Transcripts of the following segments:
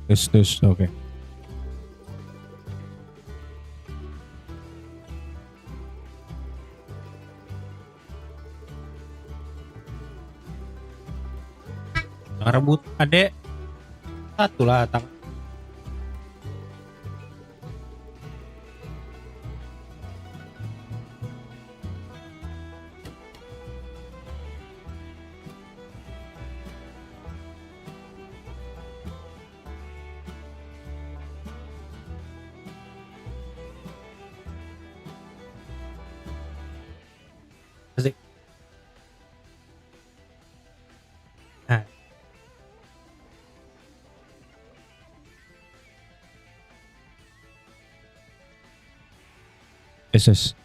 Tes, oke. Rebut adek satu lah tang. Asik. Nah. Yes. Asik.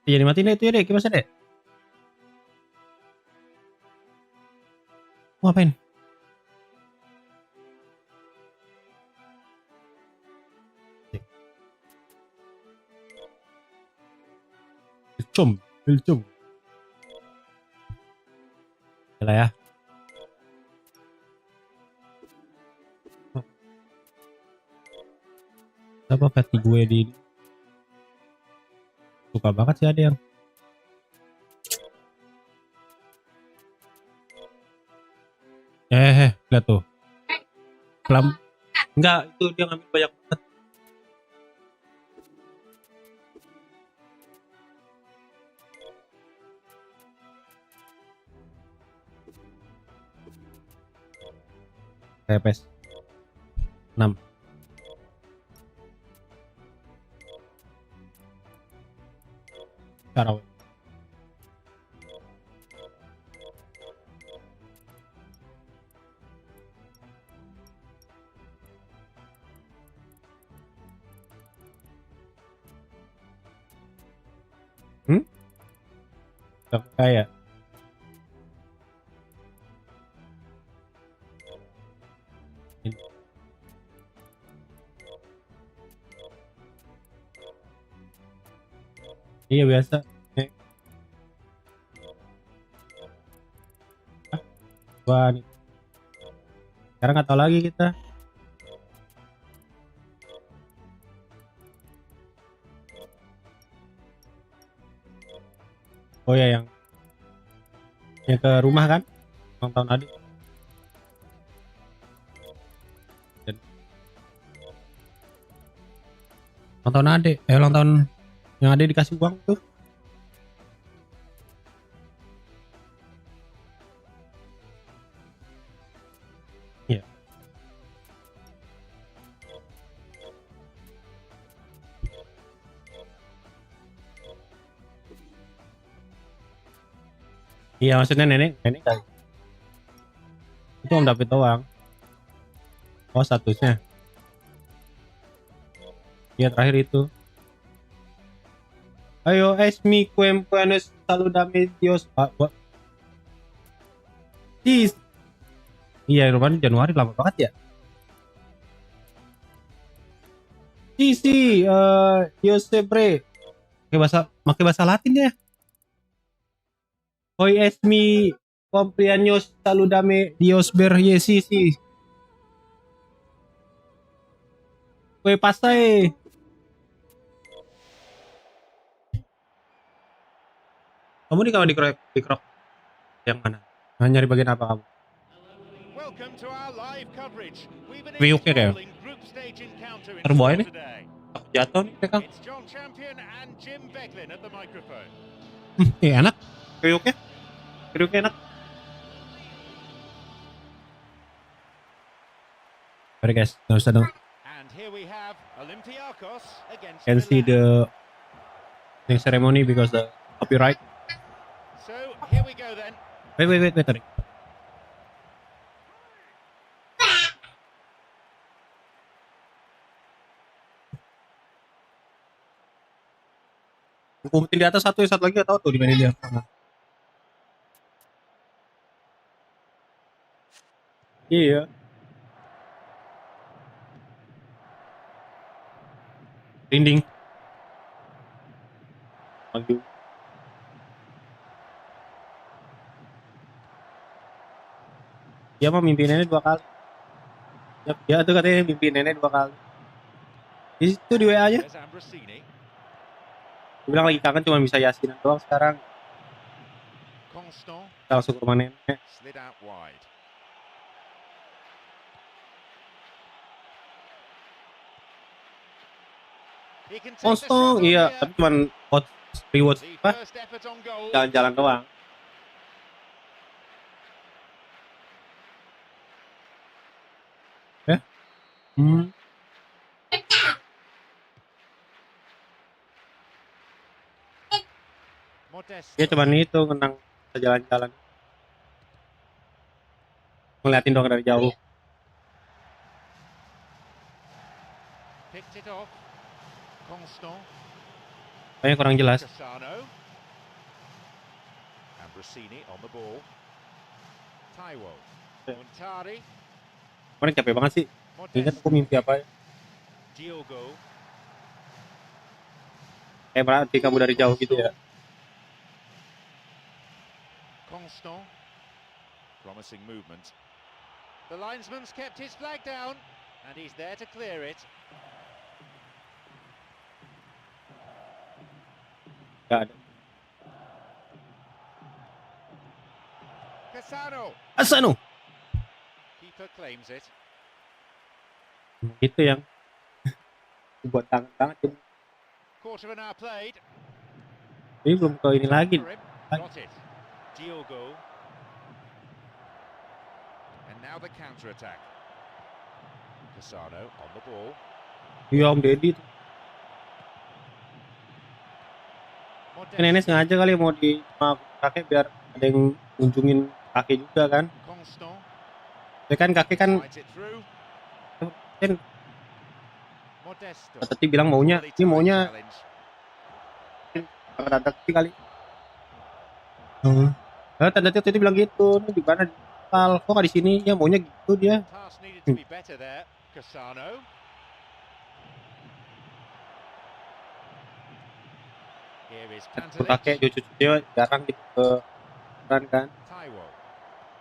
Iya dimatiin itu ya deh, gimana deh? Mau ngapain? Belum. Yalah ya. Apa versi gue di suka banget sih ada yang lihat tuh pelam enggak itu dia ngambil banyak banget. Kayak PES 6 cara kayak iya biasa. Wah, nih. Sekarang nggak tahu lagi kita. Oh ya yang ke rumah kan ulang tahun adik. Ulang tahun adik, ulang tahun yang adik dikasih uang tuh. Iya. Iya maksudnya nenek kan. Itu Om David doang. Oh statusnya. Iya terakhir itu. Ayo esmi puedes saludame Dios. Iya rupanya Januari lama banget ya. Dios sebre. Pakai bahasa Latin ya. Hoy esmi cumpleaños saludame Dios ver sí. Kue pasai. Kamu di kamar di krok yang mana? Nah, nyari bagian apa kamu? Viuknya kayak terbawa nih. Aku jatuh nih Kang. Enak. Viuknya enak. Mari guys, nggak usah dong. Can see the ceremony because the copyright. So here we go then. Wait, sorry. Kumputin di atas satu lagi atau tuh di mana dia? Iya. Rinding. Maju. Dia mah mimpi nenek 2 kali. Dia tuh katanya mimpi nenek 2 kali. Di situ di WA aja. There's Ambrosini. Dia bilang lagi kangen cuma bisa yasinan doang sekarang. Constant Kita langsung ke rumah nenek. slid out wide. He can take the shot Kosong, on iya, here. tapi cuman reward The apa? first effort on goal. Jalan-jalan doang. Ya? Modesto. Dia cuman itu menang jalan-jalan. Ngeliatin doang dari jauh. Picked it off. Constant. Kayaknya kurang jelas. Cassano. Ambrosini on the ball. Taiwo. Montari. Kemarin capek banget sih. Ingat aku Modesto. mimpi apa ya? Diogo. Kayak berarti kamu dari jauh gitu ya. Constant. Promising movement. The linesman's kept his flag down and he's there to clear it. Gak ada. Cassano. Asano. Keeper claims it. Itu yang buat tangan banget. Quarter of an hour played. Ini belum ke ini lagi. For him. Got it. Diogo. And now the counter attack. Cassano on the ball. Iya Om Deddy tuh. Nenek sengaja kali mau di kakek biar ada yang ngunjungin kakek juga kan. Constant. Ya kan kakek kan Slides it through. Modesto. tadi bilang maunya Poorly ini timed maunya challenge. tanda kali. Tanda itu bilang gitu. Ini di mana di Pal? Kok nggak di sini? Ya maunya gitu dia. Pass needed to be better there. Cassano. Here is Kakek Pantelic. cucu dia jarang gitu ke kan. Taiwo.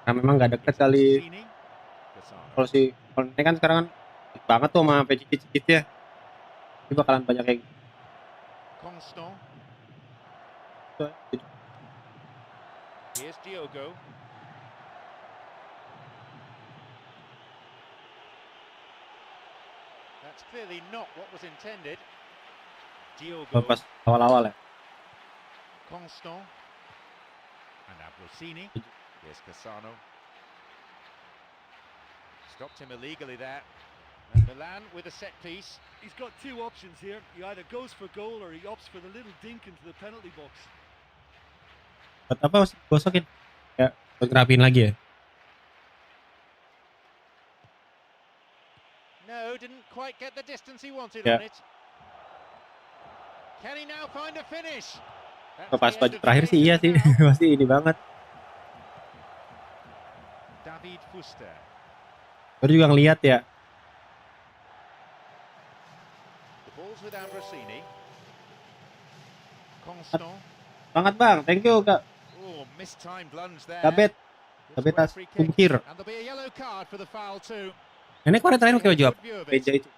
Nah memang nggak deket kali. Sini. Cassano. Kalau ini kan sekarang kan deket banget tuh sama cicit-cicit ya. Ini bakalan banyak kayak Constant. gitu. Here's Diogo. That's clearly not what was intended. Diogo. Pas awal-awal ya. Constant. And Ambrosini. Here's Cassano. Stopped him illegally there. And Milan with a set piece. He's got two options here. He either goes for goal or he opts for the little dink into the penalty box. Buat apa masih gosokin? Ya, buat ngerapiin lagi ya. No, didn't quite get the distance he wanted Yeah. on it. Can he now find a finish? Pas baju terakhir sih iya sih. Pasti ini banget. David Fuster. Baru juga ngeliat ya. The ball's with Ambrosini. Constant. Banget bang, thank you kak. Oh, mistimed lunge there. Gabet, This Gabetas referee kick. kumpir. And there'll be a yellow card for the foul too. Nenek kemarin terakhir pakai baju apa? Good view of it. Meja itu.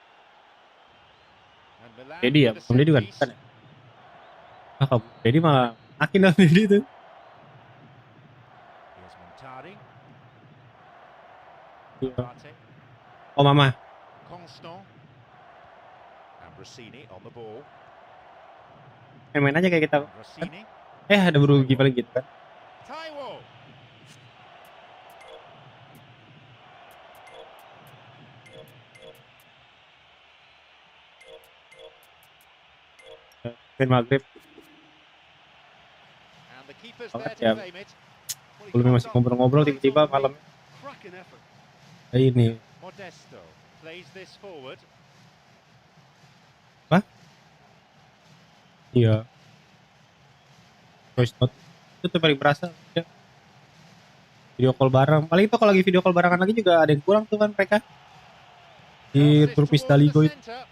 And Milan Dedi ya, with a belum Dedi set kan? piece. Bukan ya? Ah, kamu Dedi malah makin dong Dedi itu. Here's Montari. Iya. Partey. Oh mama. Constant. Ambrosini on the ball. Main aja kayak kita. Ambrosini. Ada berugi paling gitu kan. Taiwo. Main maghrib. And the keeper's Oh, there ya. to claim it. Well, he Belum comes masih up, ngobrol-ngobrol finds tiba-tiba on the malam. wing. Cracking effort. Ini. Modesto plays this forward. Iya. Voice note. Itu tuh paling berasa. Ya. Video call bareng. Paling itu kalau lagi video call barengan lagi juga ada yang kurang tuh kan mereka. Di Crosses grup towards Istaligo the itu. centre.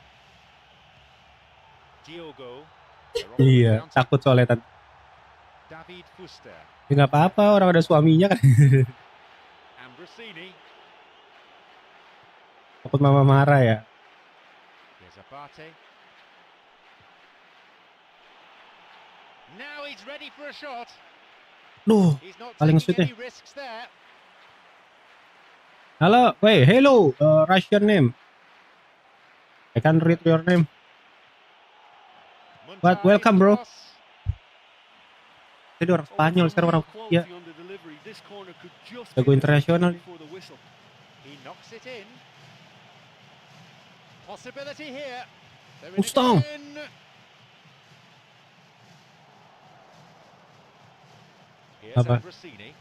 Diogo. Iya, takut soalnya tadi. David Fuster. Ya nggak apa-apa, orang ada suaminya kan. Ambrosini. Takut mama marah ya. Here's Abate. Now he's ready for a shot. Duh, He's not paling taking ngesut any risks there. Halo, wait, hello, Russian name. I can read your name. But Muntari's welcome, bro. cross. Jadi orang Spanyol, sekarang orang ya. Jago internasional. He knocks it in. Possibility here. They're in Mustang. again. Here's Apa? Ambrosini.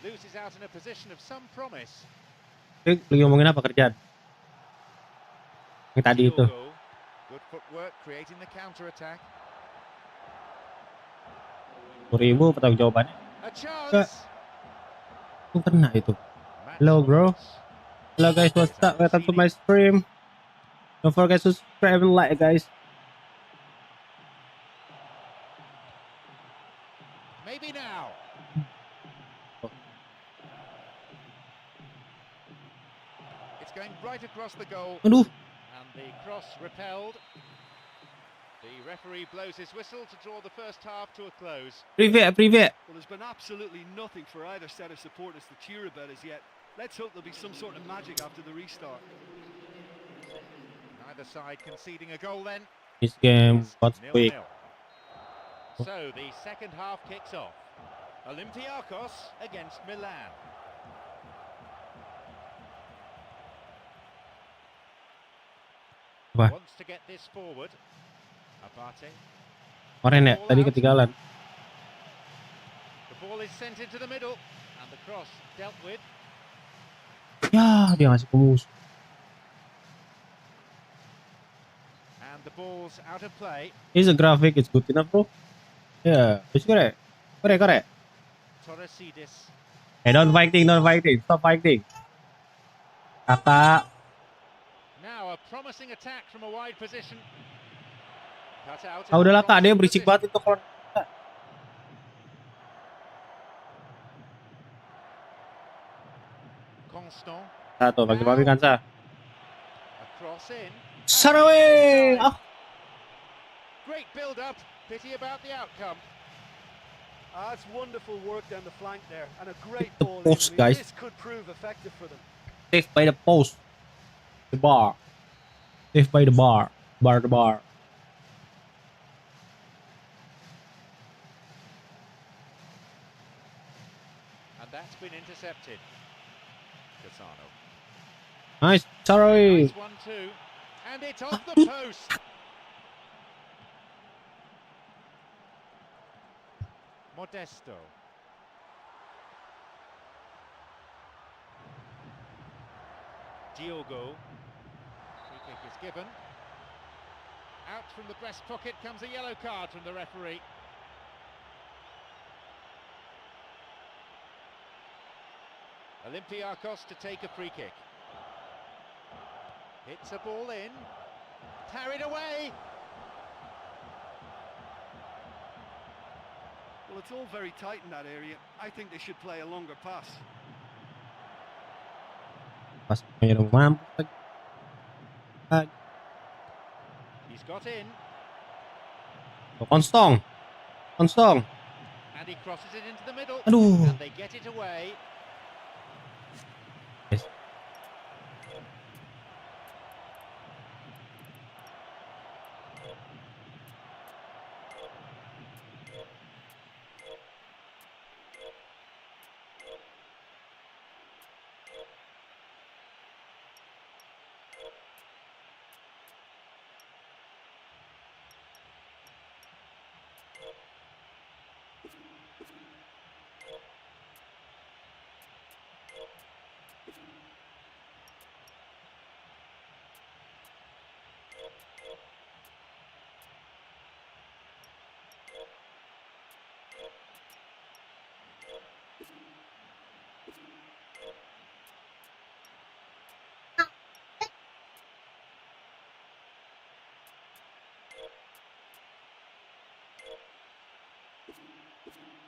Loses out in a position of some promise. Lagi ngomongin apa kerjaan? Yang tadi itu. Diogo. Good footwork creating the counter attack. 10.000 pertanggung jawabannya. A chance. Kena itu. Hello, bro. Hello guys, what's up? Welcome to my stream. Don't forget to subscribe and like, guys. Maybe now. It's going right across the goal. Aduh, And the cross repelled. The referee blows his whistle to draw the first half to a close. privet. Well, there's been absolutely nothing for either set of supporters to cheer about as yet. Let's hope there'll be some sort of magic after the restart. Neither side conceding a goal then. This game got quick. 0-0. So the second half kicks off. Olympiacos against Milan. Apa? Wants to get this forward. Abate. Kemarin ya, tadi ketinggalan. The ball is sent into the middle and the cross dealt with. Ya, dia ngasih ke musuh. And the ball's out of play. Is the graphic is good enough, bro? Yeah, it's correct. Correct. Torresidis. Hey, don't fighting. Stop fighting. Kakak. Now a promising attack from a wide position. Cut out. Ah, udahlah kak, dia berisik banget itu kalau. Constant. Satu, bagi kan sah. A cross in. Saraway. Ah, Great build up. Pity about the outcome. That's wonderful work down the flank there, and a great The ball. post, guys. This could prove effective for them. saved by the post. The bar. Saved by the bar. The bar. And that's been intercepted. Cassano. Nice, Saraway. Nice 1-2. And it's off the post. Modesto. Diogo. Free kick is given. Out from the breast pocket comes a yellow card from the referee. Olympiacos to take a free kick. Hits a ball in. Carried away. Well, it's all very tight in that area. I think they should play a longer pass. Pas punya rumah. He's got in. Konstong. And he crosses it into the middle. Aduh. And they get it away. Yes.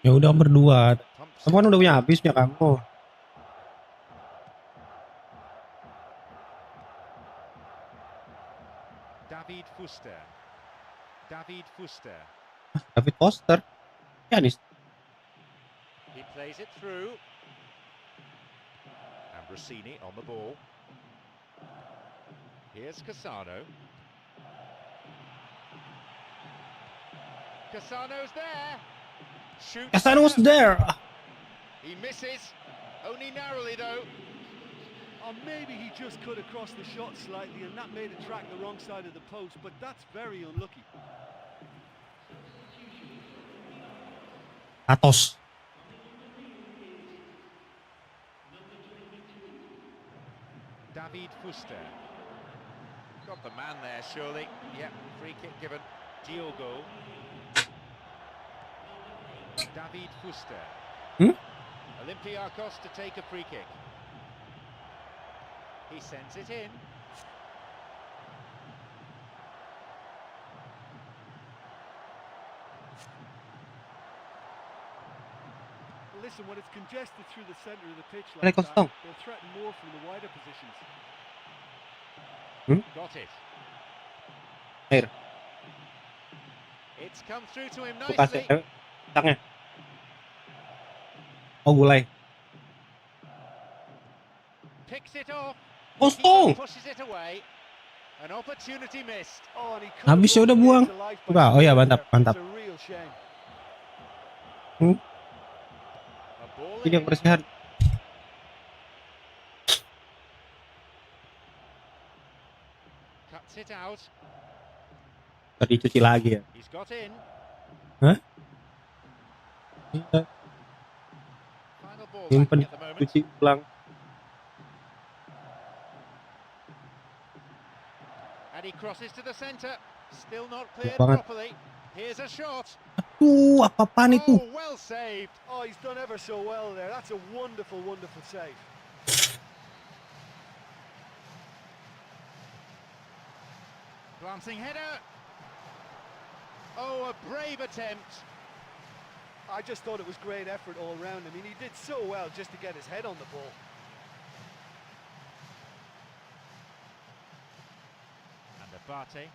Ya udah berdua. Pumps Kamu kan udah punya habisnya kamu. David Fuster. David Fuster. David Foster. Ya nih. He plays it through. Ambrosini on the ball. Here's Cassano. Cassano's there. Shoots. Cassano was there. He misses. Only narrowly though. Or maybe he just cut across the shot slightly and that made it track the wrong side of the post, but that's very unlucky. Atos. David Fuster. Got the man there, surely. Yep, free kick given. Diogo. David Fuster. Olympiacos to take a free kick. He sends it in. Listen, when it's congested through the centre of the pitch Play like that, kosong. they'll threaten more from the wider positions. Got it. Air. It's come through to him Aku kasih. nicely. Tangnya. Oh gulai. Picks it off. Kosong. Keeper pushes it away. An opportunity missed. Oh, and he could Habis ya have udah brought buang. it to life by Coba. Oh ya scoring mantap, there. mantap. It's a real shame. A ball Ini yang in. bersihan. Cuts it out. Tadi cuci lagi ya. He's got in. Hah? Iya. Final ball Simpen backing at the moment. cuci ulang. And he crosses to the centre. Still not cleared banget. properly. Here's a shot. Aduh, apa-apaan itu? Oh, well saved. Oh, he's done ever so well there. That's a wonderful, wonderful save. Glancing header. Oh, a brave attempt. I just thought it was great effort all round. I mean, he did so well just to get his head on the ball. And Abate.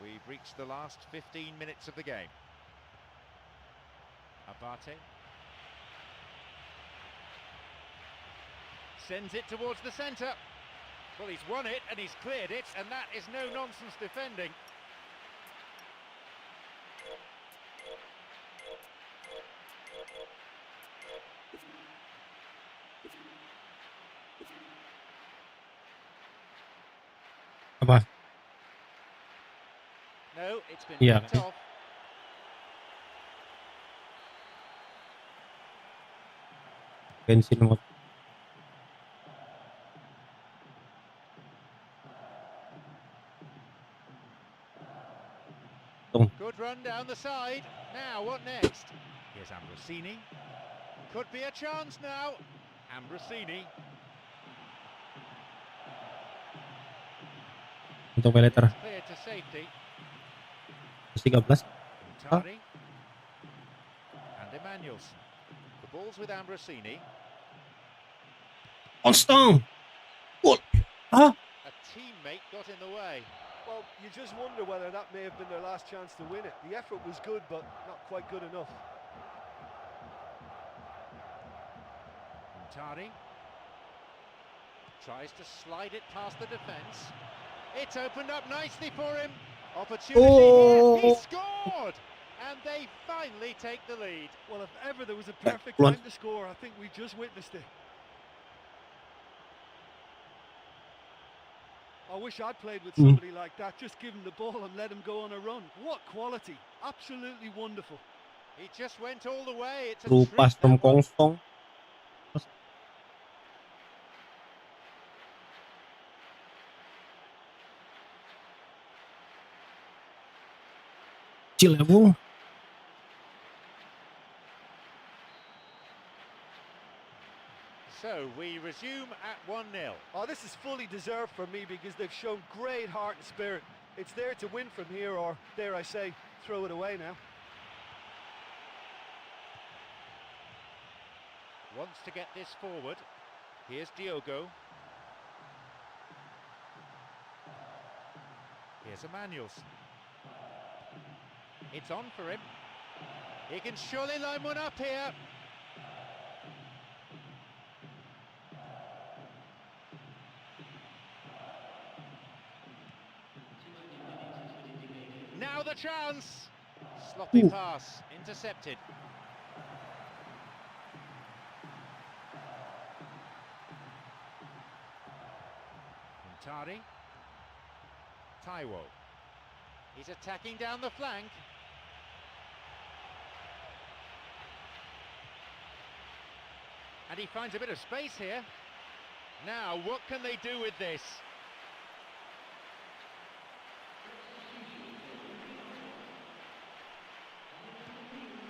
We've reached the last 15 minutes of the game. Abate. Sends it towards the centre. Well, he's won it and he's cleared it, and that is no-nonsense defending. Apa? No, it's been Yeah. picked off. Bensin motor. Good run down the side. Now, what next? Here's Ambrosini. Could be a chance now. Ambrosini. Untuk pay later. Cleared to safety. 13. Tari. And Emmanuelson. The ball's with Ambrosini. Kosong. Gol. Ah, A teammate got in the way. Well, you just wonder whether that may have been their last chance to win it. The effort was good, but not quite good enough. Tari tries to slide it past the defence. It's opened up nicely for him. Opportunity here. He scored! And they finally take the lead. Well, if ever there was a perfect run. time to score, I think we just witnessed it. I wish I'd played with somebody like that. Just give him the ball and let him go on a run. What quality. Absolutely wonderful. He just went all the way. It's a through treat, pass from that one. kosong. Kecil ya, Bung. So we resume at 1-0. Oh, this is fully deserved for me because they've shown great heart and spirit. It's there to win from here, or dare I say, throw it away now. Wants to get this forward. Here's Diogo. Here's Emmanuel's. It's on for him. He can surely line one up here. Now the chance. Sloppy pass, intercepted. Tari. Taiwo. He's attacking down the flank. And he finds a bit of space here. Now, what can they do with this?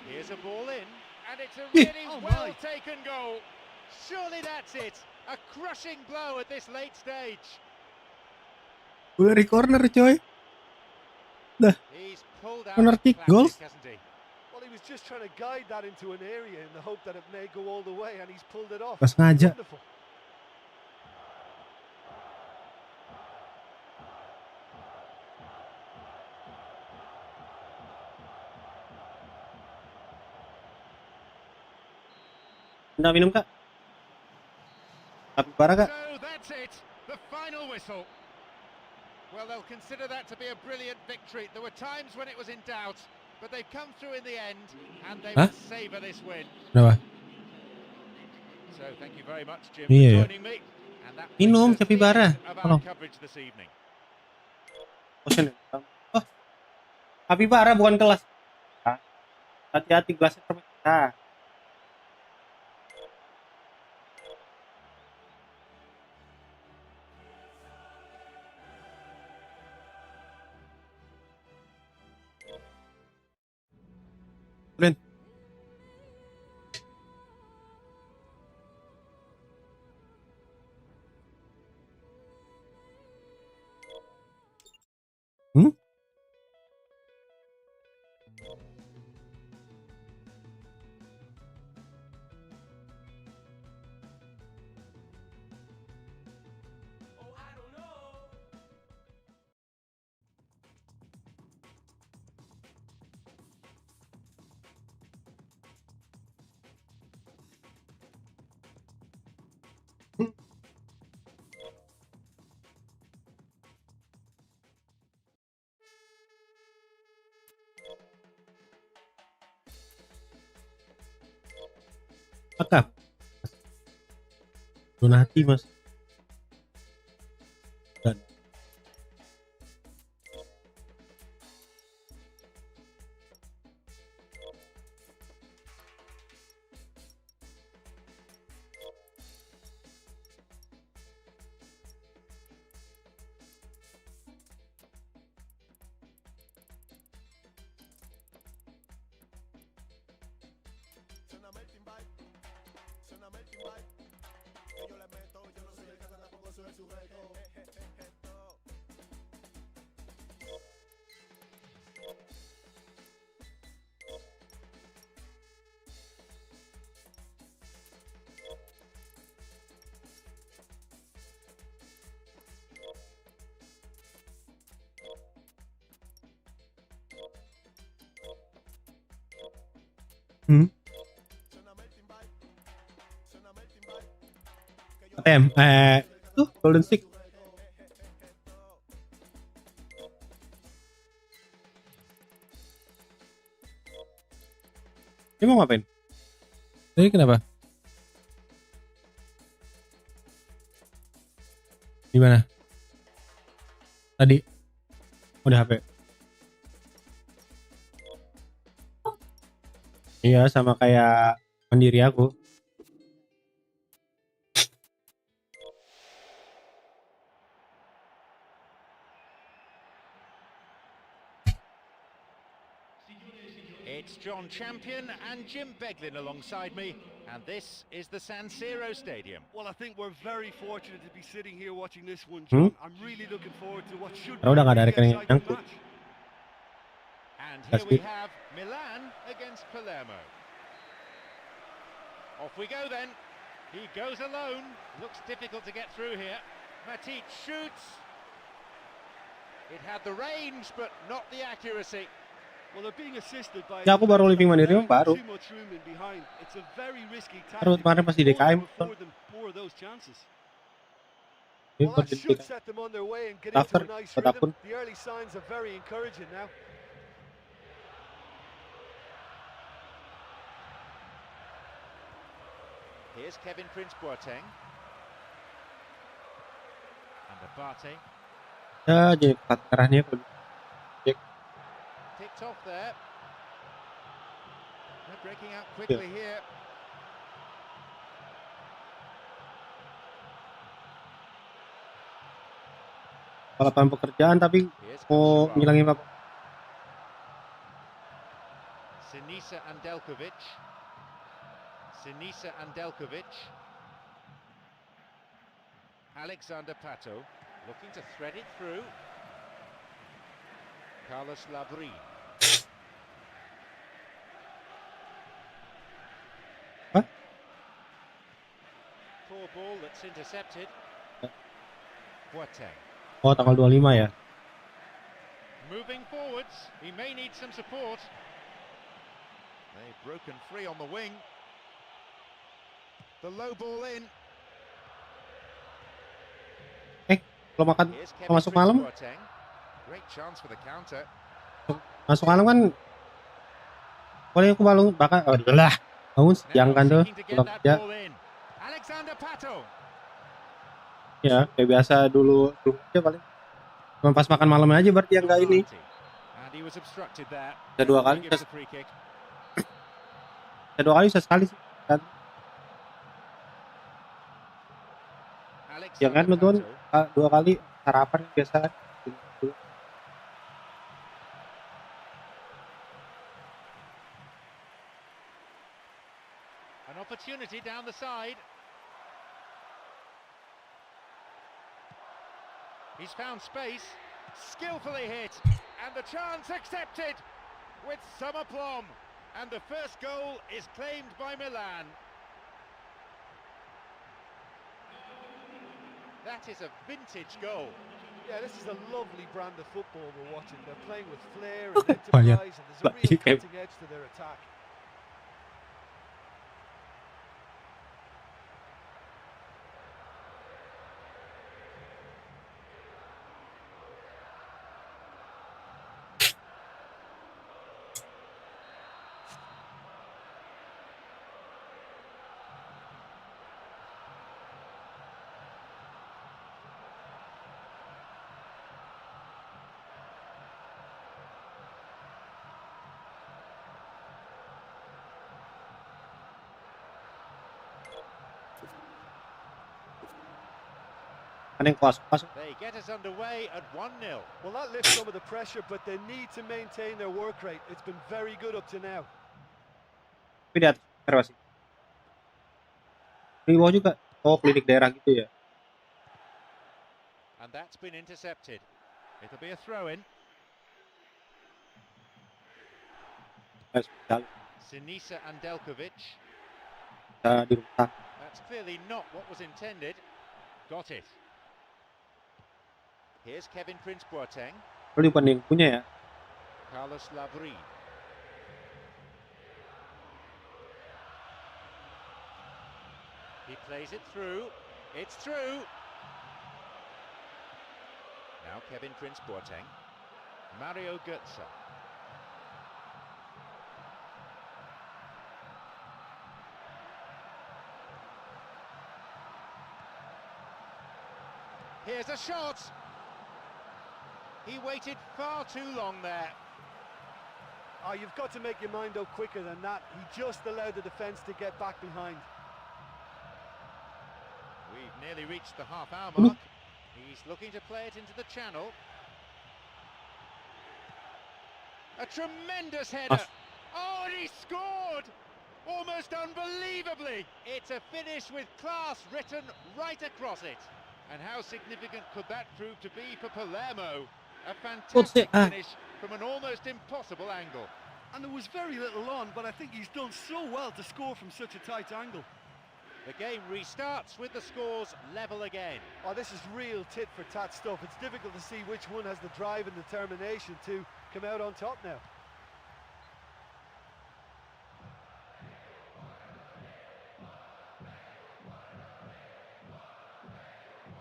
Here's a ball in, and it's a really well-taken goal. Surely that's it. A crushing blow at this late stage. Udah di corner coy. Dah. He's pulled out Corner kick classic, goals. hasn't he? Well, he was just trying to guide that into an area in the hope that it may go all the way, and he's pulled it off. Pas sengaja. Wonderful. Nggak minum kak? Tapi parah kak? So that's it, the final whistle. Well, they'll consider that to be a brilliant victory. There were times when it was in doubt, but they've come through in the end, and they will savour this win. Kenapa? So thank you very much, Jim, Iya. for joining me. And that Minum brings us to the capybara. end of our Tolong. coverage this evening. Oh, capybara bukan gelas. Hati-hati gelasnya terpecah. Kalian. Akap. Donati mas. Dan. ATM, tuh golden stick. Dia mau ngapain? Tadi kenapa? Di mana? Tadi. Oh, di HP. Iya, sama kayak pendiri aku. It's John Champion and Jim Beglin alongside me, and this is the San Siro Stadium. Well, I think we're very fortunate to be sitting here watching this one, John. I'm really looking forward to what should be Udah nggak ada a really rekening exciting nyangkut. And And That's here we good. have Milan against Palermo. Off we go then. He goes alone. Looks difficult to get through here. Matic shoots. It had the range, but not the accuracy. Well, they're being assisted by Ya aku baru living mandiri baru. too much room in behind. It's a very risky Baru tactic. kemarin pas di DKM. Only afford them more of those chances. Ini Well, baru that di should DKM. set them on their way and get Daftar into a nice buat rhythm. akun. The early signs are very encouraging now. Here's Kevin Prince Boateng. And Abate Ya jadi kartu merahnya kalau picked off there. They're breaking out quickly here. lapangan pekerjaan tapi Here's mau Kabar. ngilangin apa? Sinisa Andelkovic. Sinisa Andelkovic. Alexander Pato looking to thread it through. Carlos Labrie. Hah? Poor ball that's intercepted. Boateng. Oh tanggal 25 ya. Moving forwards, he may need some support. They've broken free on the wing. The low ball in. Kalau makan Here's kalau masuk malam, Boateng. Great chance for the counter. masuk malam kan. Kalau aku bakal lah bangun siang kan tuh Seeking to get pulang that kerja. ball in. Alexander Pato. Ya kayak biasa dulu kerja paling. Cuma pas makan malam aja berarti yang enggak ini. And he was obstructed there. Bisa dua kali, Gives a free kick. Bisa 2 kali bisa sekali sih. Kan. Ya kan Alexander betul. 2 kali sarapan biasa kan. An opportunity down the side. He's found space, skillfully hit, and the chance accepted with some aplomb. And the first goal is claimed by Milan. That is a vintage goal. Yeah, this is a lovely brand of football we're watching. They're playing with flair Oh, and yeah. enterprise, and there's a real cutting edge to their attack. Kan yang kelas They get us underway at 1-0. Well, that lifts some of the pressure, but they need to maintain their work rate. It's been very good up to now. tapi di atas masih. Di bawah juga. Oh klinik daerah gitu ya. And that's been intercepted. It'll be a throw-in. Sekali. Sinisa Andelkovic. Bisa dirusak. That's clearly not what was intended. Got it. Here's Kevin Prince Boateng. Lu bukan yang punya ya. Carlos Labrie. He plays it through. It's through. Now Kevin Prince Boateng. Mario Götze. Here's a shot. He waited far too long there. Oh, you've got to make your mind up quicker than that. He just allowed the defence to get back behind. We've nearly reached the half-hour mark. He's looking to play it into the channel. A tremendous header. Oh, and he scored! Almost unbelievably. It's a finish with class written right across it. And how significant could that prove to be for Palermo? A fantastic finish from an almost impossible angle. And there was very little on, but I think he's done so well to score from such a tight angle. The game restarts with the scores level again. Oh, this is real tit-for-tat stuff. It's difficult to see which one has the drive and determination to come out on top now.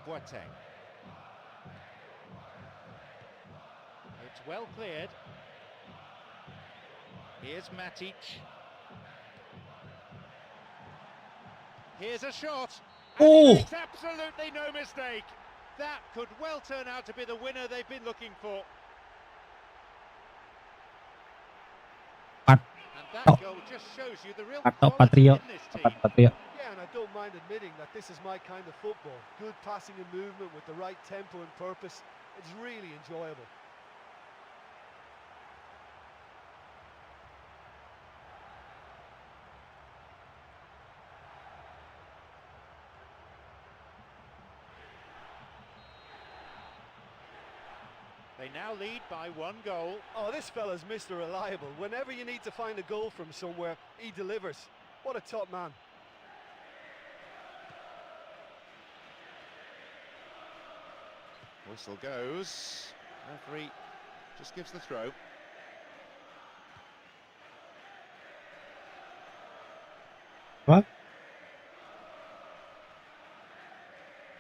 Boateng. It's well cleared. Here's Matic. Here's a shot. And Oh! he makes absolutely no mistake. That could well turn out to be the winner they've been looking for. Pat- And that Oh. goal just shows you the real Atau quality Patrio. in this team. Patrio. Yeah, and I don't mind admitting that this is my kind of football. Good passing and movement with the right tempo and purpose. It's really enjoyable. They now lead by 1 goal. Oh, this fella's Mr. Reliable. Whenever you need to find a goal from somewhere, he delivers. What a top man. Whistle goes. Referee just gives the throw. Apa?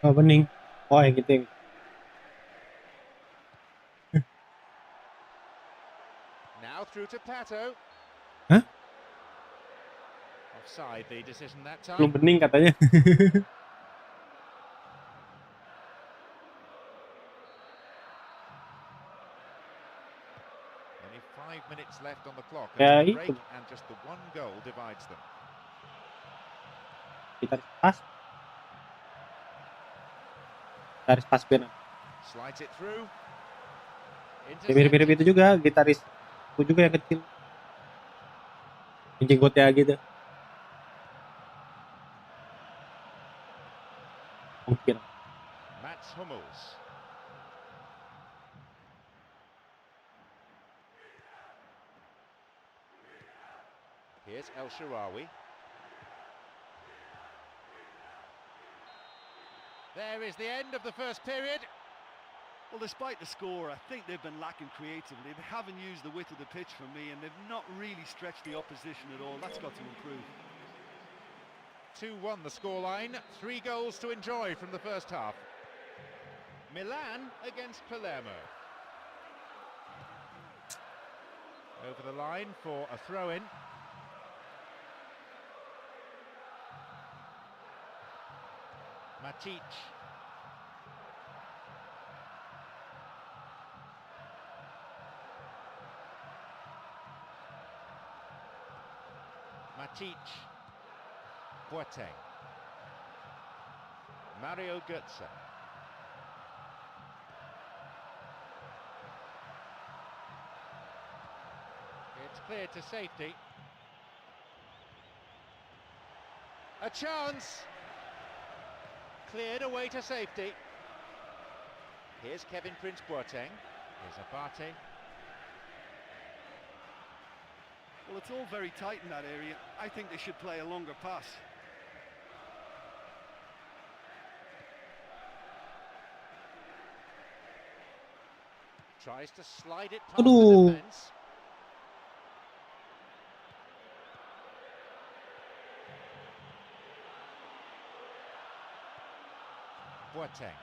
Oh, bening. Oh, yang gitu. Now through to Pato. Hah? Offside the decision that Belum time. bening katanya. Only 5 minutes left on the clock. Ya, As the itu. break and just the 1 goal divides them. Gitaris pas. Gitaris pas benar. Slides it through. Ya, mirip-mirip Intercepted. itu juga gitaris. Aku juga yang kecil. Yang jenggotnya gitu. Mungkin. Mats Hummels. Here's El Shaarawy. There is the end of the first period. Well, despite the score, I think they've been lacking creatively. They haven't used the width of the pitch for me, and they've not really stretched the opposition at all. That's got to improve. 2-1 the scoreline. 3 goals to enjoy from the first half. Milan against Palermo. Over the line for a throw-in. Matic. Matic. Boateng. Mario Götze. It's cleared to safety. A chance. Cleared away to safety. Here's Kevin Prince Boateng. Here's Abate. Well, it's all very tight in that area. I think they should play a longer pass. Tries to slide it past Aduh. the defence. Boateng.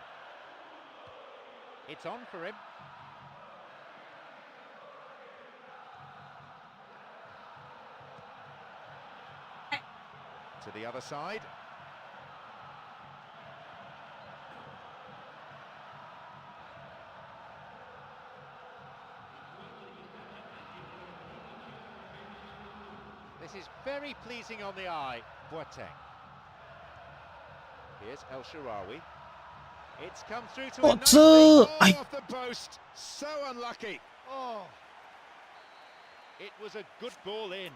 It's on for him. To the other side. This is very pleasing on the eye. Boateng. Here's El Shaarawy. It's come through to him Kok nicely. Oh, Ay. off the post. So unlucky. Oh, It was a good ball in.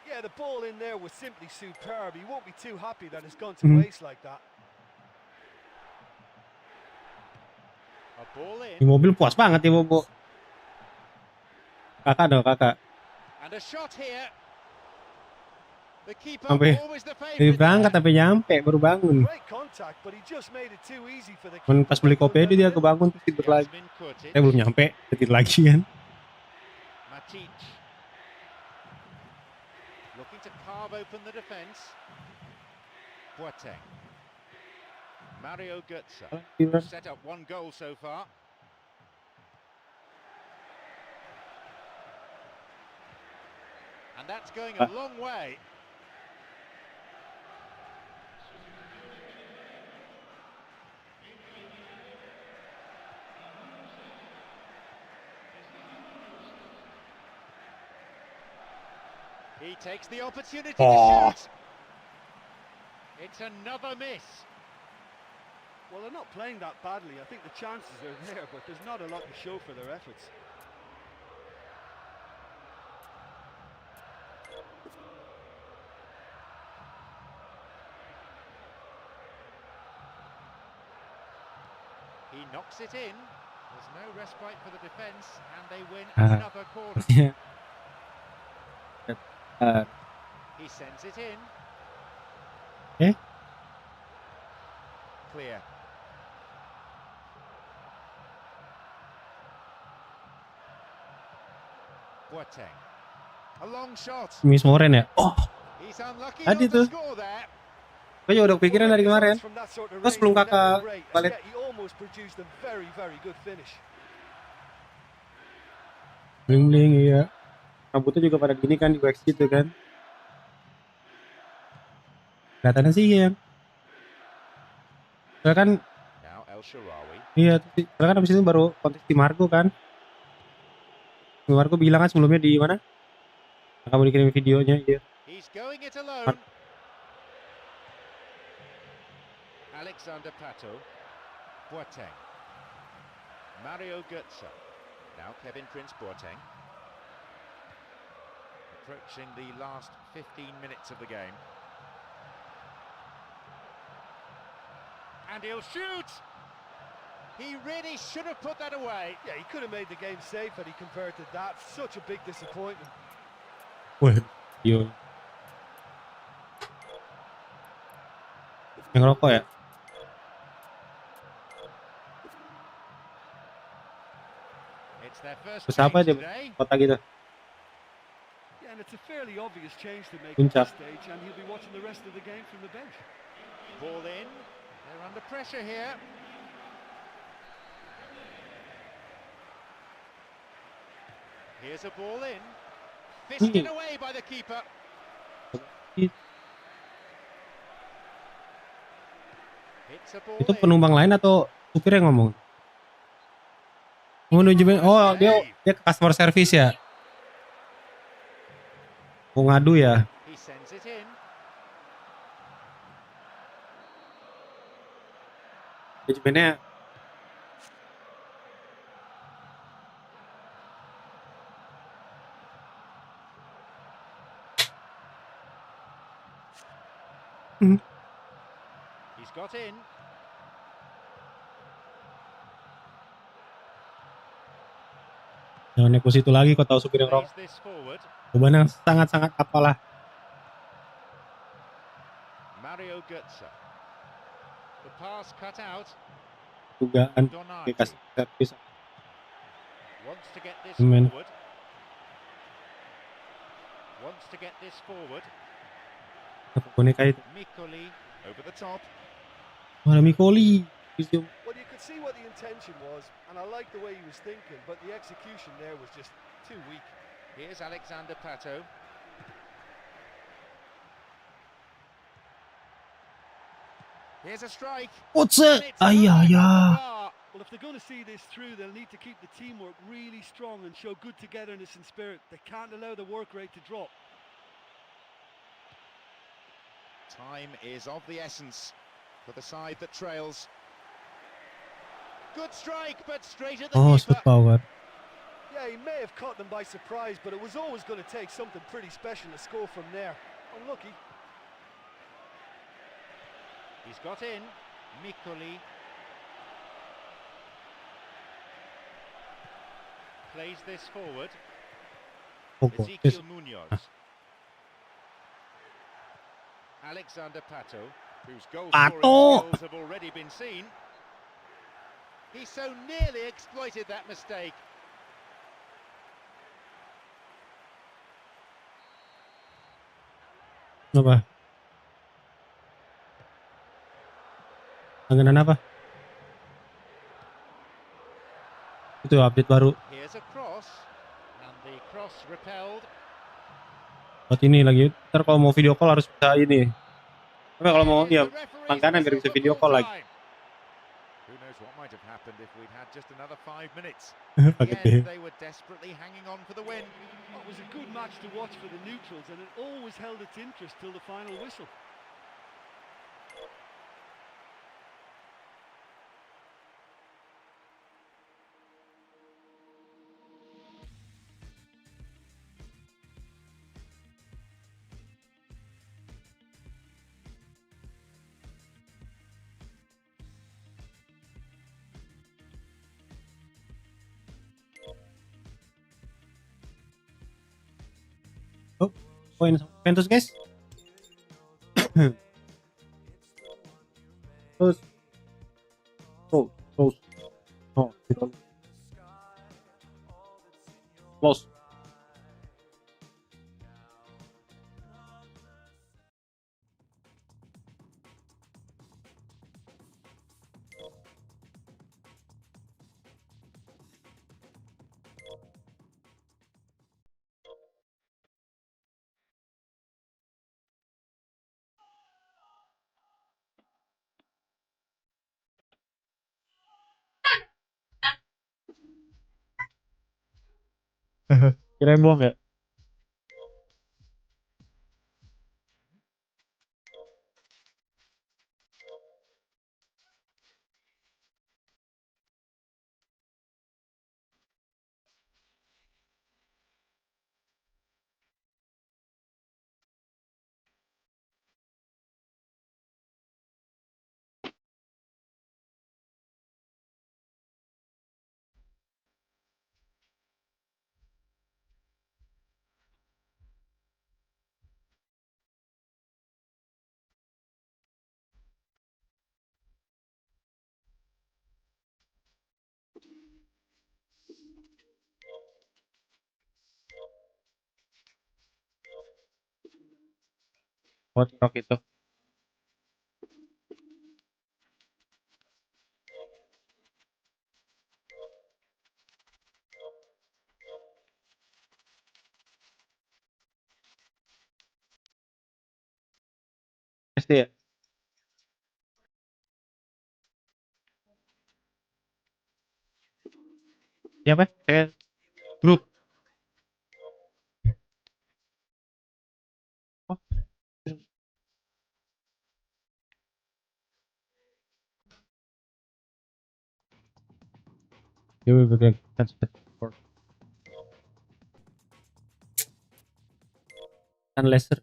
yeah, the ball in there was simply superb. He won't be too happy that it's gone to Mhm. waste like that. A ball Di in. mobil puas banget ya Bobo. Kakak dong, kakak. And a shot here. The keeper Sampai always the dari favorite berangkat there. sampai nyampe baru bangun. Great contact, but he just made it too easy for the Men keeper pas when beli he couldn't kopi get dia within. kebangun terus tidur lagi. Yasmin Kurtic. Saya belum nyampe, tidur lagi kan. Matic. Looking to carve open the defence. Boateng. Mario Götze. Set up one goal so far. And that's going a long way. He takes the opportunity to shoot. It's another miss. Well, they're not playing that badly. I think the chances are there, but there's not a lot to show for their efforts. He knocks it in. There's no respite for the defence, and they win Ah. another corner. Yeah. He sends it in. Eh? Clear. Boateng. A long shot. Miss Moren ya. Oh, He's unlucky tadi not to tuh. score there. Gue juga udah kepikiran dari kemarin. From that sort of Terus range sebelum are never kakak great, and balik. yet he almost produced a very, very good finish. Bling-bling iya. Rambutnya juga pada gini kan di wax gitu kan. Kelihatannya sih ya. Soalnya kan Now El Shaarawy. iya, soalnya kan abis itu baru kontes di Margo kan. Di Margo bilang kan sebelumnya di mana? Kamu dikirim videonya iya. He's going it alone. Alexander Pato. Boateng. Mario Götze. Now Kevin Prince Boateng. Approaching the last 15 minutes of the game. And he'll shoot! He really should have put that away. Yeah, he could have made the game safe had he converted that. Such a big disappointment. Wah, yo. Yang rokok ya? It's their first Terus apa change dia today. kota gitu? Yeah, and it's a fairly obvious change to make at Puncak. this stage, and he'll be watching the rest of the game from the bench. Ball in. They're under pressure here. Here's a ball in. Fisted away by the keeper. It's a ball Itu in. penumpang lain atau supir yang ngomong? Menuju oh dia ke customer service ya? Mau ngadu ya? He sends it in. Manajemennya He's got in. jangan naik ke situ lagi kau tahu supir yang rokok. Plays this forward. Beban yang sangat-sangat apalah. Mario Götze. The pass cut out. Dugaan Donati kasih servis. wants to get this Amen. forward. Wants to get this forward. Boneka itu. Mikoli over the top. Mana Mikoli? Well, you could see what the intention was, and I like the way he was thinking, but the execution there was just too weak. Here's Alexander Pato. Here's a strike. What's And it? it's Ay right ay at the ay. bar. Well, if they're going to see this through, they'll need to keep the teamwork really strong and show good togetherness and spirit. They can't allow the work rate to drop. Time is of the essence for the side that trails. Good strike, but straight at the Oh, keeper. shoot power. Yeah, he may have caught them by surprise, but it was always going to take something pretty special to score from there. Unlucky. He's got in. Mikoli. Plays this forward. Oh, goces. Ezekiel Munoz. Ah, Alexander Pato, whose Pato! goal-scoring skills have already been seen. He so nearly exploited that mistake. Apa? Langganan apa? Itu update baru. Here's a cross, and the cross repelled. Buat ini lagi. Ntar kalau mau video call harus bisa ini. Tapi kalau mau There is ya the referee's langganan biar whistle bisa for video full call lagi. time. Who knows what might have happened if we'd had just another 5 minutes. In the Pakai end, deh. they were desperately hanging on for the win. It was a good match to watch for the neutrals, and it always held its interest till the final whistle. Oh, poin Juventus guys. Terus. Oh, close. Oh, gitu. Close. Kirain buang ya? Buat rock itu. SD ya? Siapa? Saya grup. Oh, dia berbagai kan laser.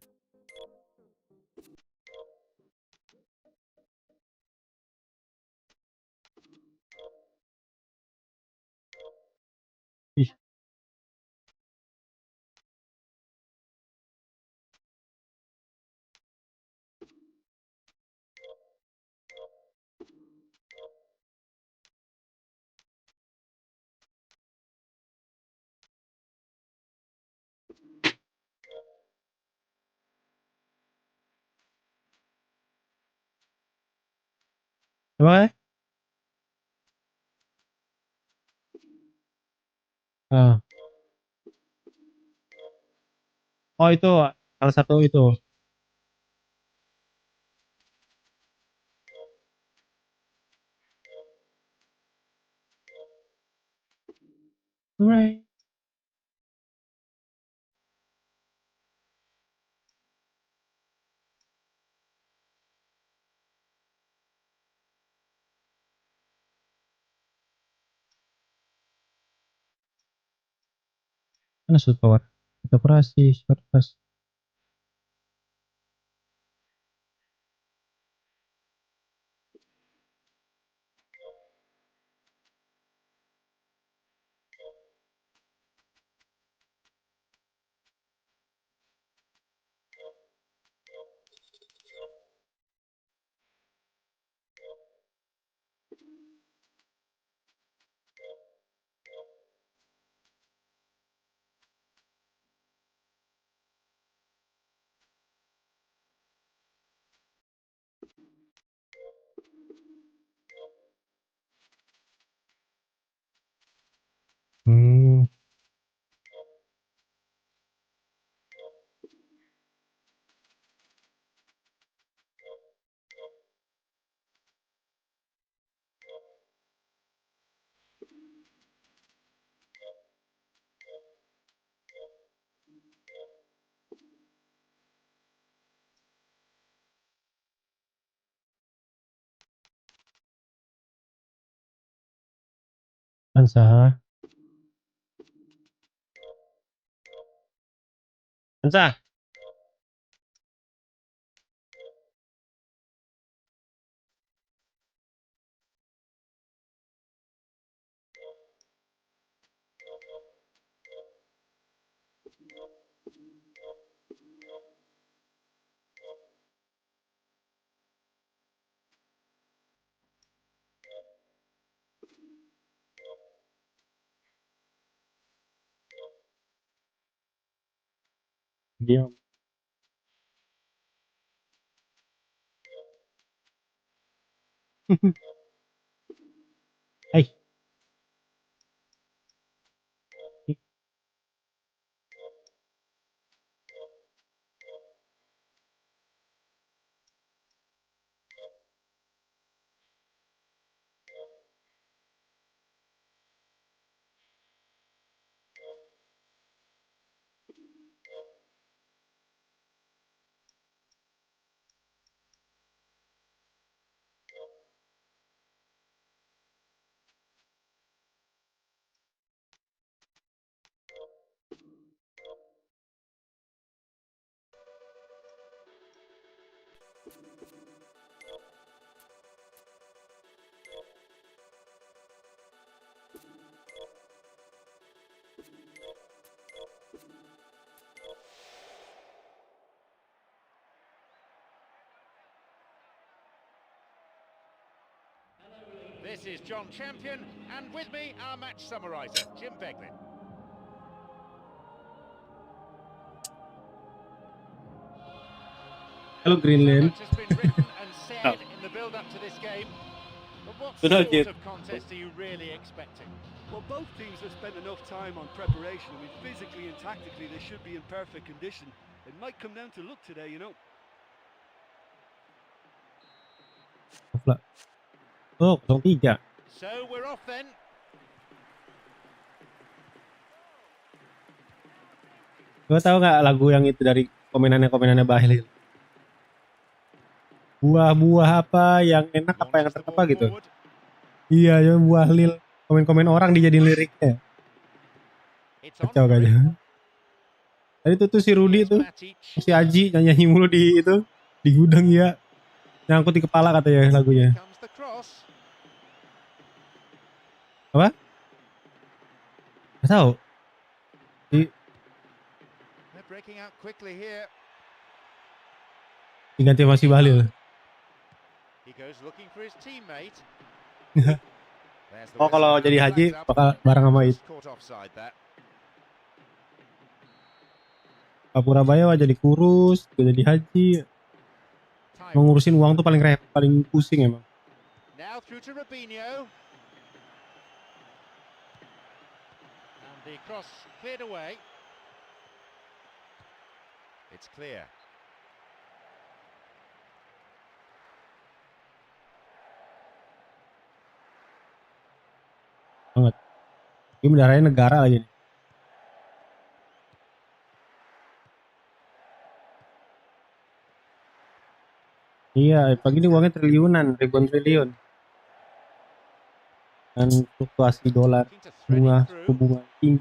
Ih, apa ya? Ah. Oh itu salah satu itu. Hooray. Mana shoot power? Kita operasi short pass. Ansa. Ansa. Diam. Hai. This is John Champion, and with me, our match summariser, Jim Beglin. Halo Greenland. So much has been written and said in the build-up to this game. But what sort of contest are you really expecting? Well, both teams have spent enough time on preparation. I mean, physically and tactically, they should be in perfect condition. It might come down to luck today, you know. Oh, 03. So we're off then. Gue tahu nggak lagu yang itu dari komenannya Bahil? Buah-buah apa yang enak apa yang apa gitu? Iya, ya buah lil. Komen-komen orang dijadiin liriknya. Kacau kayaknya. Tadi tuh si Rudy tuh, si Aji nyanyi mulu di itu di gudang ya. Nyangkut di kepala katanya lagunya. Apa? Gak tahu. Diganti masih Bahlil. Oh, kalau jadi haji bakal bareng sama itu. Pak Purabaya wah jadi kurus, jadi haji. Mengurusin uang tuh paling pusing emang. Now through to Robinho. And the cross cleared away. It's clear. Banget. Ini bendaranya negara lagi nih. Iya, pagi ini uangnya triliunan, ribuan triliun. Dan fluktuasi dolar, bunga tinggi.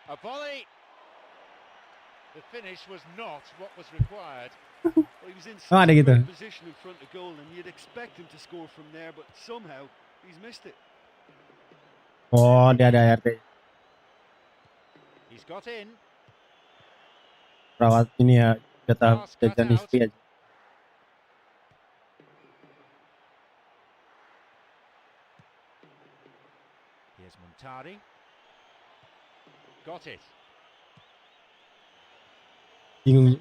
A volley. The finish was not what was required. Well, he was in such a great position in front of goal, and you'd expect him to score from there, but somehow he's missed it. Oh, dia ada RT. He's got in. Perawat ini ya, jatah jajan istri aja. Here's Montari. Got it. Bingung.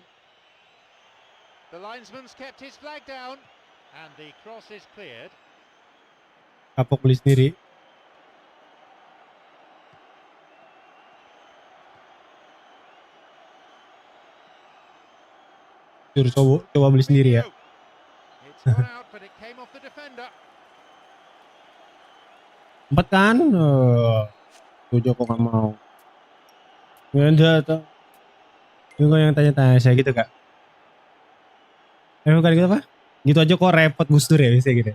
The linesman's kept his flag down, and the cross is cleared. Kapok beli sendiri. Suruh coba beli sendiri ya. It's gone out, but it came off the defender. 4 kan? Jojo kok nggak mau. Nggak ada. Juga yang tanya-tanya saya gitu kak. Bukan gitu apa? Gitu aja kok repot Gus Dur ya bisa gitu.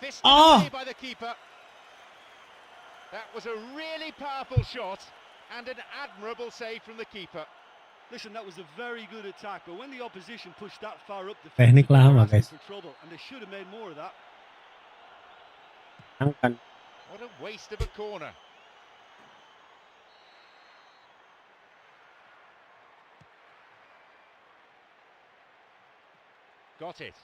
Fisted Oh. away by the keeper. That was a really powerful shot and an admirable save from the keeper. Listen, that was a very good attack, but when the opposition pushed that far up the Teknik field, they were lama, asking guys. for trouble, and they should have made more of that. Angkan. What a waste of a corner. Got it.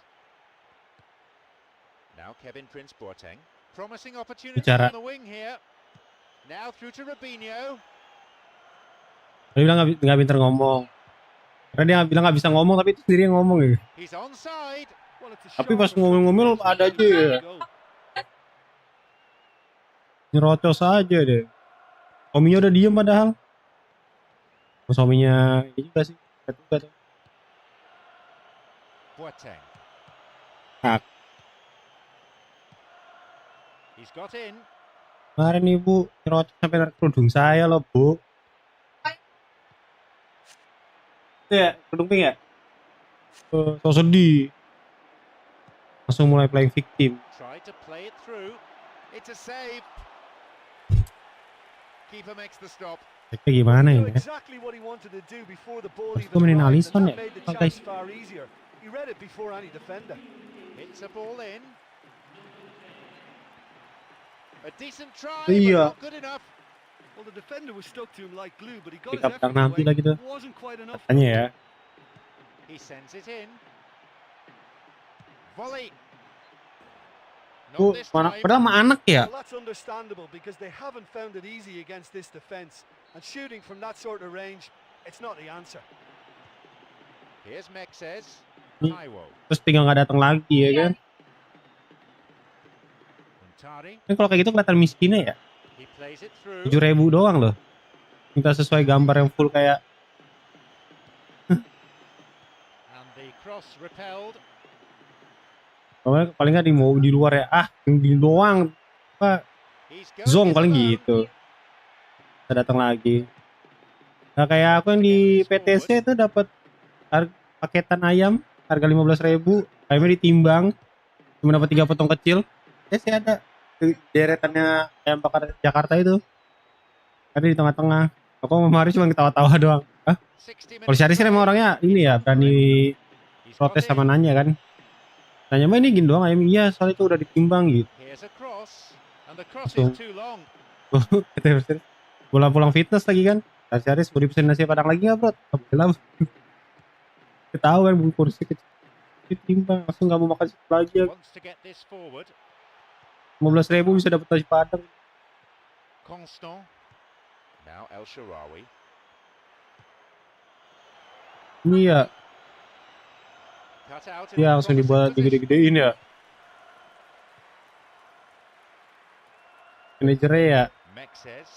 Now Kevin Prince Boateng. Promising opportunity Bicara. on the wing here. Now through to Robinho. Dia bilang nggak pinter ngomong. Karena dia bilang nggak bisa ngomong, tapi itu sendiri yang ngomong ya. He's onside. Well, it's a Tapi pas sharp ngomel-ngomel approach. ada aja ya. Nyerocos aja deh. Suaminya udah diem padahal. Suaminya ini juga sih. Juga tuh. Boateng. Nah, He's got in. kemarin ibu nyerocos sampai narik kerudung saya loh bu. Itu ya, kerudung pink ya? So sedih. Langsung mulai playing victim. Try to play it through. It's a save. Keeper makes the stop. Kayak gimana He ini knew ya? exactly what he wanted to do before the ball Terus even gua mainin arrived, Alisson and ya? that made the Oh, chance guys. far easier. He read it before any defender. Hits a ball in. A decent try, Iya. but not good enough. Well, the defender was stuck to him like glue, but he got his Pick up effort nanti away. lagi tuh. It wasn't quite enough. Katanya ya. He sends it in. Volley. Tuh, Not this mana, time. padahal sama anak ya. Well, that's understandable because they haven't found it easy against this defence. And shooting from that sort of range, it's not the answer. Here's Mexes. Nih. Taiwo. Terus tinggal nggak datang lagi ya kan. Untari. Kan kalau kayak gitu kelihatan miskinnya ya. He plays it through. 7.000 doang loh. Minta sesuai gambar yang full kayak. And the cross repelled. Paling nggak di luar ya. Ah, yang di doang. Apa? He's going Zong it paling alone. gitu. Kita datang lagi. Nah kayak aku yang di PTC itu dapat paketan ayam harga 15.000. Ayamnya ditimbang. Cuma dapat 3 potong kecil. Ya sih ada deretannya ayam bakar Jakarta itu. Ada di tengah-tengah. Aku sama Mari cuma ketawa-tawa doang. Hah? 60 Kalau Syari sih emang orangnya ini ya berani He's protes got sama it. nanya kan. Nanya mah ini gini doang ayam, iya soalnya itu udah ditimbang gitu. Here's a cross. And the cross Langsung. is too long. Pulang fitness lagi kan. Syari mau dipesan nasi padang lagi nggak bro? Alhamdulillah. Ketahuan bung kursi kecil ditimbang langsung nggak mau makan situ lagi ya. Wants to get this forward. 15.000 bisa dapat nasi padang. Constant. Now El Shaarawy. Ini ya, Cut out in dia a langsung promising dibuat position. digede-gedein ya. Manajernya ya. Mexes.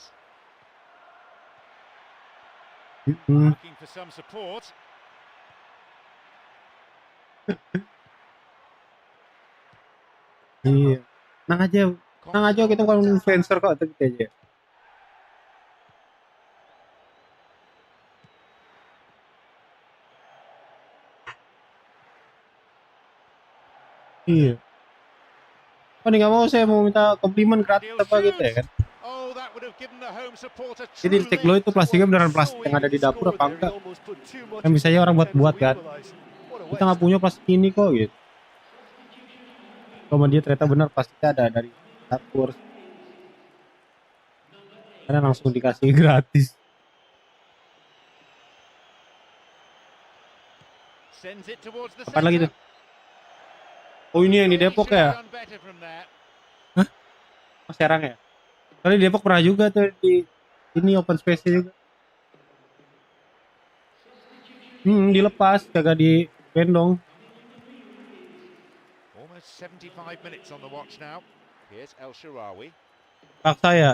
Hmm. Looking for some support. Iya. Tenang aja kita bukan influencer kok gitu aja. Iya. Oh nggak mau saya mau minta komplimen gratis apa gitu ya kan? Oh, that would have given the home support a Jadi true cek lo itu plastiknya beneran plastik yang ada di dapur apa enggak? Kan bisa aja orang buat kan? Kita nggak punya plastik ini kok gitu. Sama dia ternyata benar plastiknya ada dari dapur. Karena langsung dikasih gratis. Sends it towards the Apaan lagi tuh? center. Oh ini yang di Depok Really should ya? have done better from there. Mas Serang ya? Soalnya di Depok pernah juga tuh di ini open space juga. Dilepas kagak di gendong. Almost 75 minutes on the watch now. Here's El Shaarawy. Paksa ya.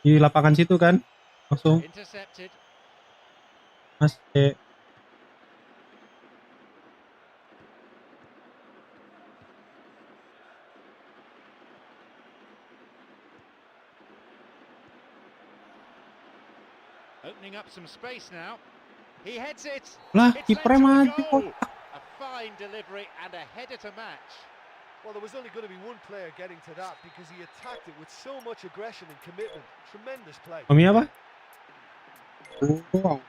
Di lapangan situ kan. Langsung Intercepted. Mas Opening up some space now. He heads it. lah It's led kipernya to a maju goal. kok. A fine delivery and a header to match. Well, there was only going to be one player getting to that because he attacked it with so much aggression and commitment. Tremendous play. Mami apa? Wow.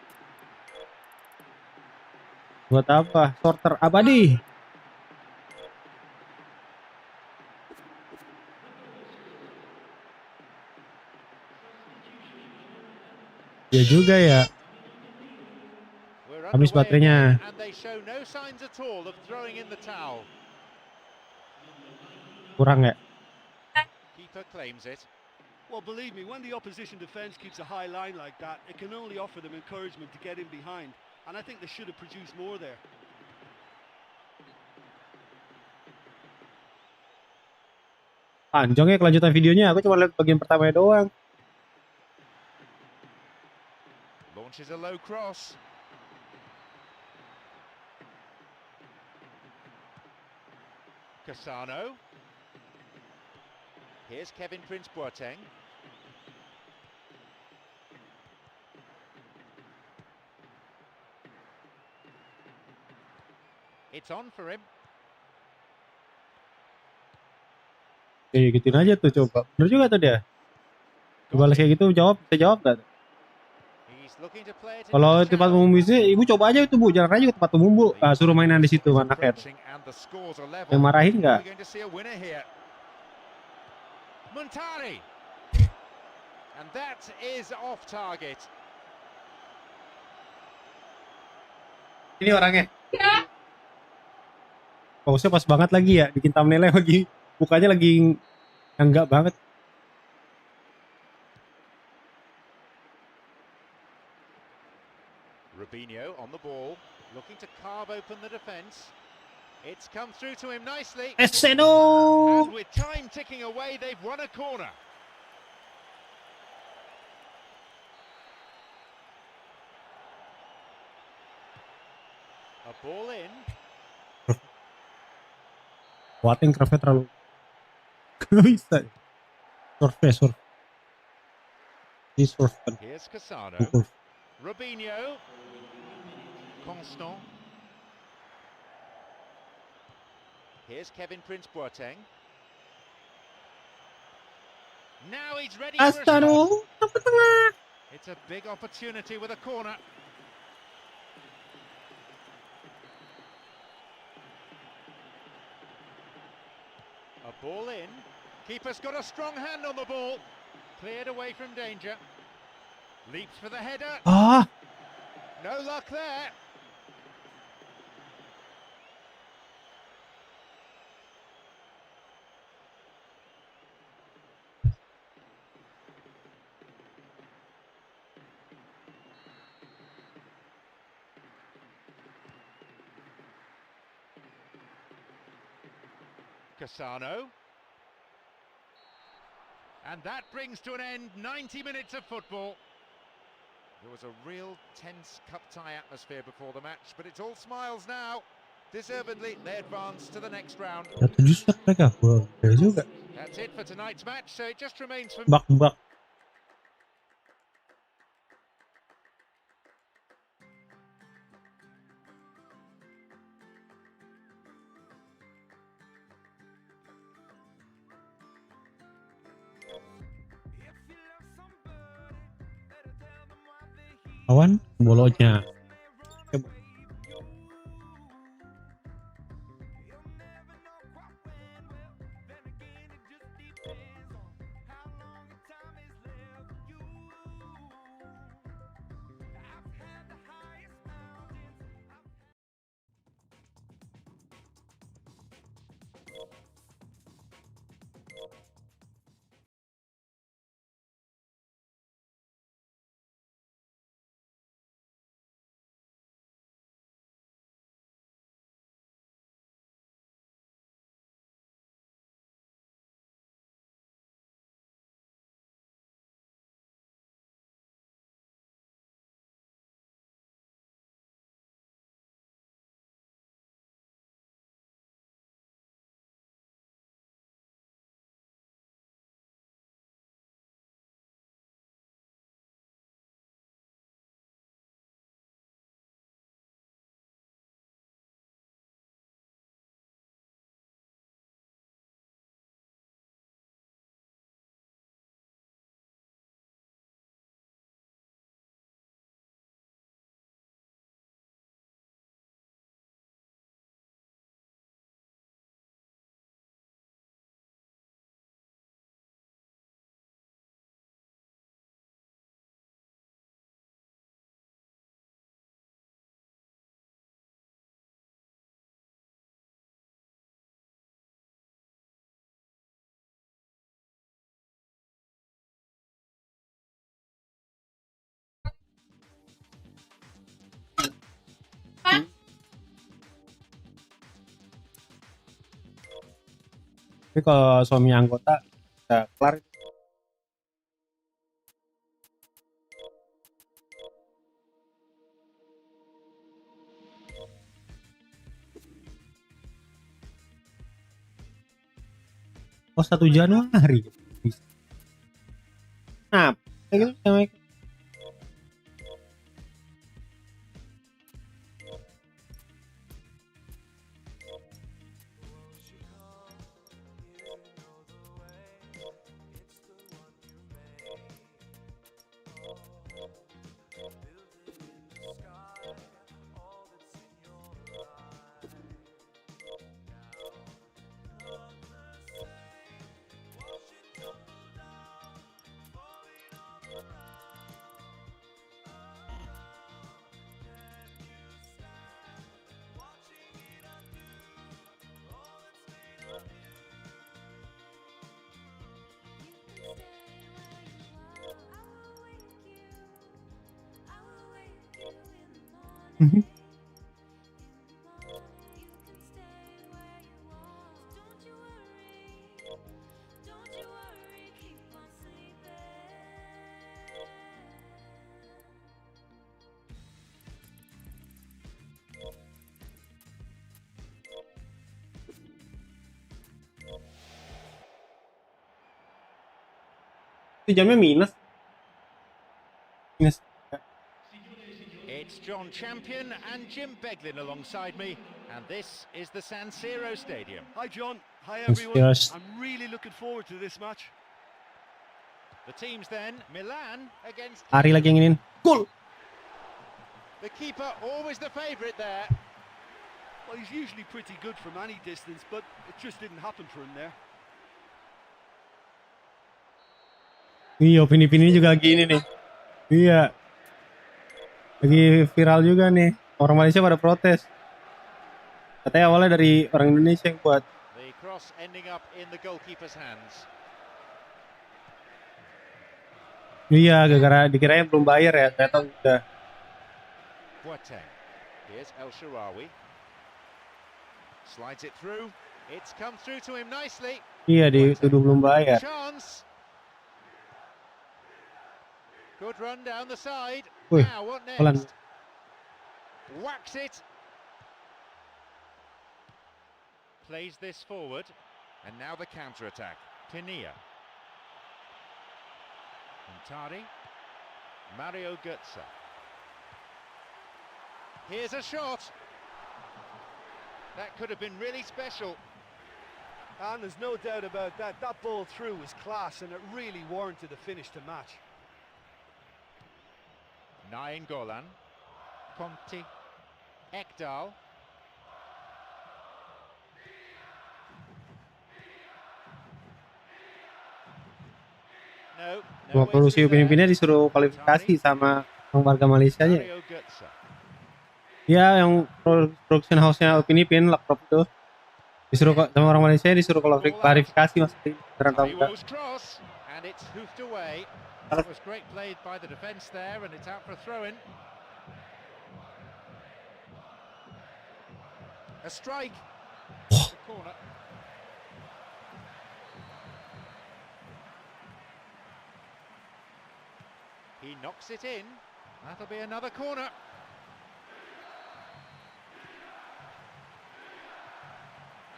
Buat apa? Sorter abadi. Ya juga ya. Habis baterainya. Kurang ya? Well, believe me, when the opposition defence keeps a high line like that, it can only offer them encouragement to get in behind. And I think they should have produced more there. Panjang ya kelanjutan videonya. Aku cuma lihat bagian pertamanya doang. Launches a low cross. Cassano. Here's Kevin Prince Boateng. It's on for him. Oke, gituin aja tuh coba. Bener juga tuh dia. Balas kayak gitu bisa jawab gak? Kalau tempat umum bisnis, ibu coba aja itu bu, jalan aja ke tempat umum bu, suruh mainan di situ anaknya. Yang marahin nggak? Ini orangnya. Pause pas banget lagi ya, bikin thumbnailnya lagi, mukanya lagi enggak banget. Robinho on the ball, looking to carve open the defence. It's come through to him nicely. Eseno! And with time ticking away, they've won a corner. A ball in. Kuatin kerapnya terlalu bisa. Surf. Here's Cassano. Robinho. Constant. Here's Kevin Prince Boateng. Now he's ready for a shot. It's a big opportunity with a corner. A ball in. Keeper's got a strong hand on the ball. Cleared away from danger. Leaps for the header. No luck there. Cassano. And that brings to an end 90 minutes of football. There was a real tense cup tie atmosphere before the match, but it's all smiles now. Deservedly, they advance to the next round. That's it for tonight's match, so it just remains for... Bak. Kawan bolotnya. Tapi kalau suami anggota udah kelar. Oh 1 Januari. Nah, kayak gitu sama itu jamnya minus. It's John Champion and Jim Beglin alongside me, and this is the San Siro Stadium. Hi John, hi everyone. Yes. I'm really looking forward to this match. The teams then, Milan against... Ari lagi yang ingin cool. The keeper always the favourite there. Well, he's usually pretty good from any distance, but it just didn't happen for him there. Iya, opini-opini juga lagi ini nih. Iya. Lagi viral juga nih. Orang Malaysia pada protes. Katanya awalnya dari orang Indonesia yang buat. The cross ending up in the goalkeeper's hands. Iya, gara-gara dikiranya belum bayar ya. Ternyata udah. Boateng. Here's El Shaarawy. Slides it through. It's come through to him nicely. Iya, dituduh belum bayar. Chance. Good run down the side. Wih, Now what pelan. next? Whacks it. Plays this forward. And now the counter-attack. Pinilla. Montari. Mario Götze. Here's a shot. That could have been really special. And there's no doubt about that. That ball through was class, and it really warranted a finish to match. Nainggolan, Conti, Ekdal. No, Waktu si Upin-Upinnya disuruh kualifikasi sama warga Malaysia aja. Ya, yang production house-nya Upin-Ipin, Laptop itu. Disuruh sama orang Malaysia, disuruh klarifikasi maksudnya. Ternyata enggak. It was great played by the defence there, and it's out for a throw-in. A strike. The corner. He knocks it in. That'll be another corner.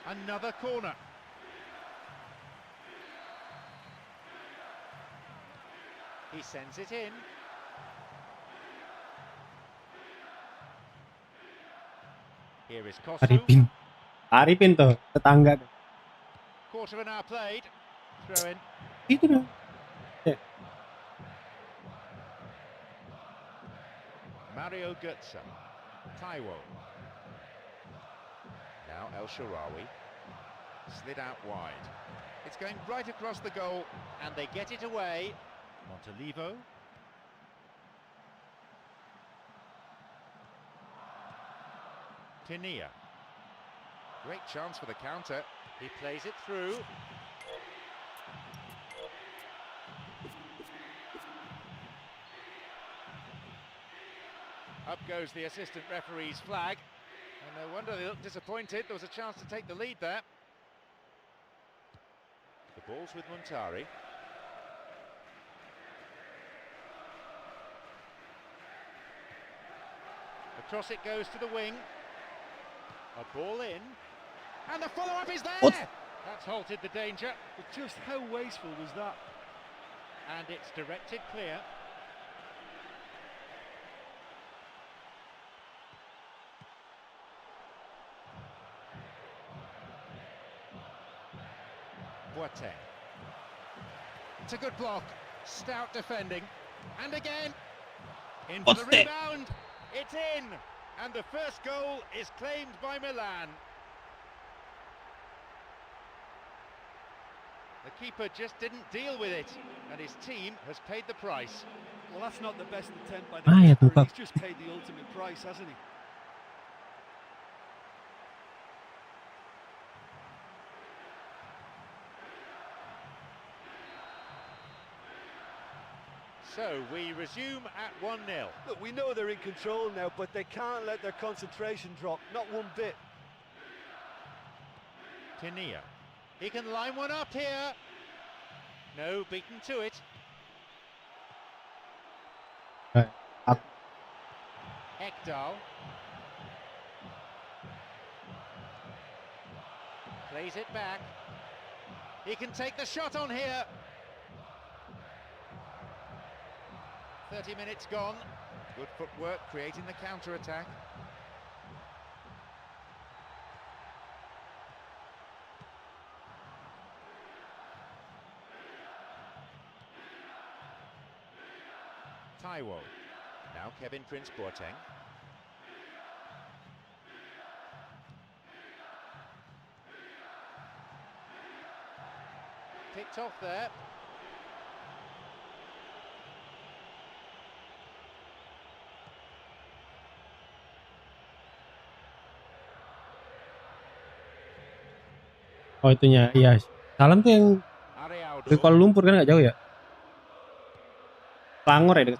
Another corner. He sends it in. Here is Kosu. Arifin tuh, tetangga tuh. Quarter of an hour played. Throw in. Itu dong. Ya. Mario Götze. Taiwo. Now El Shaarawy. Slid out wide. It's going right across the goal, and they get it away. Montalivo. Pinilla. Great chance for the counter. He plays it through. Up goes the assistant referee's flag. And no wonder they look disappointed. There was a chance to take the lead there. Ball's with Muntari. Across it goes to the wing. A ball in. And the follow-up is there! What? That's halted the danger. But just how wasteful was that? And it's directed clear. Boateng. It's a good block. Stout defending. And again. In for the rebound. It's in. And the first goal is claimed by Milan. The keeper just didn't deal with it, and his team has paid the price. Well, that's not the best attempt by the keeper. He's just paid the ultimate price, hasn't he? So we resume at 1-0. Look, we know they're in control now, but they can't let their concentration drop, not one bit. Tinia. He can line one up here. No, beaten to it. Ekdal. Plays it back. He can take the shot on here. 30 minutes gone. Good footwork, creating the counter-attack. Taiwo. Now Kevin Prince Boateng. Picked off there. Oh itunya, iya. Salam tuh yang di Kuala Lumpur kan nggak jauh ya? Langor ya dekat.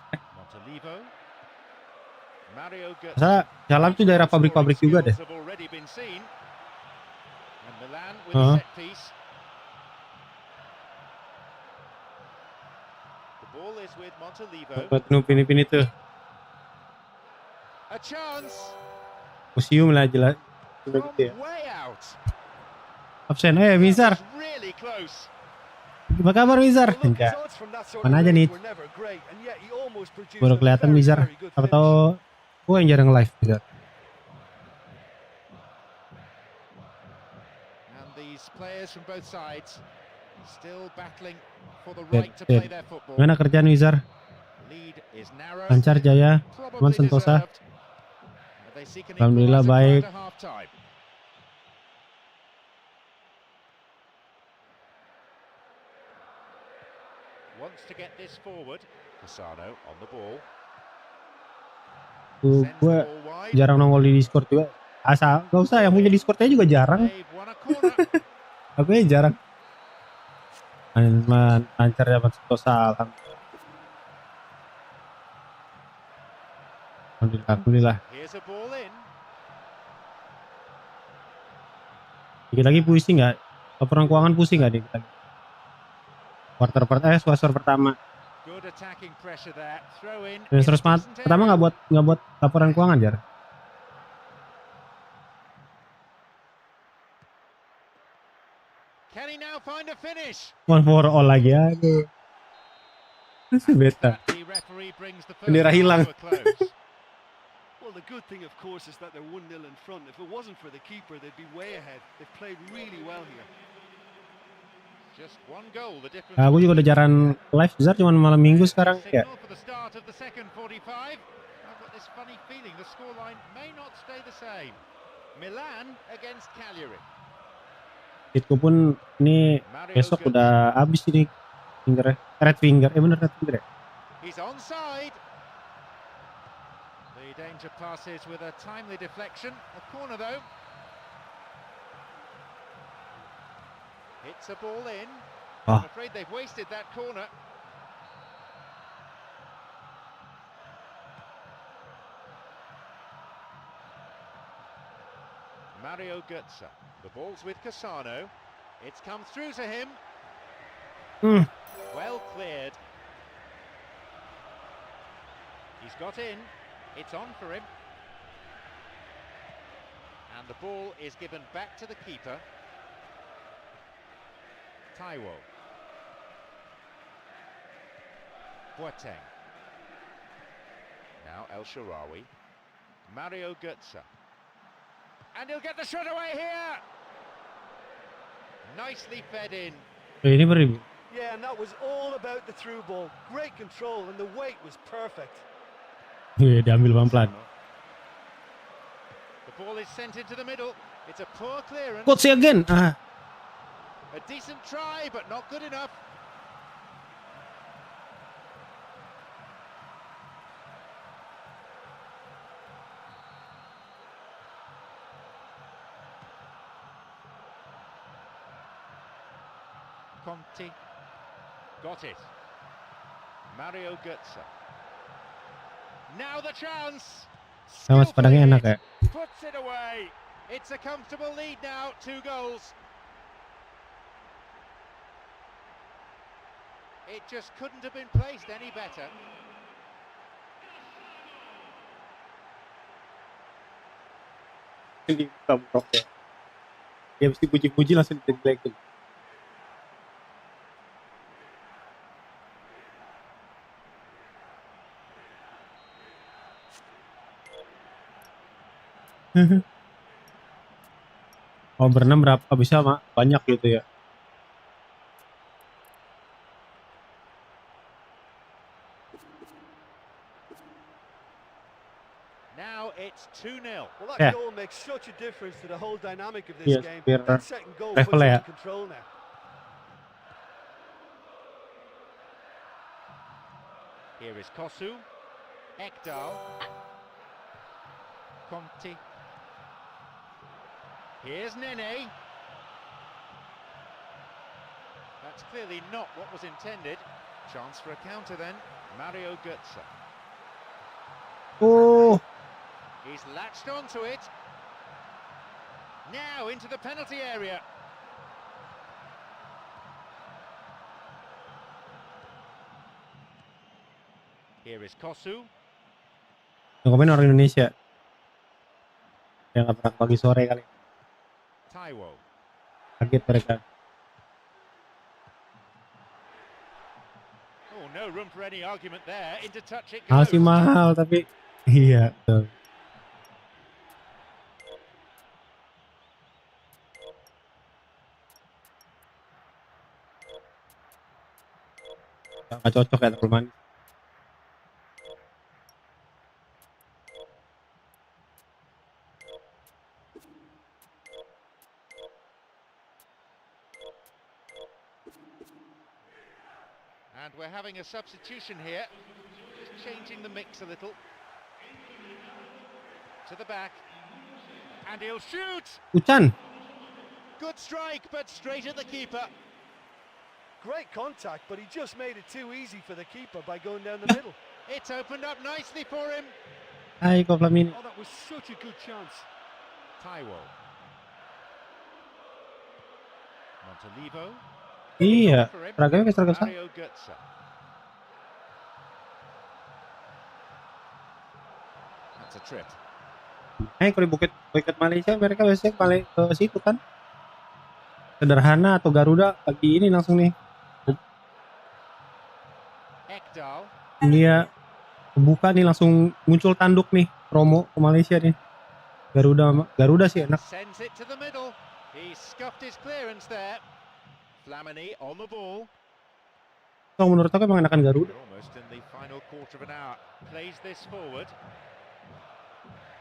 Masa Salam tuh daerah pabrik-pabrik juga deh. Penuh pini-pini tuh. Museum lah jelas. Gitu ya. Absen, Mizar. Apa kabar Mizar? Enggak. Mana aja nih? Baru kelihatan Mizar. Apa tahu gue yang jarang live Mizar. Gimana kerjaan Mizar? Lancar Jaya, teman Sentosa. Alhamdulillah baik. Wants to get this forward. Casano on the ball. Gue jarang nongol di Discord juga. Asal gak usah yang punya Discordnya juga jarang. Aku ya jarang. Lancar ya Mas Sentosa. Alhamdulillah. Dikit lagi pusing nggak? Laporan keuangan pusing nggak nih? Quarter pertama. Terus pertama nggak buat laporan keuangan jar. One for all lagi aduh. Masih beta. Bendera hilang. Well, the good thing, of course, is that they're 1-0 in front. If it wasn't for the keeper, they'd be way ahead. They've played really well here. Just one goal, the difference. Aku juga udah jarang live besar, cuma malam minggu sekarang ya. Hitku pun ini besok udah habis ini fingernya, red finger, bener red finger ya. He's onside. The danger passes with a timely deflection. A corner though. Hits a ball in. I'm afraid they've wasted that corner. Mario Götze. The ball's with Casano. It's come through to him. Well cleared. He's got in. It's on for him. And the ball is given back to the keeper. Taiwo. Boateng. Now El Shaarawy. Mario Götze. And he'll get the shot away here. Nicely fed in. Ini beri. Yeah, and that was all about the through ball. Great control and the weight was perfect. Iya, diambil pelan-pelan. The ball is sent into the middle. It's a poor clearance. Coach again. A decent try, but not good enough. Conti. Got it. Mario Götze. Now the chance. Mas padangnya enak ya. Puts it away. It's a comfortable lead now, 2 goals. It just couldn't have been placed any better. Ini tampak ya. Dia mesti puji-puji langsung dijelekin. Oh, berenam berapa bisa banyak gitu ya. Now it's 2-0. Well, that goal makes such a difference to the whole dynamic of this game. Biar That second goal level puts ya. it in control now. Here is Kosu. Ekdal. Conti. Here's Nene. That's clearly not what was intended. Chance for a counter then. Mario Götze. Oh, He's latched onto it. Now into the penalty area. Here is Kosu. yang komen orang Indonesia. Yang nggak pernah pagi sore kali. Taiwo. Kaget mereka. Oh, no room for any argument there. Into touch it goes. Masih mahal tapi iya betul. Nggak cocok ya terlalu manis. And we're having a substitution here. Just changing the mix a little. To the back. And he'll shoot! Ucan. Good strike, but straight at the keeper. Great contact, but he just made it too easy for the keeper by going down the middle. It's opened up nicely for him. Hai kok Flamini. Oh, that was such a good chance. Taiwo. Montolivo. Iya, seragamnya kayak seragam sama. Mario Götze. That's a trip. Kalau di Bukit Malaysia mereka biasanya paling ke situ kan. Sederhana atau Garuda pagi ini langsung nih. Ekdal. Dia buka nih langsung muncul tanduk nih promo ke Malaysia nih. Garuda sih enak. Sends it to the middle. He scuffed his clearance there. Flamini on the ball. So, menurut aku emang enakan Garuda. Almost in the final quarter of an hour. Plays this forward.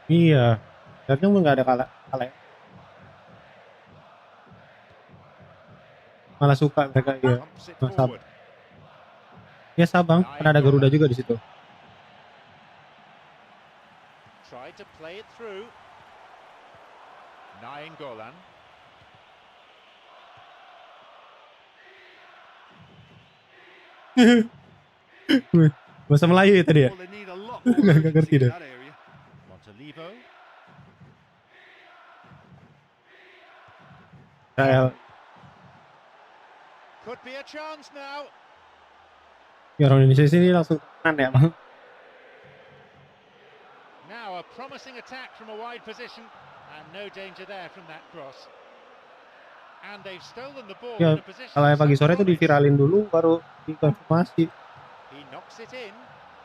Iya. Sebenarnya nggak ada kalah ya. Malah suka mereka ya. Sabang. Ya Sabang, karena ada Garuda juga di situ. Tried to play it through. Nainggolan. Bahasa Melayu ya tadi ya? Well, they need a lot more Nggak ngerti urgency in deh. that area. Montolivo. Kayak Could be a chance now. Ya orang Indonesia sini langsung tenan ya bang. Now a promising attack from a wide position and no danger there from that cross. And they've stolen the ball Ya in a position. kalau pagi sore itu diviralin dulu baru dikonfirmasi. He knocks it in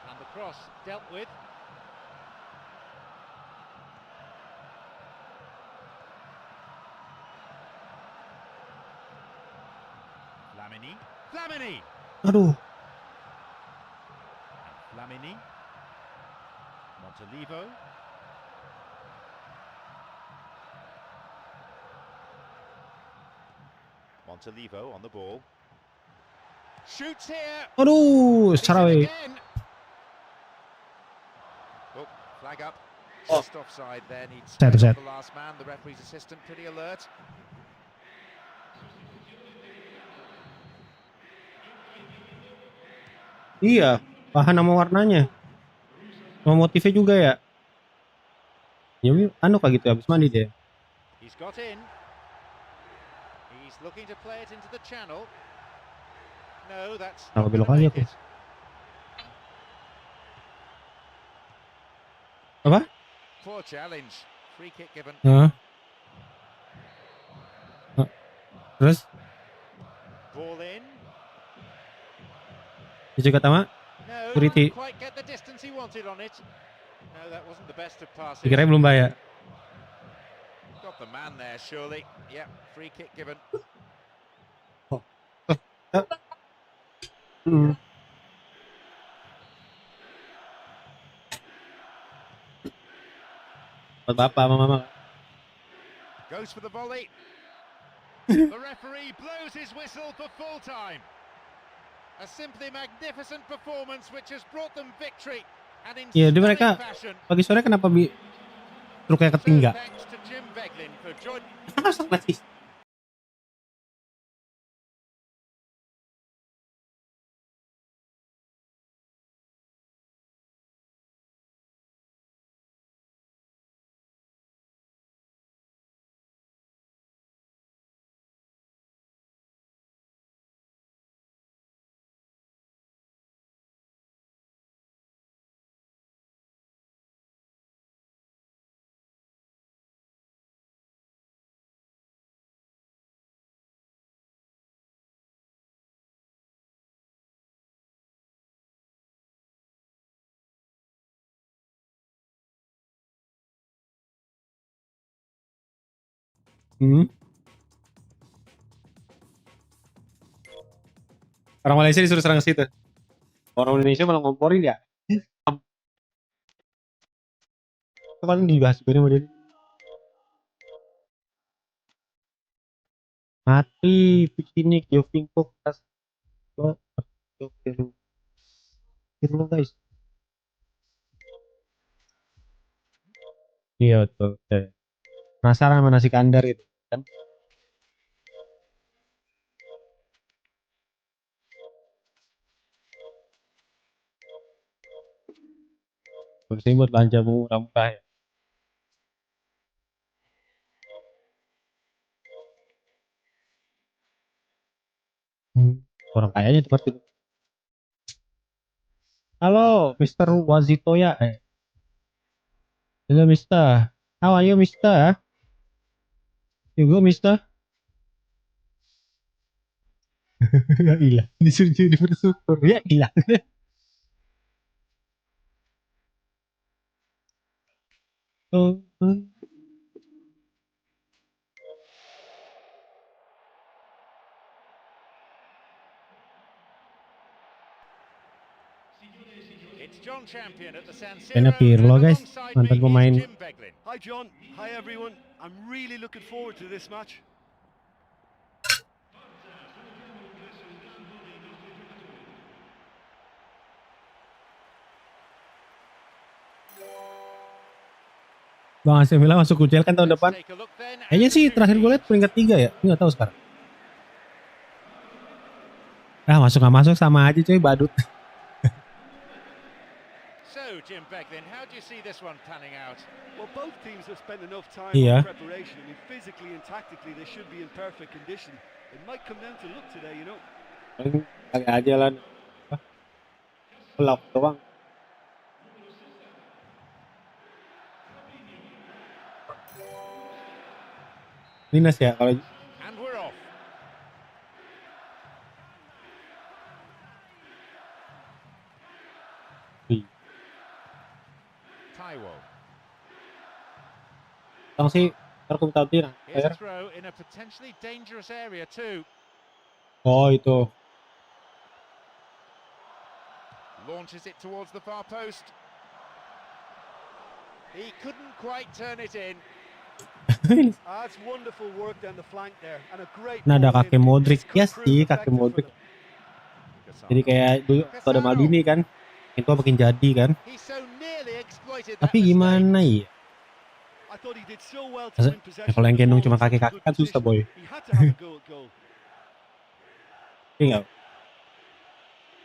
and the cross dealt with. Flamini. Aduh. Flamini. Montolivo. Montolivo on the ball. Shoots here. Aduh, Saraway. Oh, flag up. Oh. Just offside there. Needs Set. the last man. The referee's assistant pretty alert. Iya, bahan sama warnanya. Sama motifnya juga ya. Ya anu kayak gitu habis mandi deh. He's got in. He's looking to play it into the channel. No, that's Kenapa not belok gonna aja make aku? it. Apa? Poor challenge. Free kick given. Terus? Ball in. Juga Tama? No, Kuriti. didn't quite get the distance he wanted on it. No, that wasn't the best of passes. Dikira belum bayar. Got the man there, surely. Yep, free kick given. Buat bapak sama mama. Goes for the volley. The referee blows his whistle for full time. A simply magnificent performance which has brought them victory. And in Iya, mereka fashion. pagi sore kenapa truknya ketinggal? Thanks to Jim Beglin for joining. Orang Malaysia disuruh serang ke situ. Orang Indonesia malah ngomporin ya. Paling dibahas gue sama dia. Mati, Picinik, Joving Fokas. Lo guys. Iya betul. Penasaran sama nasi kandar itu kan? Ini buat belanja murah-murah ya. Orang kayanya tempat itu. Halo, Mr. Wazitoya. Hello, Mister. How are you, Mister? You go, Mister. Ya ilah, disuruh jadi bersyukur. Ya ilah. Kayaknya Pirlo guys, mantan pemain. Hi John, hi everyone. I'm really looking forward to this match. Bang AC Milan masuk UCL kan tahun depan. Kayaknya sih terakhir gue lihat peringkat 3 ya. Nggak tahu sekarang. Masuk nggak masuk sama aja coy, badut. Jim Beglin, how do you see this one panning out? Well, both teams have spent enough time on preparation. I mean, physically and tactically, they should be in perfect condition. It might come down to luck today, you know. Paling kali aja lah. Pelak doang. Minus ya kalau And we're off. Taiwo. Tang sih terkum tadi nah. Here's a throw in a potentially dangerous area too. Oh itu. Launches it towards the far post. He couldn't quite turn it in. That's wonderful work down the flank there and a great Nah ada ball kakek in. Modric This could ya prove sih kakek effective for Modric. them. Jadi kayak dulu waktu ada Maldini kan. Itu makin jadi kan. He so nearly exploited that Tapi mistake. gimana ya? I thought he did so well to Masa, win ya possession kalau yang of the gendong ball cuma in such a kakek-kakek good kan susah position. boy. He had to have a go at goal. Iya nggak?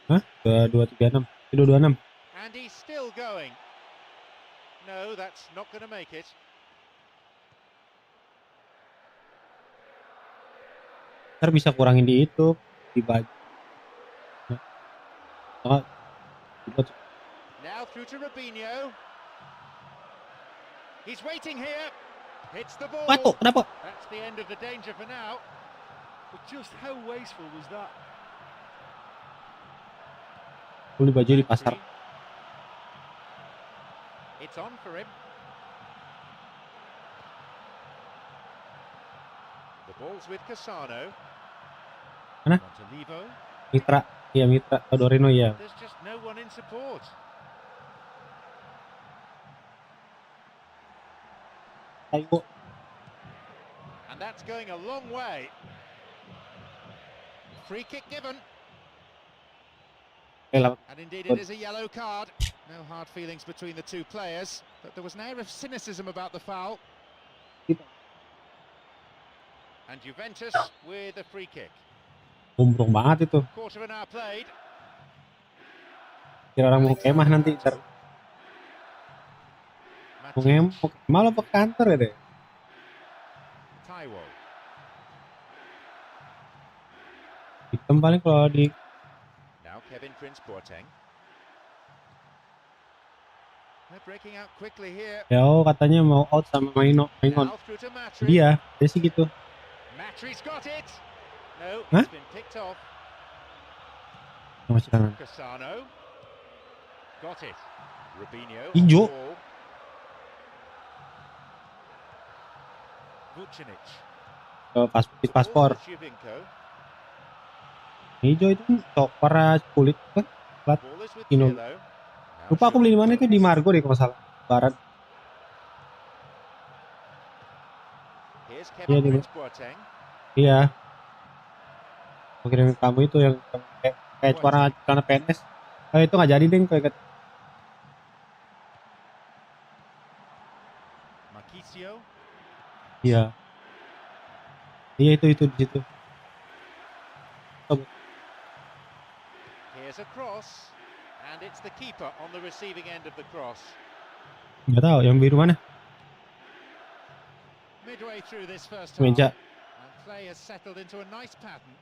Hah? 2236. 226. And he's still going. No, that's not going to make it. Ntar bisa kurangin di itu di baju. Nah, Now through to Robinho. He's waiting here. Hits the ball. Waduh, kenapa? That's the end of the danger for now. But just how wasteful was that? Beli baju di pasar. It's on for him. The ball's with Cassano. Mana? Montolivo. Mitra, iya Mitra, Dorino ya. There's just no one in support. Ayo. And that's going a long way. Free kick given. And indeed it is a yellow card. No hard feelings between the two players, but there was an air of cynicism about the foul. And Juventus with a free kick. Gombrong banget itu. Quarter of an hour played. Kira orang mau kemah nanti ntar. Mau kemah lo ke kantor ya deh. Taiwo. Hitam paling kalau di Now Kevin Prince Boateng. They're breaking out quickly here. ya katanya mau out sama Mainon. Now through to Matri. Dia sih gitu. Matri's got it. No, Huh? it's been picked off. Masih tangan. Cassano. Got it. Robinho. Ijo. Vucinic. Paspor. Hijau itu warna kulit kan? Plat. Ball is with Ino. Pirlo. Lupa aku beli di mana itu di Margo deh kalau salah. Barat. Here's Iya, Kevin di- Prince Boateng. Iya. Mau kirim kamu itu yang kayak warna celana PNS. Itu nggak jadi deh kayak Marquisio. iya. Iya itu di situ. Here's a cross. And it's the keeper on the receiving end of the cross. Nggak tahu yang biru mana? Midway through this first half. Meja. And play has settled into a nice pattern.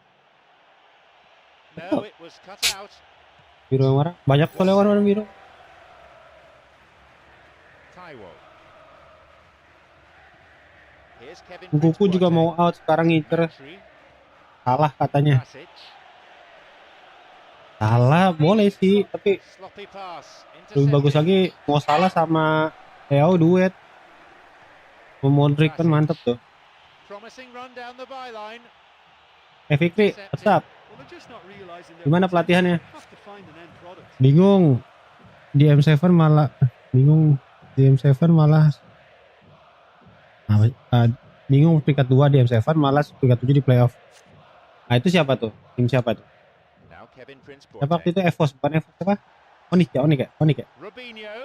No, it was cut out. Biru yang warna. Banyak soalnya warna biru. Taiwo. Here's Kevin Buku Prince juga mau Boateng. out sekarang ngincer. Matri. Salah katanya. Klasic. Salah boleh sih, tapi Sloppy pass. lebih bagus Intercepted. lagi mau salah sama Leo duet. Mau Modric kan mantep tuh. Promising run down the byline. Fikri, tetap. Well, they're just not realizing their Gimana potential. pelatihannya? Have to find an end product. Bingung. Di M7 malah bingung peringkat 2 di M7 malah peringkat 7 di playoff. Nah itu siapa tuh? Tim siapa tuh? Now Kevin Prince Siapa waktu Boateng. itu EVOS bukan EVOS siapa? Onik ya? Robinho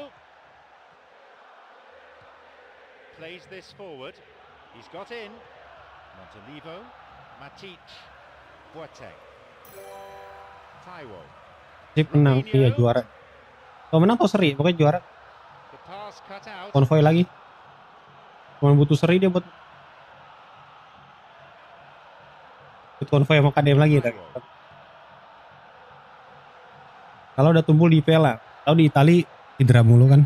plays this forward. He's got in. Montolivo, Matic, Boateng, Taiwo. Sip menang, iya juara. Kalau menang atau seri, pokoknya juara. The pass cut out. Konvoy lagi. Cuma butuh seri dia buat konvoy sama KDM lagi. Taiwo. Kalau udah tumbuh di IPL lah. Tahu di Itali cedera mulu kan.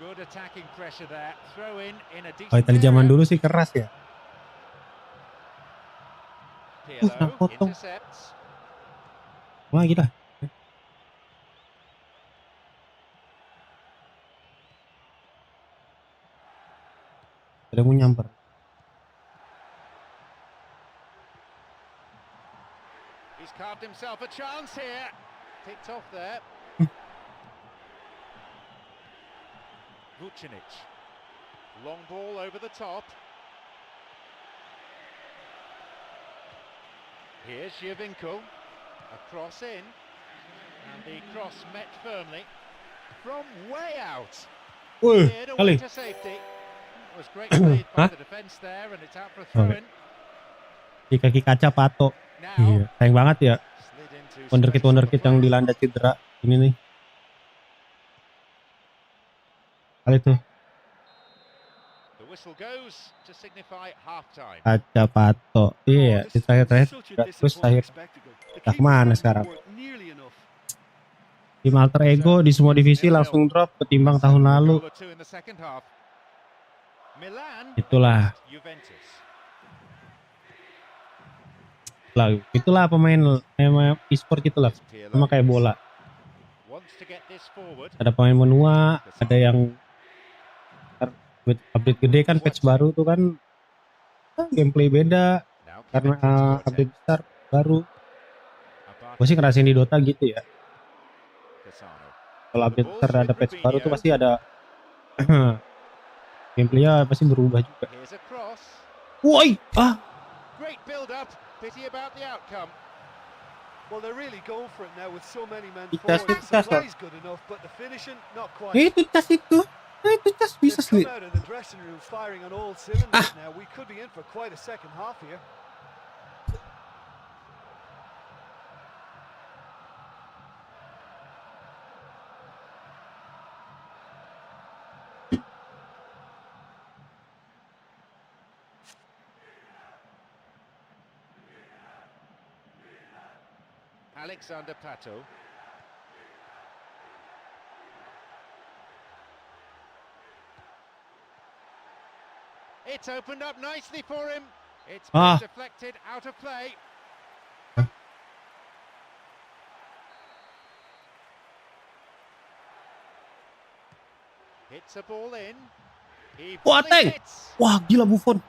Good attacking pressure there. Throw in a Kalau decent Itali zaman area. dulu sih keras ya. Nah, Pirlo potong. intercepts. Lagi dah. Ada yang mau nyamper. He's carved himself a chance here. Picked off there. Vucinic. Long ball over the top. Here's Giovinco. A cross in. And the cross met firmly. From way out. Cleared away Kali. to safety. It was great played by the defence there, and it's out for a throw-in. Di kaki kaca Pato. Now, Iya, sayang banget ya. slid into Wonderkid yang dilanda cedera. Ini nih. Kali tuh. The whistle goes to signify half-time. Kaca Pato. Iya, di terakhir-terakhir. Terus akhir. Entah kemana sekarang. Tim alter ego di semua divisi langsung drop ketimbang tahun lalu. Milan Itulah. Juventus. Itulah pemain e-sport gitulah. Sama kayak bola. Wants to get this forward. Ada pemain menua, ada yang update gede kan, patch baru tuh kan gameplay beda karena update besar baru. Gue sih ngerasain di Dota gitu ya. Kalau update besar ada patch baru tuh pasti ada gameplaynya pasti berubah juga. Woi, Great build up. Pity about the outcome. Well, they're really going for it now with so many men Cas forward. itu The cas. supply's good enough, but the finishing not quite. Itu cas itu. Itu cas bisa They've sih. come out of the dressing room firing on all cylinders now. We could be in for quite a second half here. Alexander Pato. It's opened up nicely for him. It's been deflected out of play. Hits a ball in. He Boateng. hits. Wah, gila Buffon.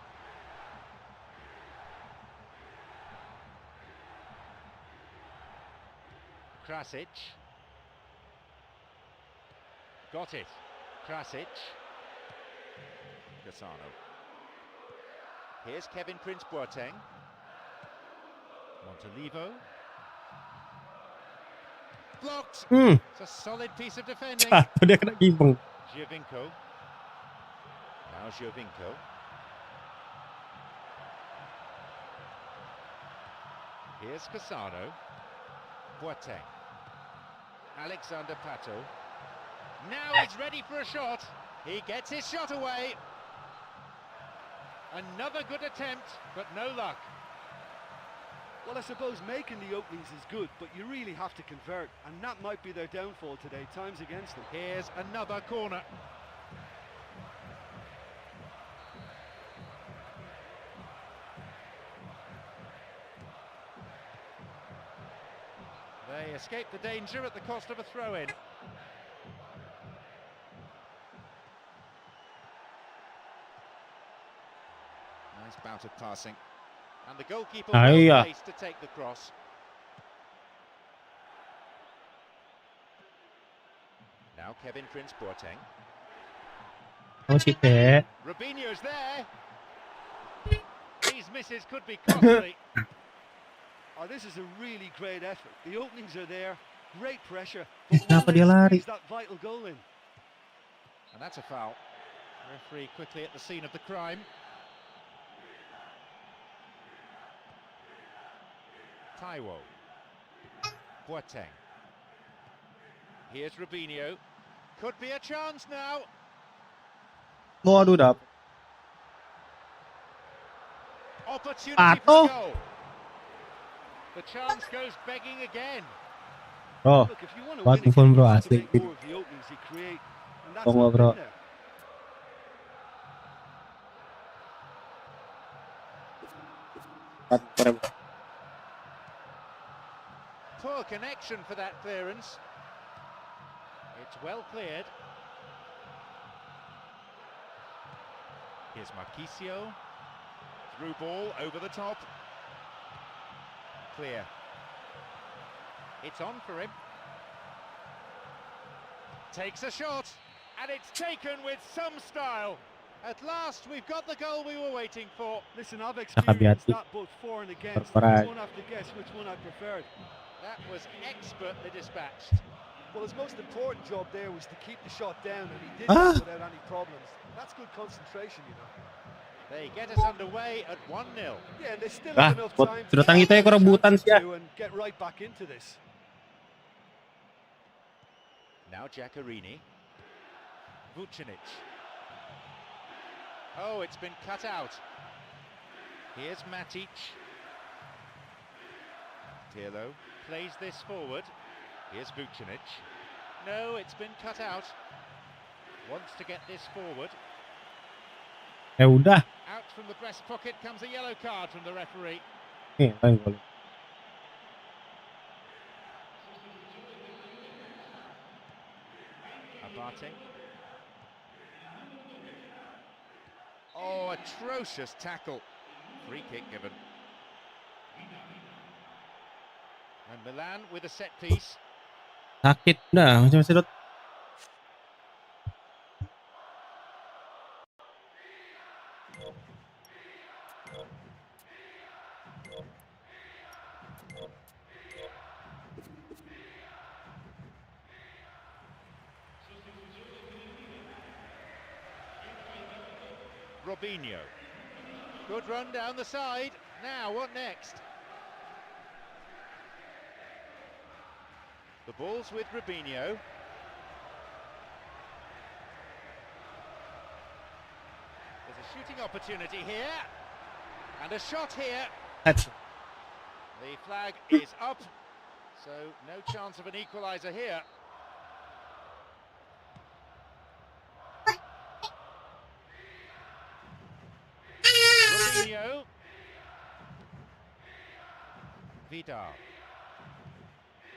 Krasic. Got it. Krasic. Gassano. Here's Kevin Prince Boateng. Montolivo. Blocked. It's a solid piece of defending. Jatuh dia kena gimbeng. Giovinco. Now Giovinco. Here's Cassano. Boateng. Alexander Pato. Now he's ready for a shot. He gets his shot away. Another good attempt, but no luck. Well, I suppose making the openings is good, but you really have to convert, and that might be their downfall today. Time's against them. Here's another corner. They escape the danger at the cost of a throw-in. Nice bout of passing. And the goalkeeper well placed to take the cross. Now Kevin Prince Boateng. Robinho's there. These misses could be costly. Oh, this is a really great effort. The openings are there, great pressure. Kenapa dia lari? That vital goal in. And that's a foul. Referee quickly at the scene of the crime. Taiwo. Boateng. Here's Robinho. Could be a chance now. Waduh, dap. Opportunity for goal. The chance goes begging again. Bro, Look, if you want to buat win a phone game, you bro have to asik. make more of the openings you create, and that's Tunggu not bro. been there. Buat phone bro. Poor connection for that clearance. It's well cleared. Here's Marquisio. Through ball over the top. Clear. It's on for him. Takes a shot, and it's taken with some style. At last, we've got the goal we were waiting for. Listen, I've experienced that both for and against. You won't have to guess which one I preferred. That was expertly dispatched. Well, his most important job there was to keep the shot down, and he did that without any problems. That's good concentration, you know. They get us underway at 1-0. Yeah, and they still have enough time to datang kita ya kerebutan sih ya. and get right back into this. Now Giaccherini. Vucinic. Oh, it's been cut out. Here's Matic. Pirlo plays this forward. Here's Vucinic. No, it's been cut out. Wants to get this forward. Udah. Out from the breast pocket comes a yellow card from the referee. Nih, paling gol. Abate. Oh, atrocious tackle. Free kick given. And Milan with a set piece. Sakit dah, macam sedot. Robinho. Good run down the side. Now, what next? The ball's with Robinho. There's a shooting opportunity here. And a shot here. That's The flag is up. So, no chance of an equaliser here. Robinho. Vidal.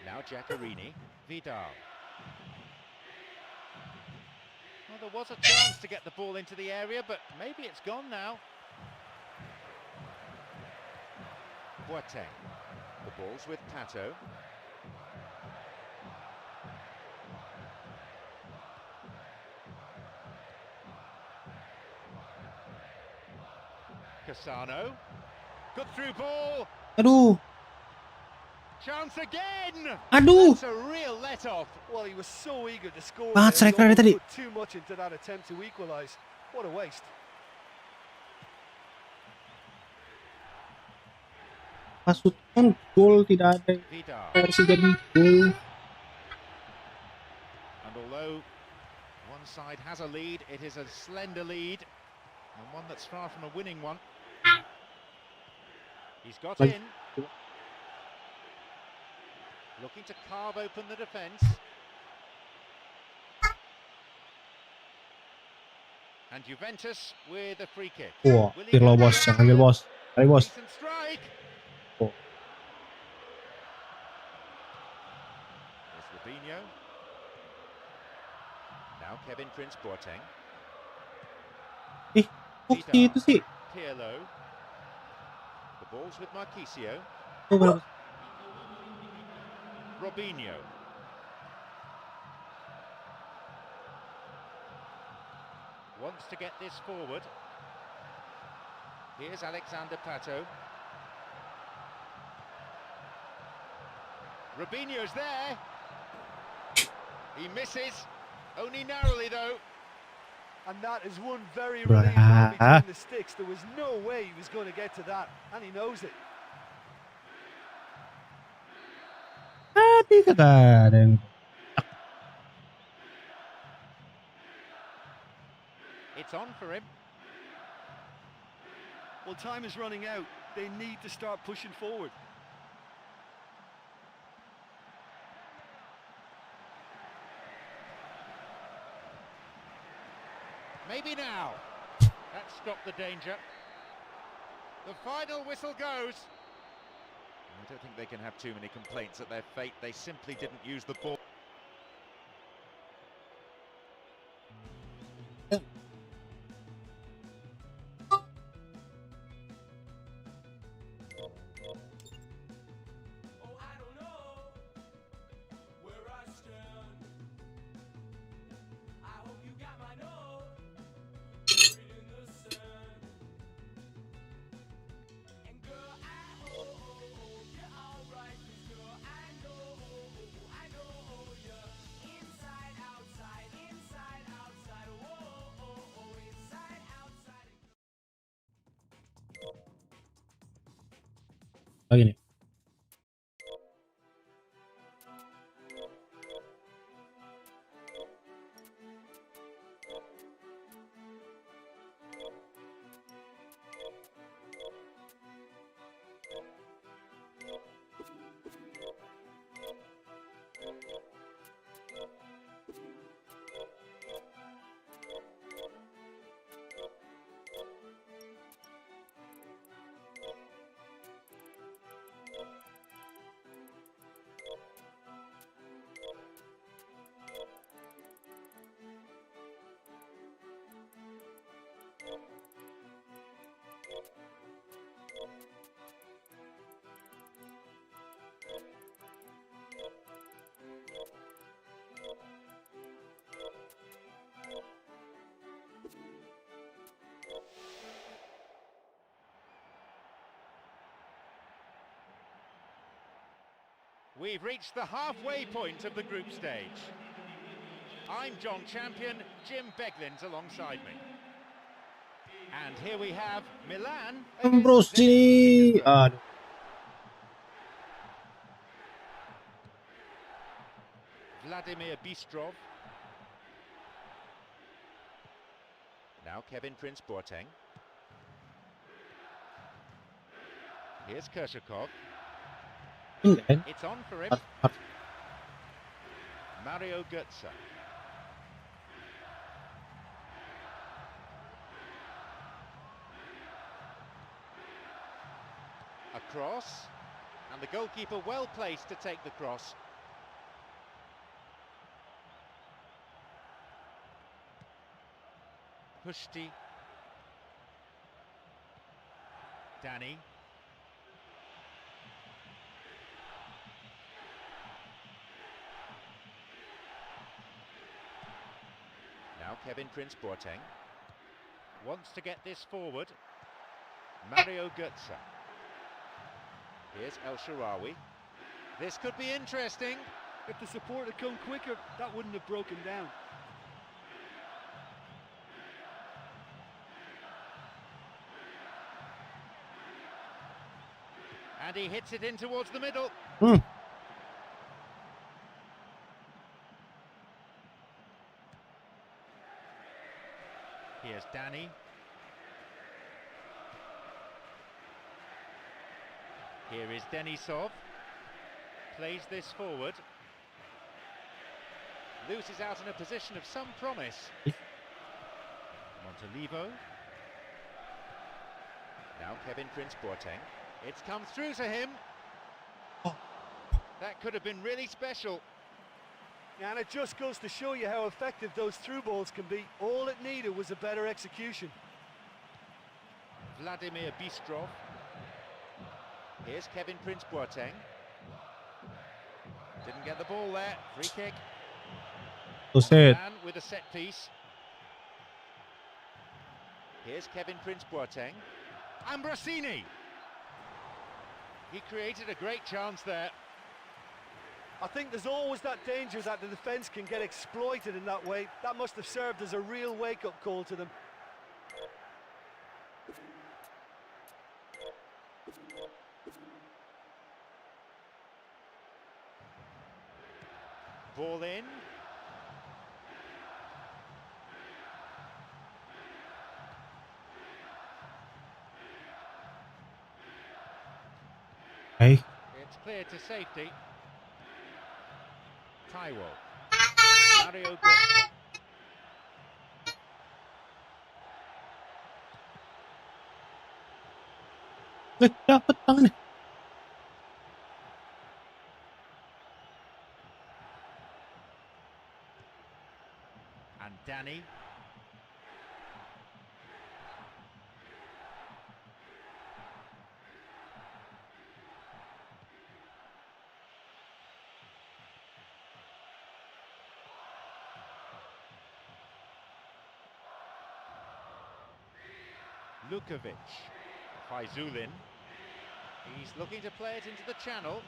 Now Giaccherini. Vidal. Well, there was a chance to get the ball into the area, but maybe it's gone now. Boateng. The ball's with Pato. Cassano. Good through ball. Aduh. Chance again. Aduh. That's a real let-off. Well, he was so eager to score. Banget there, he striker almost tadi. put too much into that attempt to equalise. What a waste. Pasukan gol tidak ada. Vidal. Versi jadi gol. And although one side has a lead, it is a slender lead, and one that's far from a winning one. He's got in. Looking to carve open the defence. And Juventus with a free kick. Wah, Will he Pirlo go bos, down? yang ambil bos. Kali bos. Decent strike. Oh. There's Robinho. Now Kevin Prince Boateng. Kok itu sih? Pirlo. The ball's with Marquisio. Oh, berapa? Robinho. Wants to get this forward. Here's Alexander Pato. Robinho's there. He misses. Only narrowly though. And that is one very relieved man between the sticks. There was no way he was going to get to that, and he knows it. Hati Kadang. It's on for him. Well, time is running out. They need to start pushing forward. Maybe now. That stopped the danger. The final whistle goes. I don't think they can have too many complaints at their fate. They simply didn't use the ball. Lagi nih. We've reached the halfway point of the group stage. I'm John Champion, Jim Beglin's alongside me. And here we have Milan against Versi. Aduh. Vladimir Bistrov. Now Kevin Prince Boateng. Here's Kershakov. It's on for him. Mario Götze. A cross, and the goalkeeper well placed to take the cross. Pushti. Danny. Now Kevin Prince Boateng wants to get this forward. Mario Götze. Here's El Shaarawy. This could be interesting. If the support had come quicker, that wouldn't have broken down. And he hits it in towards the middle. Here's Danny. Here is Denisov. Plays this forward. Loses out in a position of some promise. Montolivo. Now Kevin Prince Boateng. It's come through to him. That could have been really special. Yeah, and it just goes to show you how effective those through balls can be. All it needed was a better execution. Vladimir Bistrov. Here's Kevin Prince Boateng. Didn't get the ball there. Free kick. Buset. With a set piece. Here's Kevin Prince Boateng. Ambrosini. He created a great chance there. I think there's always that danger that the defence can get exploited in that way. That must have served as a real wake-up call to them. Ball in. Hey. It's clear to safety. Taiwo. Mario Götze. Dapet tangannya. And Danny. Lukovic, Faizulin, he's looking to play it into the channel.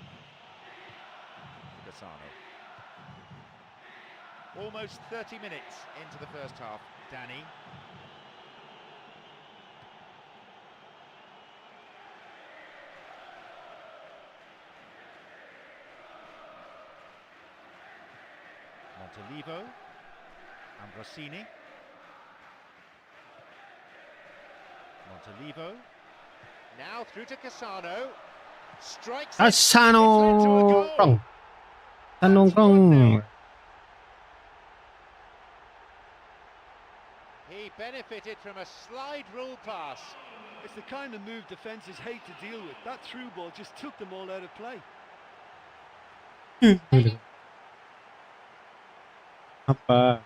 Cassano. Almost 30 minutes into the first half, Danny. Montolivo, Ambrosini. Montolivo, now through to Cassano, strikes it. Cassano. He benefited from a slide rule pass. It's the kind of move defences hate to deal with. That through ball just took them all out of play. Apa?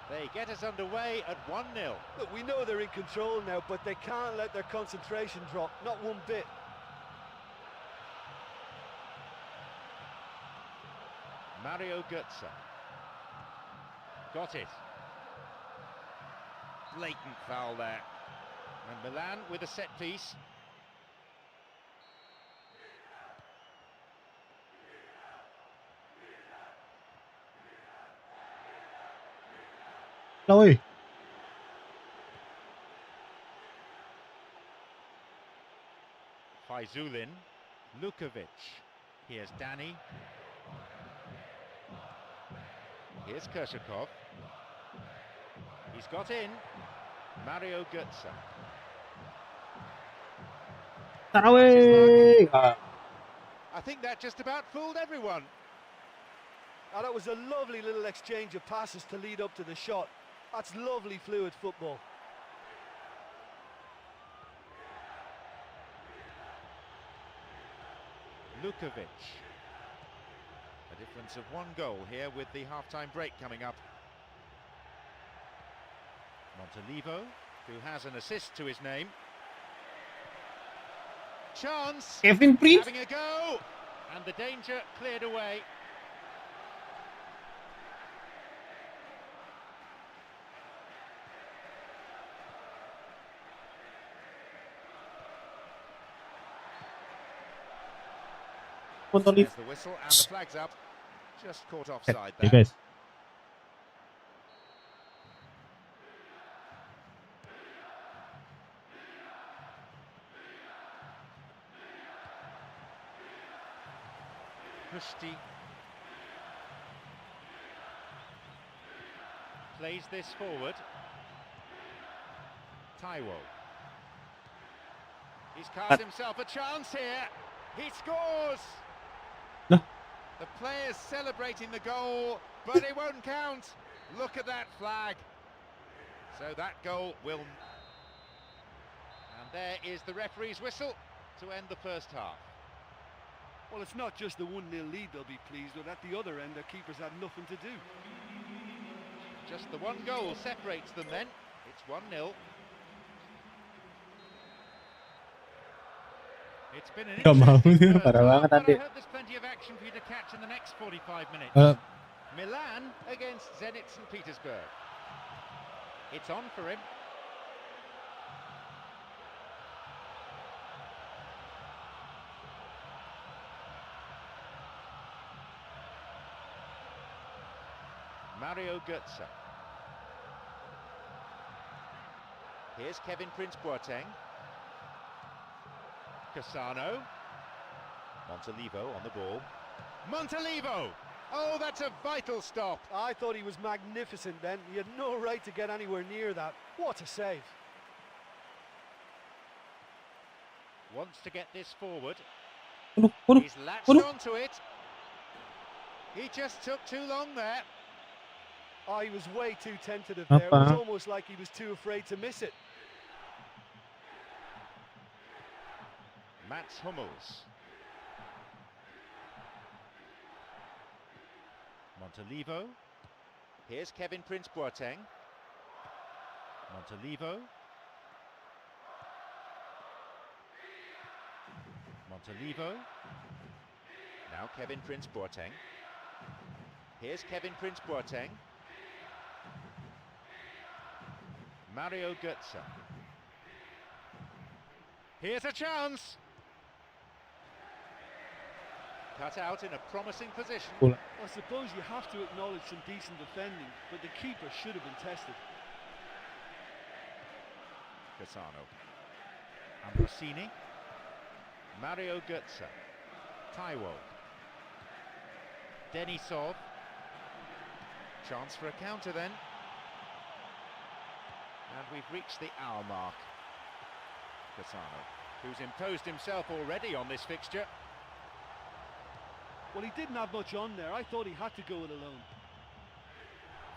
They get us underway at 1-0. Look, we know they're in control now, but they can't let their concentration drop, not one bit. Mario Götze. Got it. Blatant foul there. And Milan with a set piece. Oi. Faizulin, Lukovic. Here's Danny. Here's Kershakov. He's got in. Mario Götze. Tarawih. I think that just about fooled everyone. Oh, that was a lovely little exchange of passes to lead up to the shot. That's lovely fluid football. Lukovic. A difference of 1 goal here with the half-time break coming up. Montolivo, who has an assist to his name. Chance! Kevin Prince. Having a go! And the danger cleared away. There's the whistle and the flag's up. Just caught offside Hey there. guys. Pushti plays this forward. Taiwo. He's cast himself a chance here. He scores! No. The players celebrating the goal, but it won't count. Look at that flag. So that goal will... And there is the referee's whistle to end the first half. Well, it's not just the 1-0 lead they'll be pleased with. At the other end, their keepers had nothing to do. Just the 1 goal separates them then. It's 1-0. It's been an Gak mau interesting dia, first parah half, banget but I tadi. hope there's plenty of action for you to catch in the next 45 minutes. Milan against Zenit St. Petersburg. It's on for him. Mario Götze. Here's Kevin Prince Boateng. Cassano. Montolivo on the ball. Montolivo! Oh, that's a vital stop. I thought he was magnificent then. He had no right to get anywhere near that. What a save. Wants to get this forward. Waduh. He's latched Waduh. onto it. He just took too long there. Oh, he was way too tentative there. It was Apa? almost like he was too afraid to miss it. Mats Hummels. Montalivo. Here's Kevin Prince Boateng. Montalivo. Montalivo. Now Kevin Prince Boateng. Here's Kevin Prince Boateng. Mario Götze. Here's a chance. Cut out in a promising position. Bola. I suppose you have to acknowledge some decent defending, but the keeper should have been tested. Cassano. Ambrosini. Mario Götze. Taiwo. Denisov. Chance for a counter then. And we've reached the hour mark. Cassano, who's imposed himself already on this fixture. Well, he didn't have much on there. I thought he had to go it alone.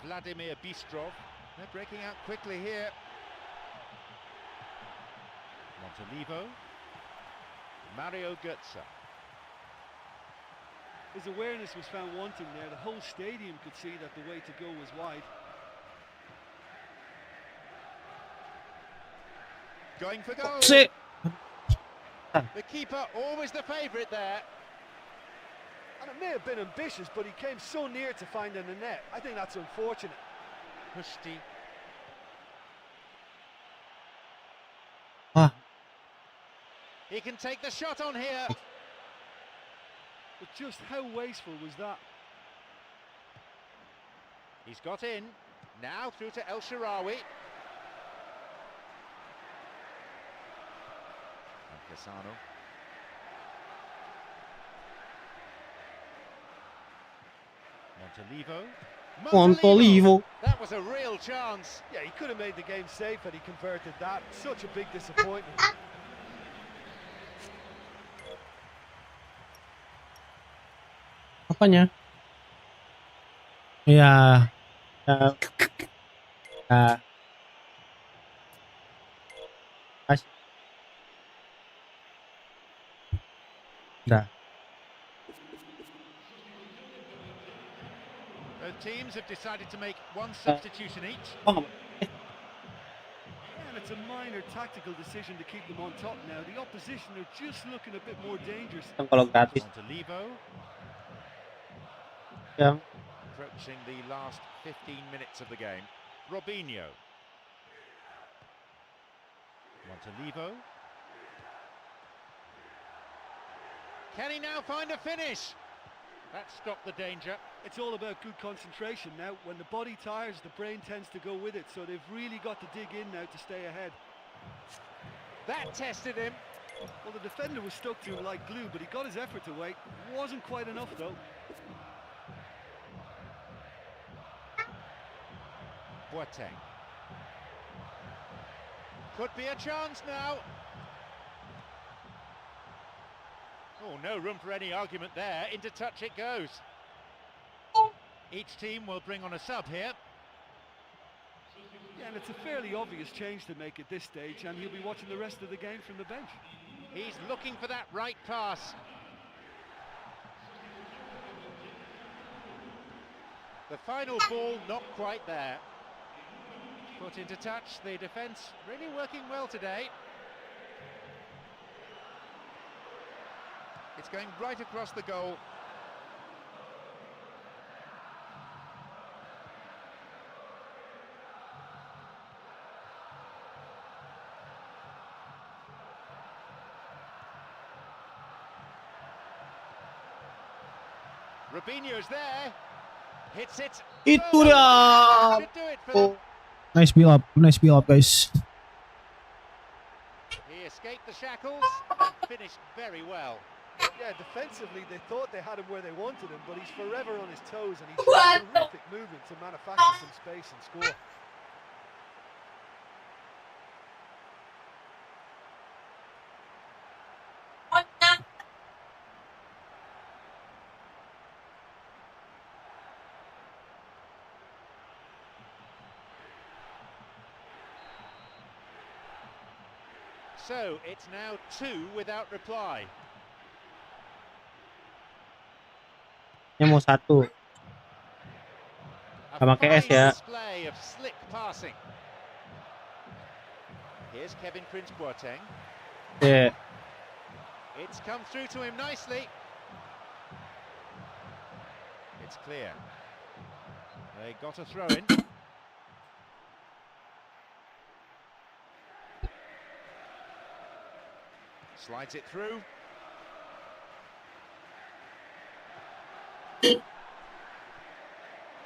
Vladimir Bistrov. They're breaking out quickly here. Montalivo. Mario Götze. His awareness was found wanting there. The whole stadium could see that the way to go was wide. Going for goal. Se. The keeper always the favourite there. And it may have been ambitious, but he came so near to finding the net. I think that's unfortunate. Hushti. Ah. He can take the shot on here. But just how wasteful was that? He's got in. Now through to El Shaarawy. And Cassano. Montalivo. That was a real chance. Yeah, he could have made the game safe had he converted that. Such a big disappointment. Apanya? Ya. Kasih. Dah. Both teams have decided to make one substitution each. Oh, And it's a minor tactical decision to keep them on top now. The opposition are just looking a bit more dangerous. kalau gratis. Montalivo Yang approaching the last 15 minutes of the game. Robinho. Montalivo. Can he now find a finish? That stopped the danger. It's all about good concentration now. When the body tires, the brain tends to go with it. So they've really got to dig in now to stay ahead. That tested him. Well, the defender was stuck to him like glue, but he got his effort away. Wasn't quite enough, though. Boateng. Could be a chance now. Oh, no room for any argument there. Into touch it goes. Each team will bring on a sub here. Yeah, and it's a fairly obvious change to make at this stage, and he'll be watching the rest of the game from the bench. He's looking for that right pass. The final ball not quite there. Put into touch, the defence really working well today. It's going right across the goal. Robinho's there. Hits it. Itu dia. Should do it for them. Nice build up, guys. He escaped the shackles and finished very well. Yeah, defensively they thought they had him where they wanted him, but he's forever on his toes and he's What just the terrific movement to manufacture some space and score. fuck? So it's now 2 without reply. Ini mau 1. A Sama fine PS ya. display of slick passing. Here's Kevin Prince Boateng. Yeah. It's come through to him nicely. It's clear. They got a throw in. Slides it through.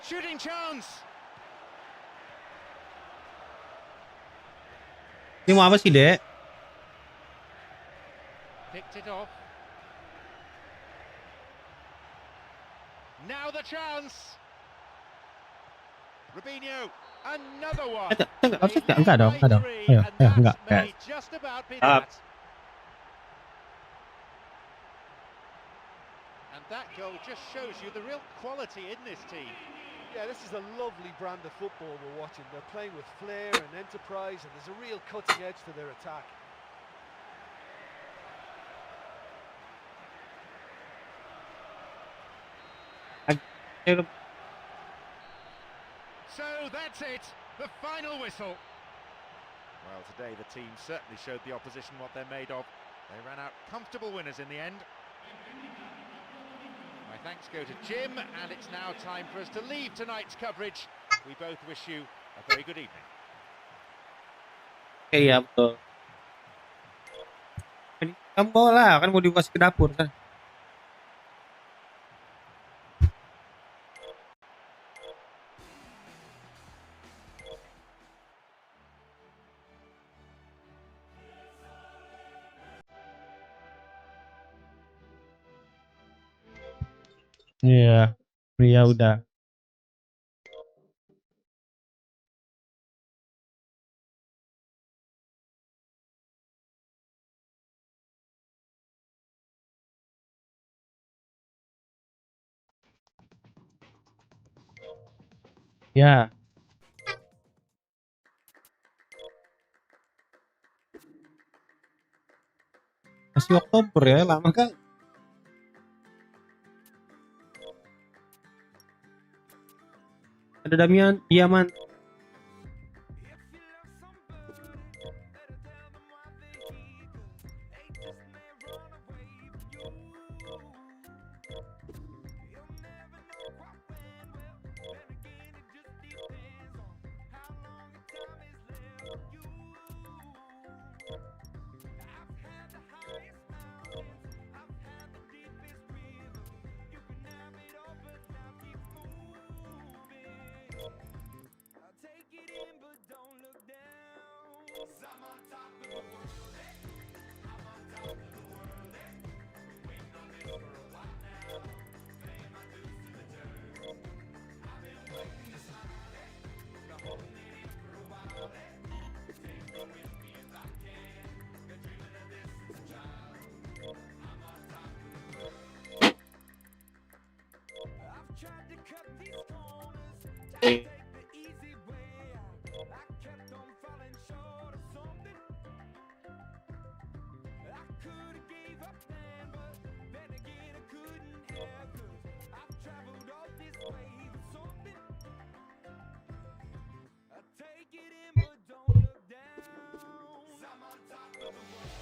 Shooting chance. Ini mau apa sih, Dek? Picked it off. Now the chance. Robinho, another one. Enggak dong. Ayo, enggak. May just about be Up. that. And that goal just shows you the real quality in this team. Yeah, this is a lovely brand of football we're watching. They're playing with flair and enterprise, and there's a real cutting edge to their attack. So that's it, the final whistle. Well, today the team certainly showed the opposition what they're made of. They ran out comfortable winners in the end. My thanks go to Jim, and it's now time for us to leave tonight's coverage. We both wish you a very good evening. Iya, betul. Kamu bawa lah, kan mau dikasih ke dapur kan. Iya, pria udah. Ya. Masih Oktober ya, lama kan? Ada Damian, Diaman.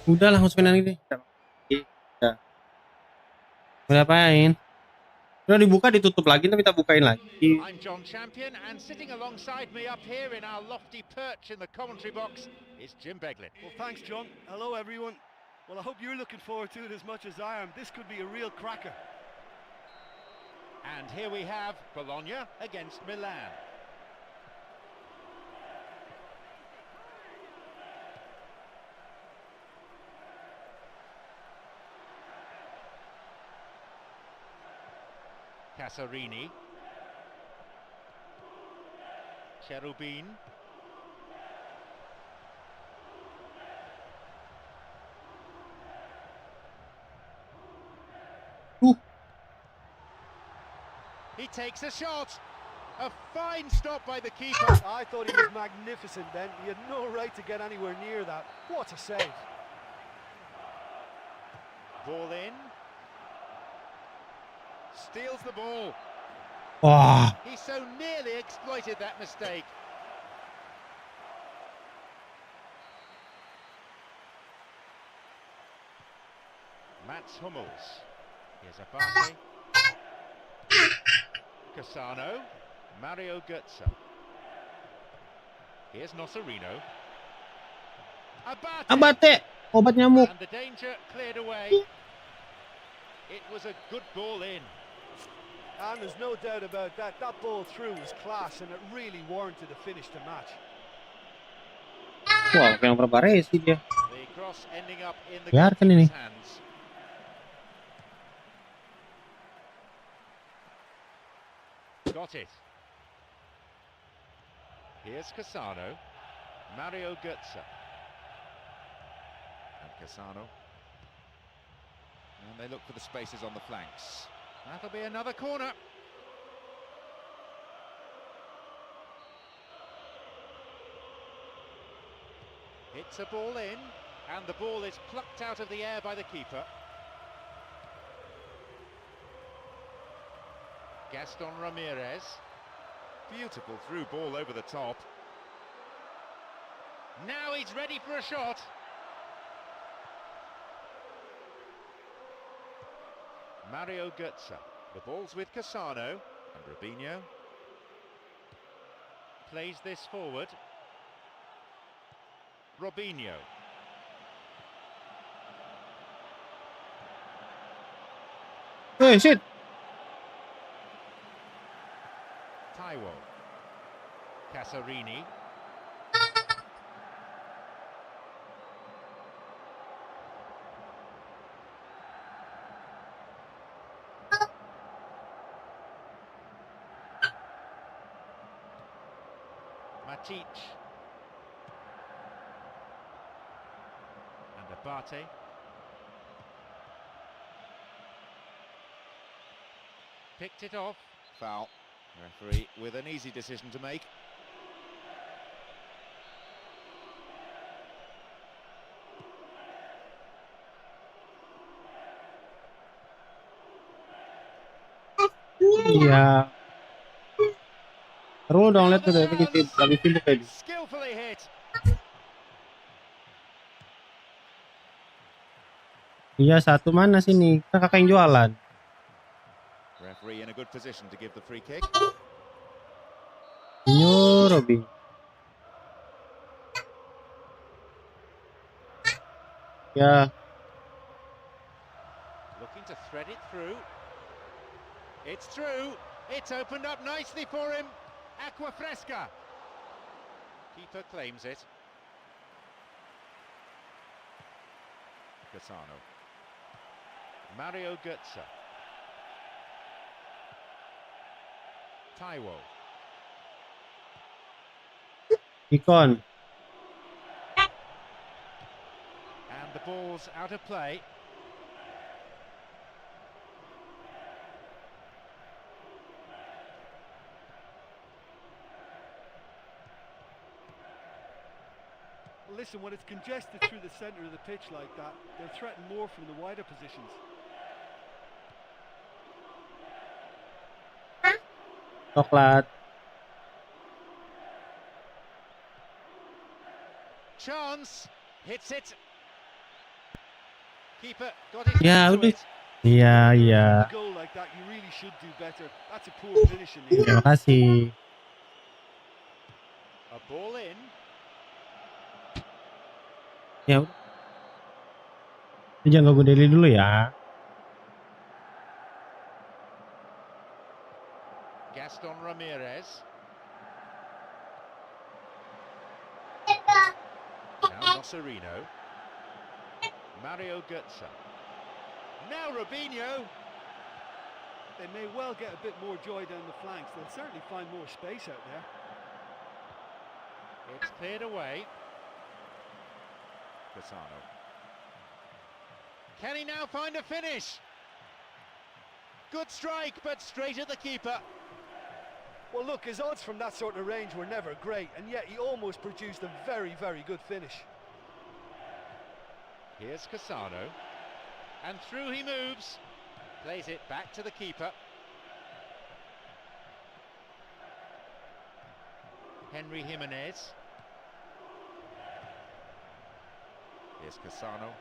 Udah lah masukin lagi deh. Udah. Ngapain? Udah dibuka ditutup lagi, tapi kita bukain lagi. I'm John Champion, and sitting alongside me up here in our lofty perch in the commentary box is Jim Beglin. Well, thanks, John. Hello, everyone. Well, I hope you're looking forward to it as much as I am. This could be a real cracker. And here we have Bologna against Milan. Casarini. Cherubin. He takes a shot. A fine stop by the keeper. I thought he was magnificent then. He had no right to get anywhere near that. What a save. Ball in. Steals the ball. Wah. He so nearly exploited that mistake. Mats Hummels. Here's a Barsi. Cassano. Mario Götze. Here's Nocerino. Abate, obat nyamuk. And the danger cleared away. It was a good ball in. And there's no doubt about that. That ball through was class and it really warranted a finish to match. Wah, yang berbaresi dia. The cross ending up in the Biarkan ini. goalkeeper's hands. Got it. Here's Cassano. Mario Götze. And Cassano. And they look for the spaces on the flanks. That'll be another corner. Hits a ball in, and the ball is plucked out of the air by the keeper. Gaston Ramirez. Beautiful through ball over the top. Now he's ready for a shot. Mario Götze. The ball's with Cassano and Robinho. Plays this forward. Robinho. Hey, shit. Taiwo. Casarini. Matic. And Abate. Picked it off. Foul. Referee with an easy decision to make. Iya. Terus dong lihat tuh lagi sibuk kayak gitu. Skillfully hit. Iya, satu mana sini? Kan kakak yang jualan. Referee in a good position to give the free kick. Robby. Ya. Looking to thread it through. It's through. It's opened up nicely for him. Aqua Fresca. Keeper claims it. Cassano. Mario Götze. Taiwo. Ikon. And the ball's out of play. Listen, when it's congested through the centre of the pitch like that, they'll threaten more from the wider positions. Coklat. Chance. Hits it. Keeper got his Ya, hand to udah. it. Iya, iya. A goal like that, you really should do better. That's a poor finish in the Terima end. kasih. A ball in. Ya udah. Jangan ganggu Deli dulu ya. Gaston Ramirez. Now Nocerino. Mario Götze. Now Robinho. They may well get a bit more joy down the flanks. They'll certainly find more space out there. It's cleared away. Cassano. Can he now find a finish? Good strike, but straight at the keeper. Well, look, his odds from that sort of range were never great, and yet he almost produced a very, very good finish. Here's Cassano. And through he moves. Plays it back to the keeper. Henry Jimenez. Here's Cassano.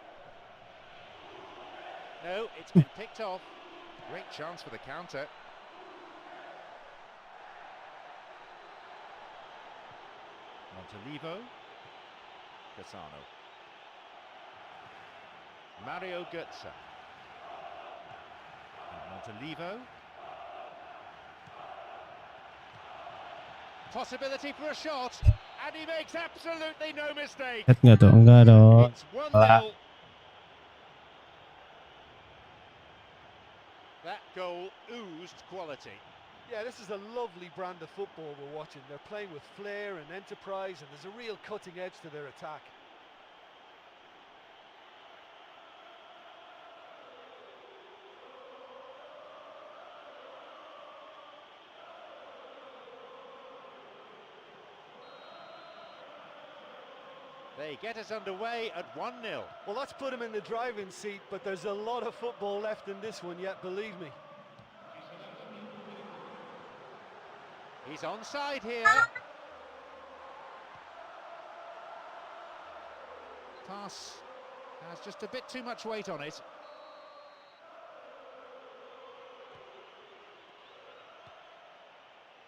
No, it's been picked off. Great chance for the counter. Montolivo. Cassano. Mario Götze. And Montolivo. Possibility for a shot. And he makes absolutely no mistake. Lihat nggak tuh? Enggak dong. It's 1-0. That goal oozed quality. Yeah, this is a lovely brand of football we're watching. They're playing with flair and enterprise, and there's a real cutting edge to their attack. They get us underway at 1-0. Well, that's put him in the driving seat, but there's a lot of football left in this one yet, believe me. He's onside here. Pass has just a bit too much weight on it.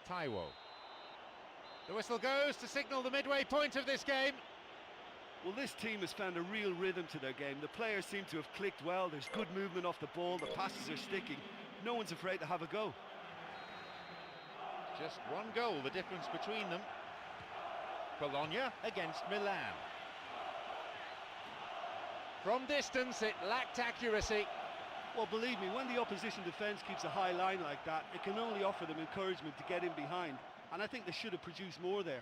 Taiwo. The whistle goes to signal the midway point of this game. Well, this team has found a real rhythm to their game. The players seem to have clicked well. There's good movement off the ball. The passes are sticking. No one's afraid to have a go. Just one goal, the difference between them. Bologna against Milan. From distance, it lacked accuracy. Well, believe me, when the opposition defence keeps a high line like that, it can only offer them encouragement to get in behind. And I think they should have produced more there.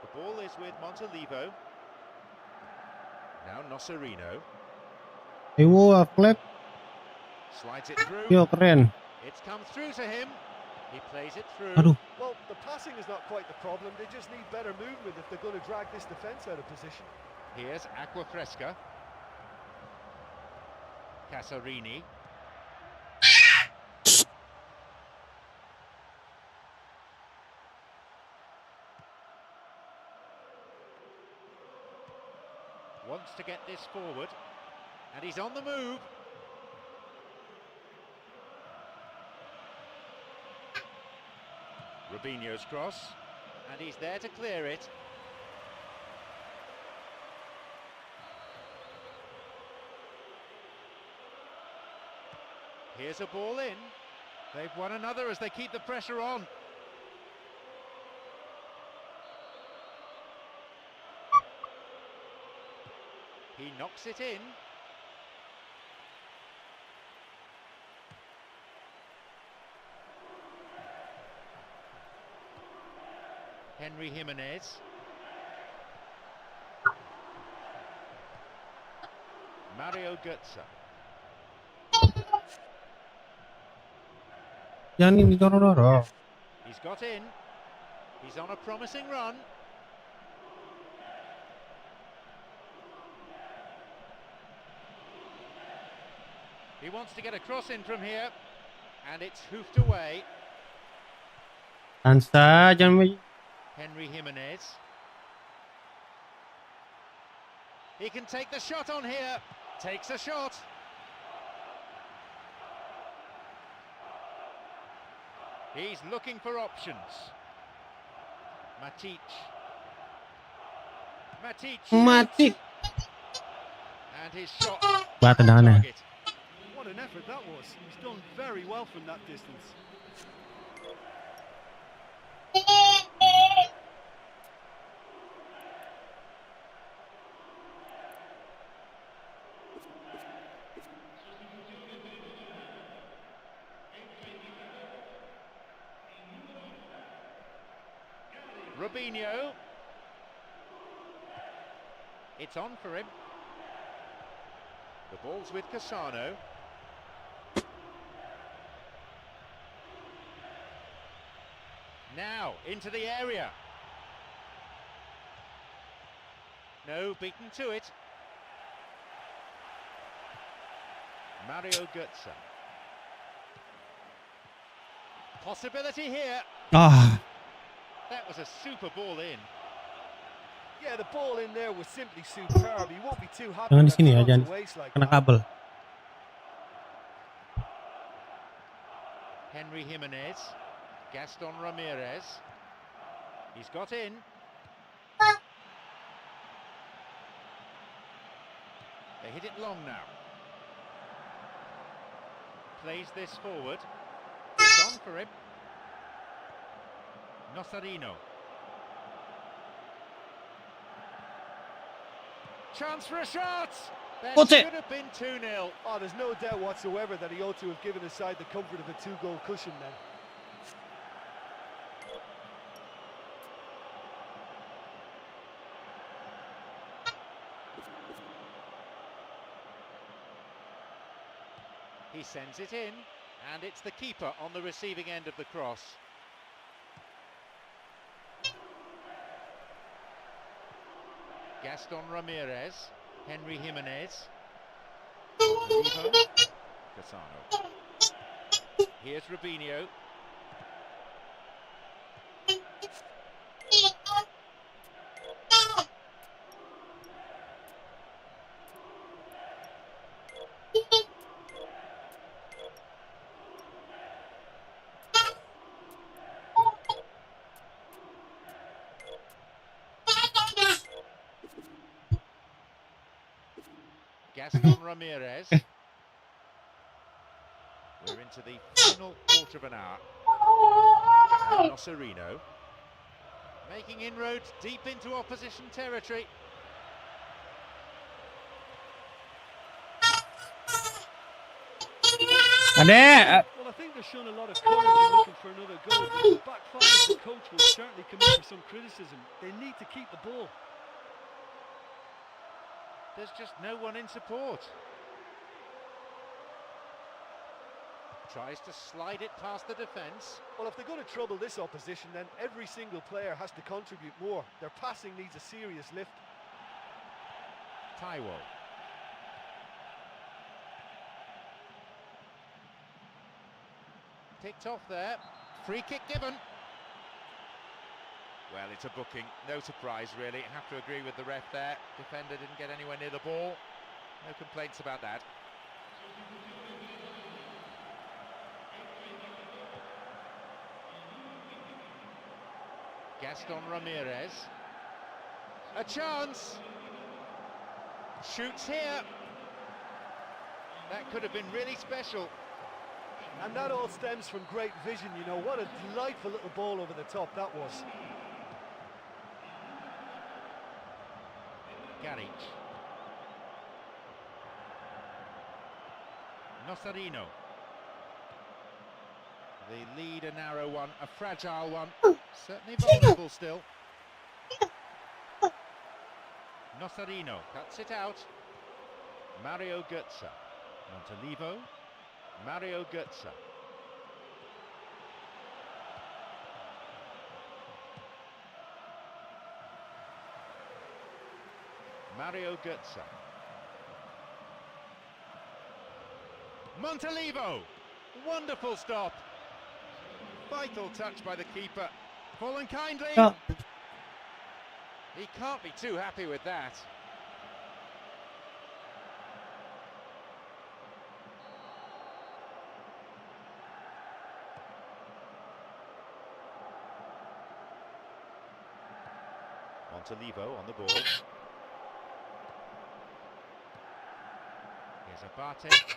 The ball is with Montolivo. Now Nosserino. Ewo, flip. Slides it through. Yo, keren. It's come through to him. He plays it through. Aduh. Well, the passing is not quite the problem. They just need better movement if they're going to drag this defence out of position. Here's Acquafresca. Casarini. Wants to get this forward. And he's on the move. Robinho's cross, and he's there to clear it. Here's a ball in. They've won another as they keep the pressure on. He knocks it in. Henry Jimenez. Mario Götze. Jangan didorong-dorong. He's got in. He's on a promising run. He wants to get a cross in from here, and it's hoofed away. Ansa, jangan. Henry Jimenez. He can take the shot on here. Takes a shot. He's looking for options. Matic. Mati. And his shot. Bata dana. Target. What an effort that was. He's done very well from that distance. Robinho. It's on for him. The ball's with Cassano. Now, into the area. No, beaten to it. Mario Götze. Possibility here. Ah, That was a super ball in. Yeah, the ball in there was simply superb. He won't be too happy. jangan di that's sini ya, gone jangan to waste like kena that. kabel. Henry Jimenez. Gaston Ramirez. He's got in. They hit it long now. Plays this forward. It's on for him. Nosarino. Chance for a shot! That What's it? should have been 2-0. Oh, there's no doubt whatsoever that he ought to have given his side the comfort of a 2-goal cushion then. He sends it in, and it's the keeper on the receiving end of the cross. Gaston Ramirez, Henry Jimenez, Olivo, Cassano. Here's Robinho. Gaston Ramirez. We're into the final quarter of an hour. And Nosarino making inroads deep into opposition territory. Adek, Well, I think they're showing a lot of courage in looking for another goal. The back five as the coach will certainly come in for some criticism. They need to keep the ball. There's just no one in support. Tries to slide it past the defence. Well, if they're going to trouble this opposition, then every single player has to contribute more. Their passing needs a serious lift. Taiwo. Ticked off there. Free kick given. Well, it's a booking. No surprise, really. Have to agree with the ref there. Defender didn't get anywhere near the ball. No complaints about that. Gaston Ramirez. A chance. Shoots here. That could have been really special. And that all stems from great vision, you know. What a delightful little ball over the top that was. Garich. Nosarino. The lead, a narrow one, a fragile one. Certainly vulnerable still. Nosarino cuts it out. Mario Götze. Montalivo. Mario Götze. Mario Götze. Montalivo! Wonderful stop. Vital touch by the keeper. Fallen kindly. oh, He can't be too happy with that. Montalivo on the ball. Here's Abate.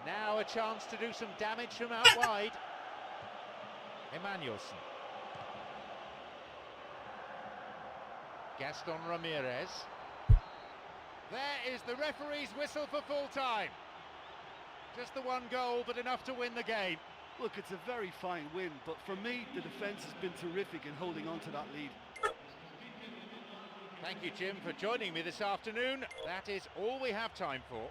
Now a chance to do some damage from out wide. Emmanuelson. Gaston Ramirez. There is the referee's whistle for full time. Just the one goal, but enough to win the game. Look, it's a very fine win, but for me, the defence has been terrific in holding on to that lead. Thank you, Jim, for joining me this afternoon. That is all we have time for.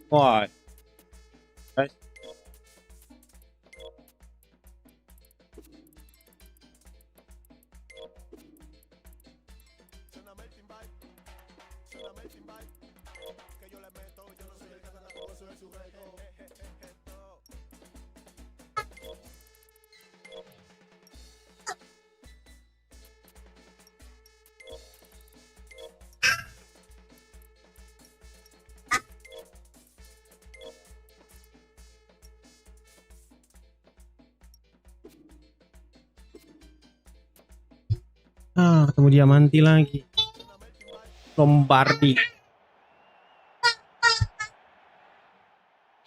Wah. Guys. Ketemu Diamanti lagi. Lombardi.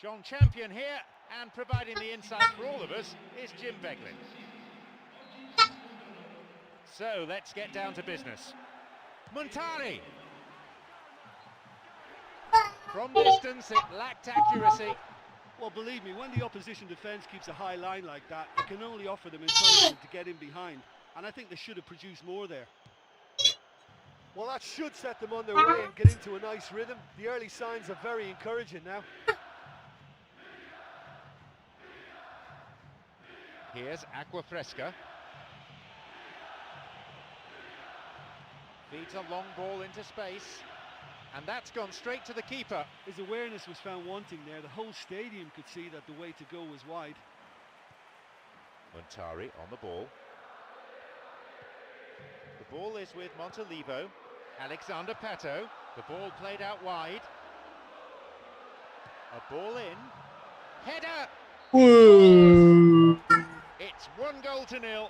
John Champion here, and providing the insight for all of us is Jim Beglin. So let's get down to business. Montari. From distance, it lacked accuracy. Well, believe me, when the opposition defence keeps a high line like that, it can only offer them encouragement to get in behind. And I think they should have produced more there. Well, that should set them on their way and get into a nice rhythm. The early signs are very encouraging now. Here's Aquafresca. Feeds a long ball into space. And that's gone straight to the keeper. His awareness was found wanting there. The whole stadium could see that the way to go was wide. Montari on the ball. The ball is with Montalivo. Alexander Pato. The ball played out wide. A ball in. Header! Whoa. It's 1-0.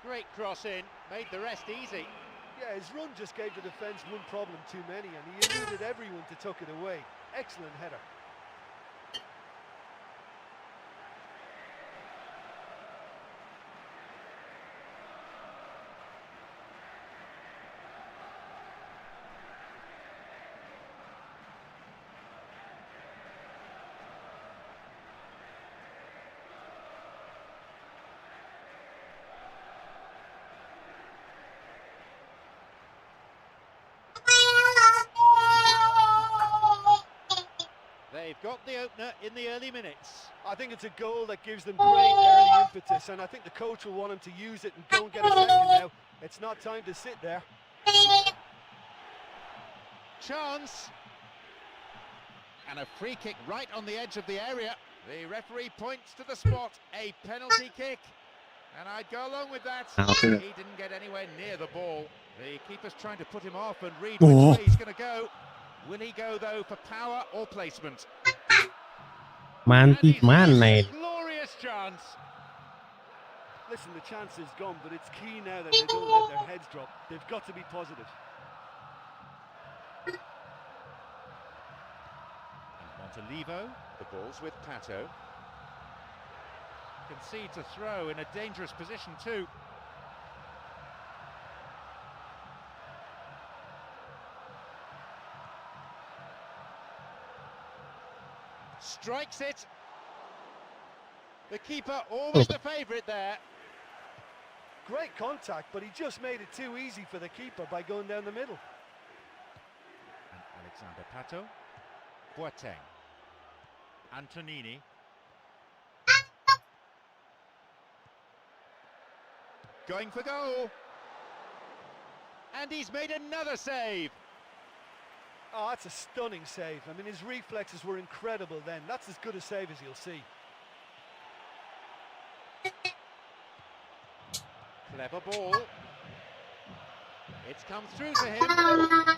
Great cross in, made the rest easy. Yeah, his run just gave the defence one problem too many, and he eluded everyone to tuck it away. Excellent header. They've got the opener in the early minutes. I think it's a goal that gives them great early impetus, and I think the coach will want him to use it and go and get a second now. It's not time to sit there. Chance. And a free kick right on the edge of the area. The referee points to the spot. A penalty kick. And I'd go along with that. He didn't get anywhere near the ball. The keeper's trying to put him off and read which way he's going to go. Will he go, though, for power or placement? Manti mana ini? Glorious chance. Listen, the chance is gone, but it's key now that they don't let their heads drop. They've got to be positive. And Montolivo, the ball's with Pato. Concedes a throw in a dangerous position too. Strikes it. The keeper always the favourite there. Great contact, but he just made it too easy for the keeper by going down the middle. And Alexander Pato. Boateng. Antonini. Going for goal. And he's made another save. Oh, that's a stunning save. I mean, his reflexes were incredible then. That's as good a save as you'll see. Clever ball. It's come through to him.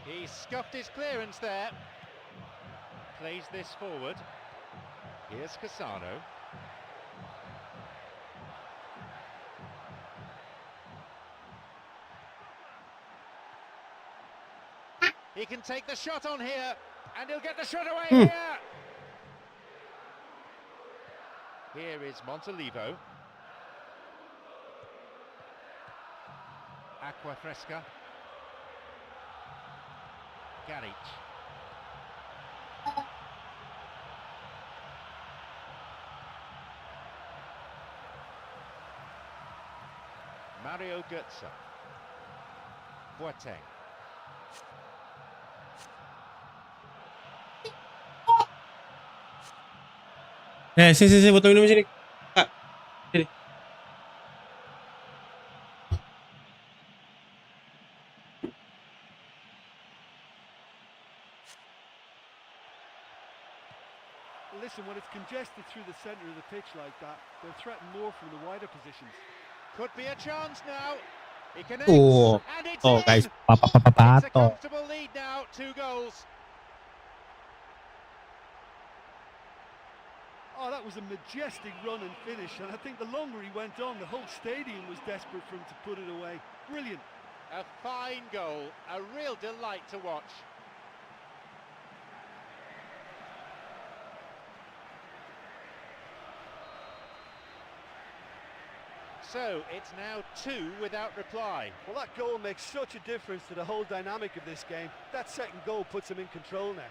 He scuffed his clearance there. Plays this forward. Here's Cassano. He can take the shot on here, and he'll get the shot away here. Here is Montolivo. Aqua Fresca. Garich. Mario Götze. Boateng. Sini, botol minum sini. Kak, sini. Listen, when it's congested through the centre of the pitch like that, they're threatened more from the wider positions. Could be a chance now. He connects, and it's in. guys, It's a pato. comfortable lead now, 2 goals. Oh, that was a majestic run and finish, and I think the longer he went on, the whole stadium was desperate for him to put it away. Brilliant. A fine goal, a real delight to watch. So it's now 2 without reply. Well, that goal makes such a difference to the whole dynamic of this game. That second goal puts him in control now.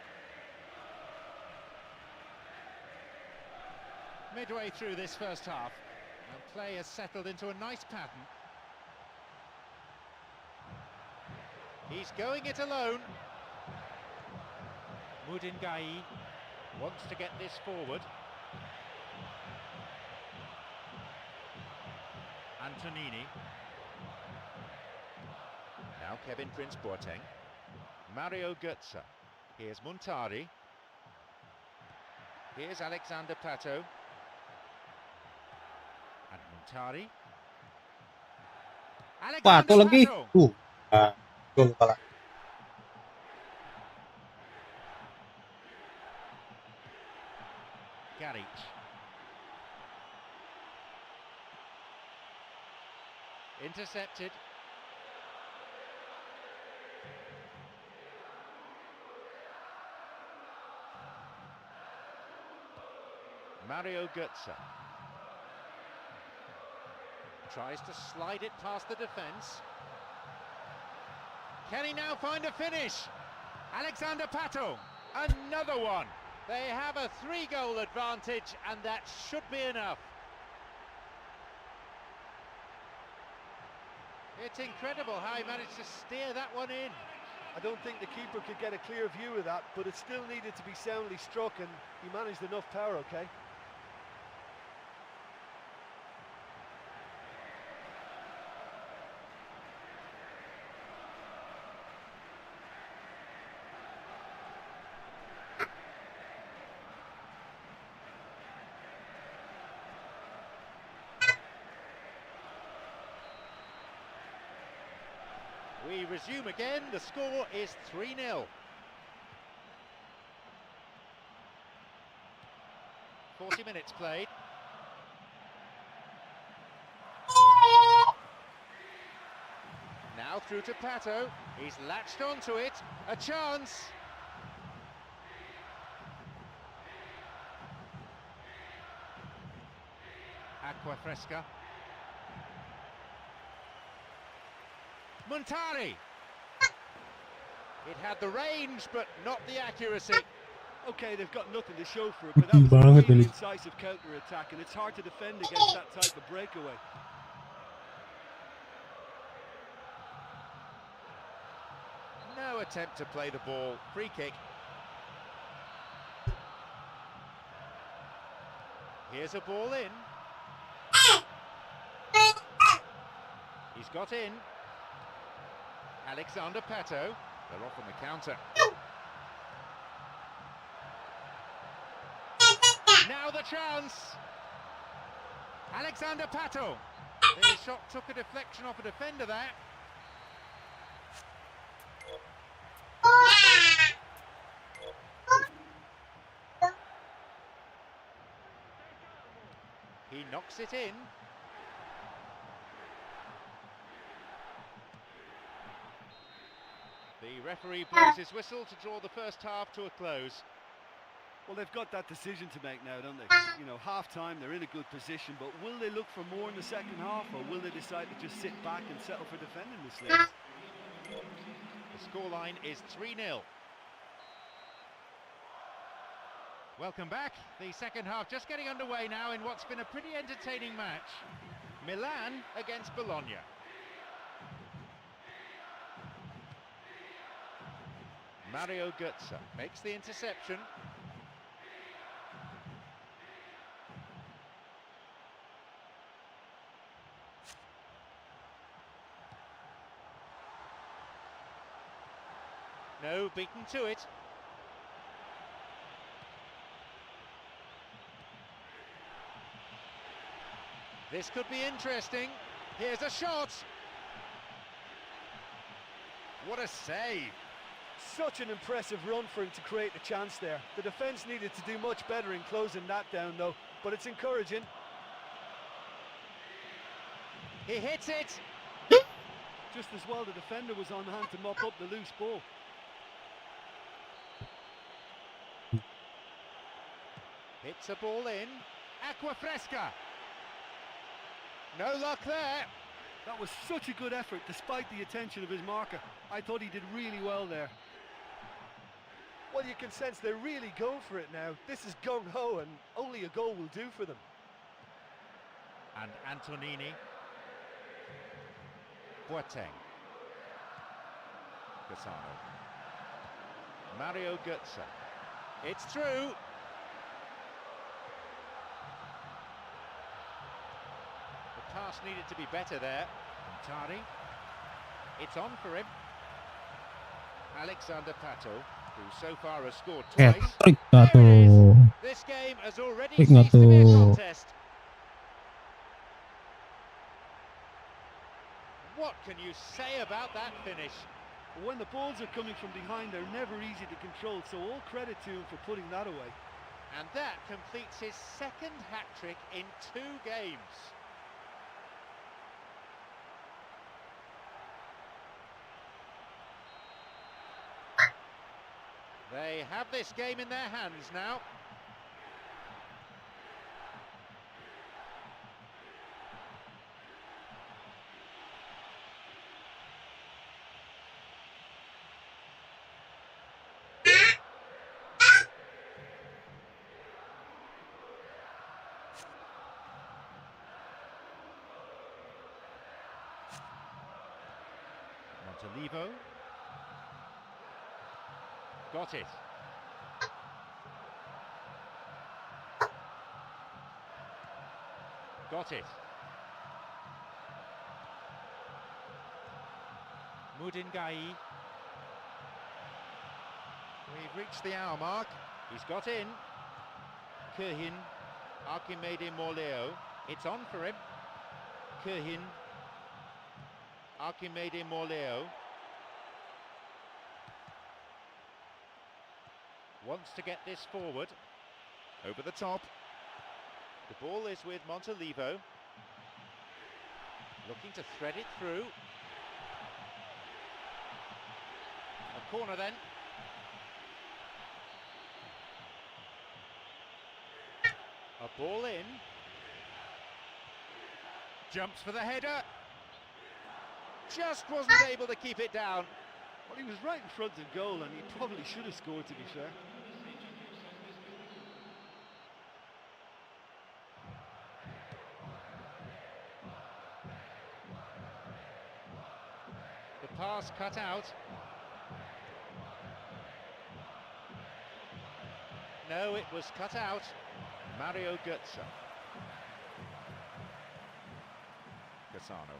Midway through this first half, and play has settled into a nice pattern. He's going it alone. Mudingai wants to get this forward. Antonini. Now Kevin Prince Boateng. Mario Götze. Here's Muntari. Here's Alexander Pato. And Muntari. Pato lagi. Gol kalah. Garich. Intercepted. Mario Götze. Tries to slide it past the defence. Can he now find a finish? Alexander Pato, another one. They have a 3-goal advantage, and that should be enough. It's incredible how he managed to steer that one in. I don't think the keeper could get a clear view of that, but it still needed to be soundly struck, and he managed enough power, okay? We resume again. The score is 3-0. 40 minutes played. Now through to Pato. He's latched onto it. A chance. Aqua Fresca. Montari. It had the range, but not the accuracy. Okay, they've got nothing to show for it, but that was a really incisive counter-attack, and it's hard to defend against that type of breakaway. No attempt to play the ball. Free kick. Here's a ball in. He's got in. Alexander Pato. They're off on the counter. Now the chance. Alexander Pato. The shot took a deflection off a defender there. He knocks it in. The referee blows his whistle to draw the first half to a close. Well, they've got that decision to make now, don't they? You know, half-time, they're in a good position, but will they look for more in the second half, or will they decide to just sit back and settle for defending this lead? The scoreline is 3-0. Welcome back. The second half just getting underway now in what's been a pretty entertaining match. Milan against Bologna. Mario Götze makes the interception. No, beaten to it. This could be interesting. Here's a shot. What a save. Such an impressive run for him to create the chance there. The defence needed to do much better in closing that down though, but it's encouraging. He hits it. Just as well the defender was on hand to mop up the loose ball. Hits a ball in. Aqua Fresca. No luck there. That was such a good effort despite the attention of his marker. I thought he did really well there. Well, you can sense they're really going for it now. This is gung-ho and only a goal will do for them. And Antonini. Boateng. Cassano. Mario Götze. It's through. The pass needed to be better there. Montari. It's on for him. Alexander Pato, who so far has scored twice. There it is. This game has already ceased to be a contest. What can you say about that finish? When the balls are coming from behind, they're never easy to control, so all credit to him for putting that away. And that completes his second hat-trick in 2 games. They have this game in their hands now. Montalivo. Got it. Got it. Mudingai. We've reached the hour mark. He's got in. Kirhin. Archimede Morleo. It's on for him. Kirhin. Archimede Morleo. Wants to get this forward. Over the top. The ball is with Montolivo. Looking to thread it through. A corner then. A ball in. Jumps for the header. Just wasn't able to keep it down. Well, he was right in front of goal and he probably should have scored, to be fair. The pass cut out. No, it was cut out. Mario Götze. Cassano.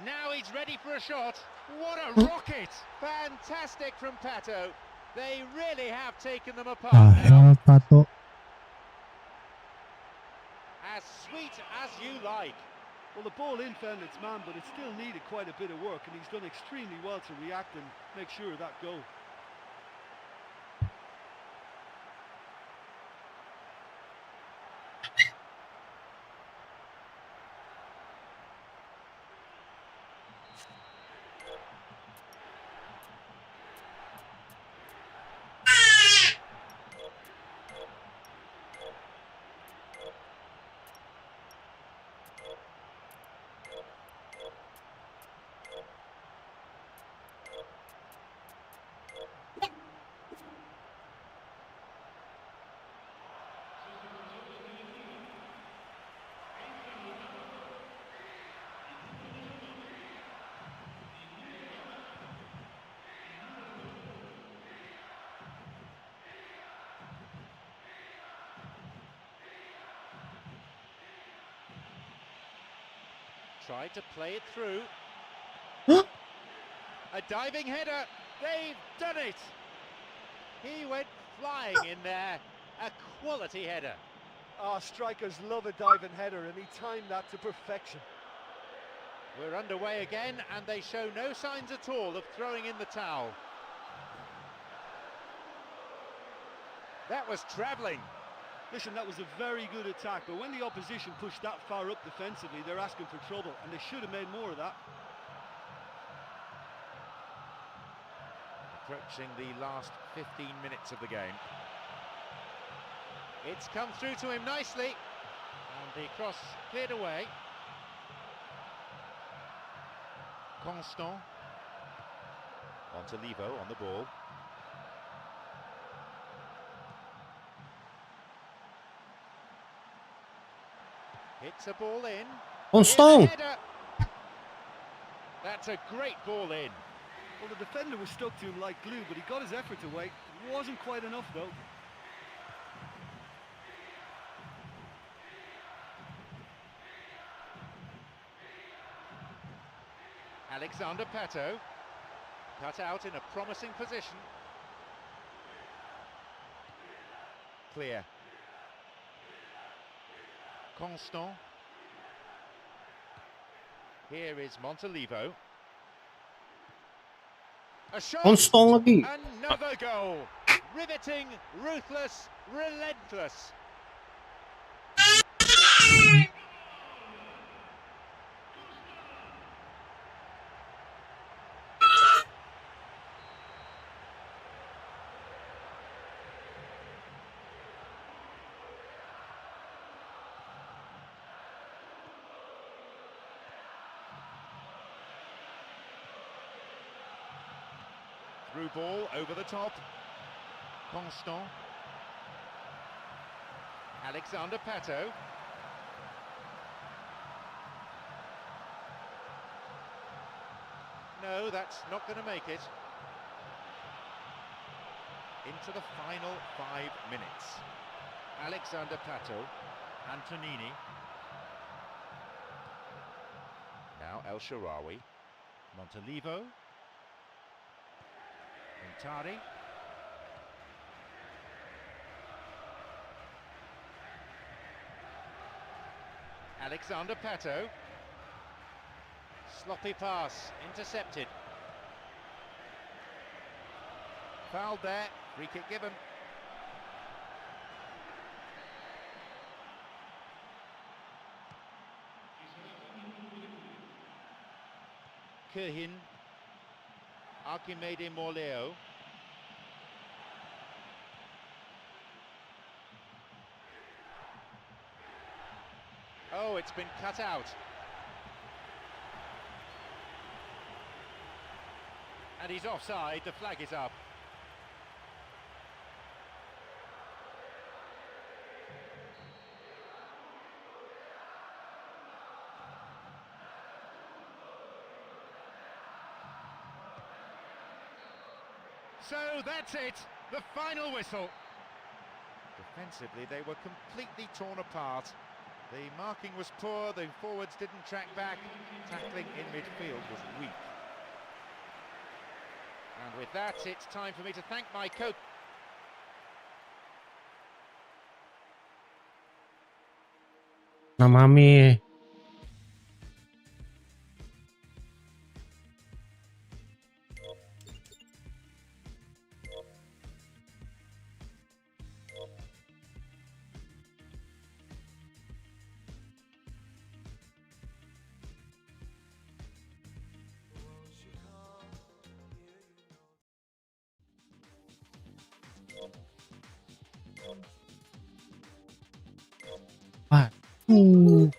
Now he's ready for a shot. What a rocket! Fantastic from Pato. They really have taken them apart now. Pato. As sweet as you like. Well, the ball in found its man, but it still needed quite a bit of work, and he's done extremely well to react and make sure of that goal. Tried to play it through. A diving header. They've done it. He went flying in there. A quality header. Ah, strikers love a diving header, and he timed that to perfection. We're underway again, and they show no signs at all of throwing in the towel. That was travelling. Listen, that was a very good attack, but when the opposition pushed that far up defensively, they're asking for trouble, and they should have made more of that. Approaching the last 15 minutes of the game. It's come through to him nicely, and the cross cleared away. Constant. Montolivo on the ball. Hits a ball in. Constant. That's a great ball in. Well, the defender was stuck to him like glue, but he got his effort away. It wasn't quite enough, though. Alexander Pato. Cut out in a promising position. Clear. Constant. Here is Montolivo. A shot. Constant lagi. Another goal. Riveting, ruthless, relentless. Through ball over the top. Constant. Alexander Pato. No, that's not going to make it. Into the final 5 minutes. Alexander Pato. Antonini. Now El Shaarawy. Montolivo. Montari. Alexander Pato. Sloppy pass, intercepted. Fouled there, free kick given. Kehin, Archimede Morleo. Oh, it's been cut out. And he's offside, the flag is up. So that's it, the final whistle. Defensively, they were completely torn apart. The marking was poor, the forwards didn't track back, tackling in midfield was weak. And with that, it's time for me to thank my coach. Nah mami. Waduh.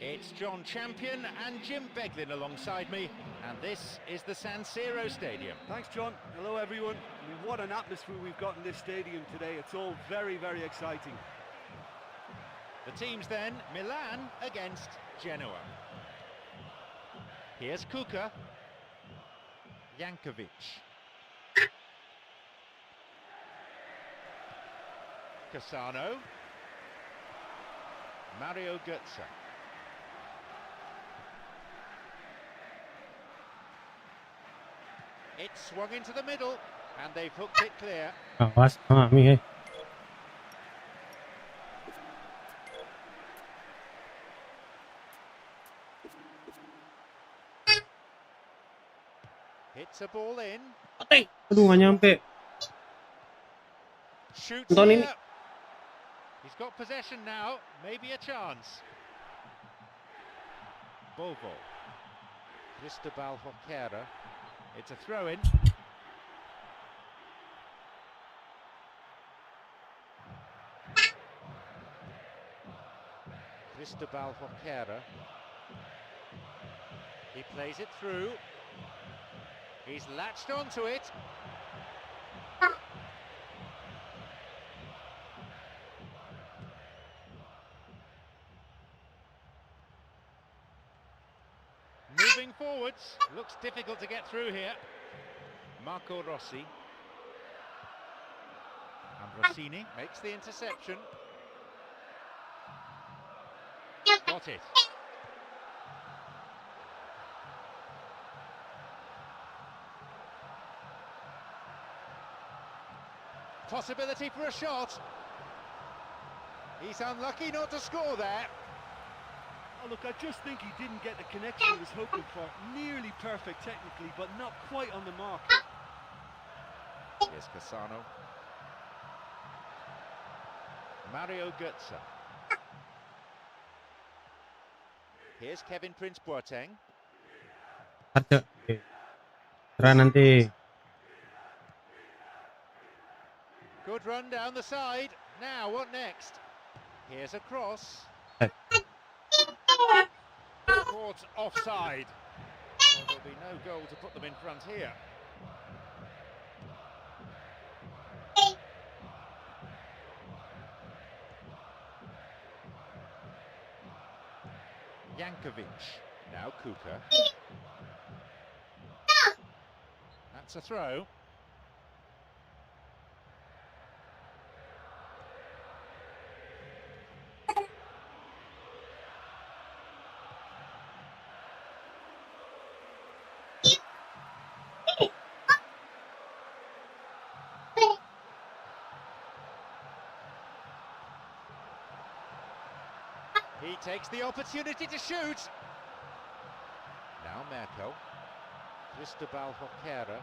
It's John Champion and Jim Beglin alongside me, and this is the San Siro Stadium. Thanks, John. Hello, everyone. I mean, what an atmosphere we've got in this stadium today. It's all very, very exciting. The teams then, Milan against Genoa. Here's Kuka, Jankovic, Cassano, Mario Götze. It's swung into the middle, and they've hooked it clear. Awas mami. Hits a ball in. Aduh nggak nyampe. Shoots Nonton ini. here. He's got possession now, maybe a chance. Bovo. Cristobal Hoquera. It's a throw-in. Cristobal Hoquera. He plays it through. He's latched onto it. Moving forwards, looks difficult to get through here. Marco Rossi. And Rossini makes the interception. Got it. Possibility for a shot. He's unlucky not to score there. Oh, look, I just think he didn't get the connection he was hoping for. Nearly perfect technically, but not quite on the mark. Here's Cassano. Mario Götze. Here's Kevin Prince Boateng. Ada. Serah nanti. Good run down the side. Now, what next? Here's a cross. Caught offside. Well, there'll be no goal to put them in front here. Jankovic. Now Kuka. That's a throw. He takes the opportunity to shoot. Now Merkel. Cristobal Hoquera.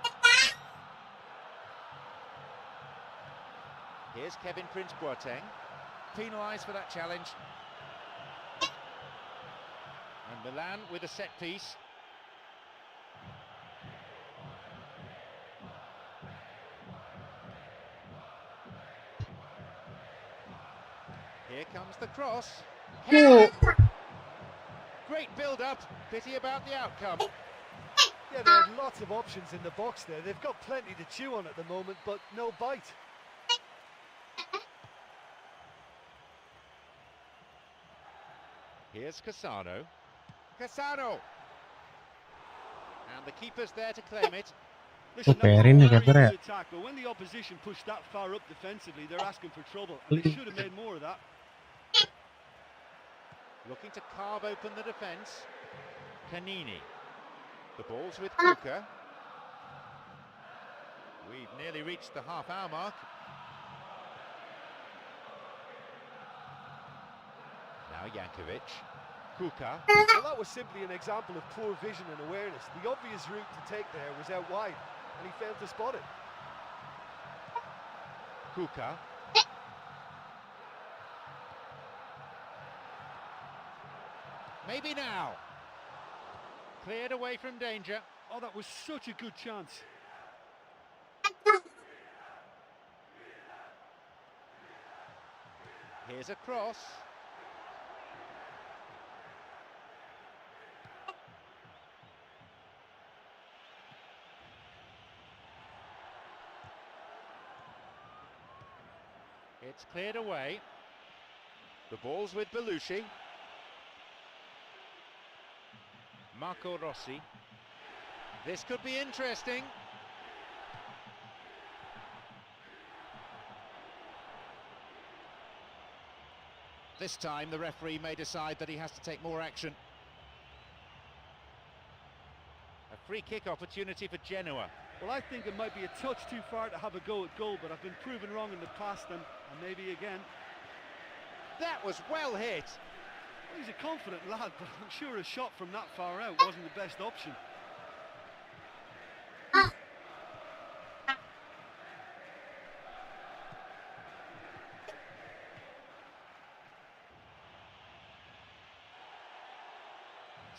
Here's Kevin Prince Boateng. Penalised for that challenge. And Milan with a set piece. Here comes the cross. Oh. Great build-up. Pity about the outcome. Yeah, they had lots of options in the box there. They've got plenty to chew on at the moment, but no bite. Here's Cassano. Cassano! And the keeper's there to claim it. Listen, that was a Perin ya, very Kabar ya. good attack, but when the opposition pushed that far up defensively, they're asking for trouble, and they should have made more of that. Looking to carve open the defence. Canini. The ball's with Kuka. We've nearly reached the half-hour mark. Now Jankovic. Kuka. Well, that was simply an example of poor vision and awareness. The obvious route to take there was out wide, and he failed to spot it. Kuka. Maybe now. Cleared away from danger. Oh, that was such a good chance. Here's a cross. It's cleared away. The ball's with Belushi. Marco Rossi. This could be interesting. This time the referee may decide that he has to take more action. A free kick opportunity for Genoa. Well, I think it might be a touch too far to have a go at goal, but I've been proven wrong in the past, and maybe again. That was well hit. Well, he's a confident lad, but I'm sure a shot from that far out wasn't the best option.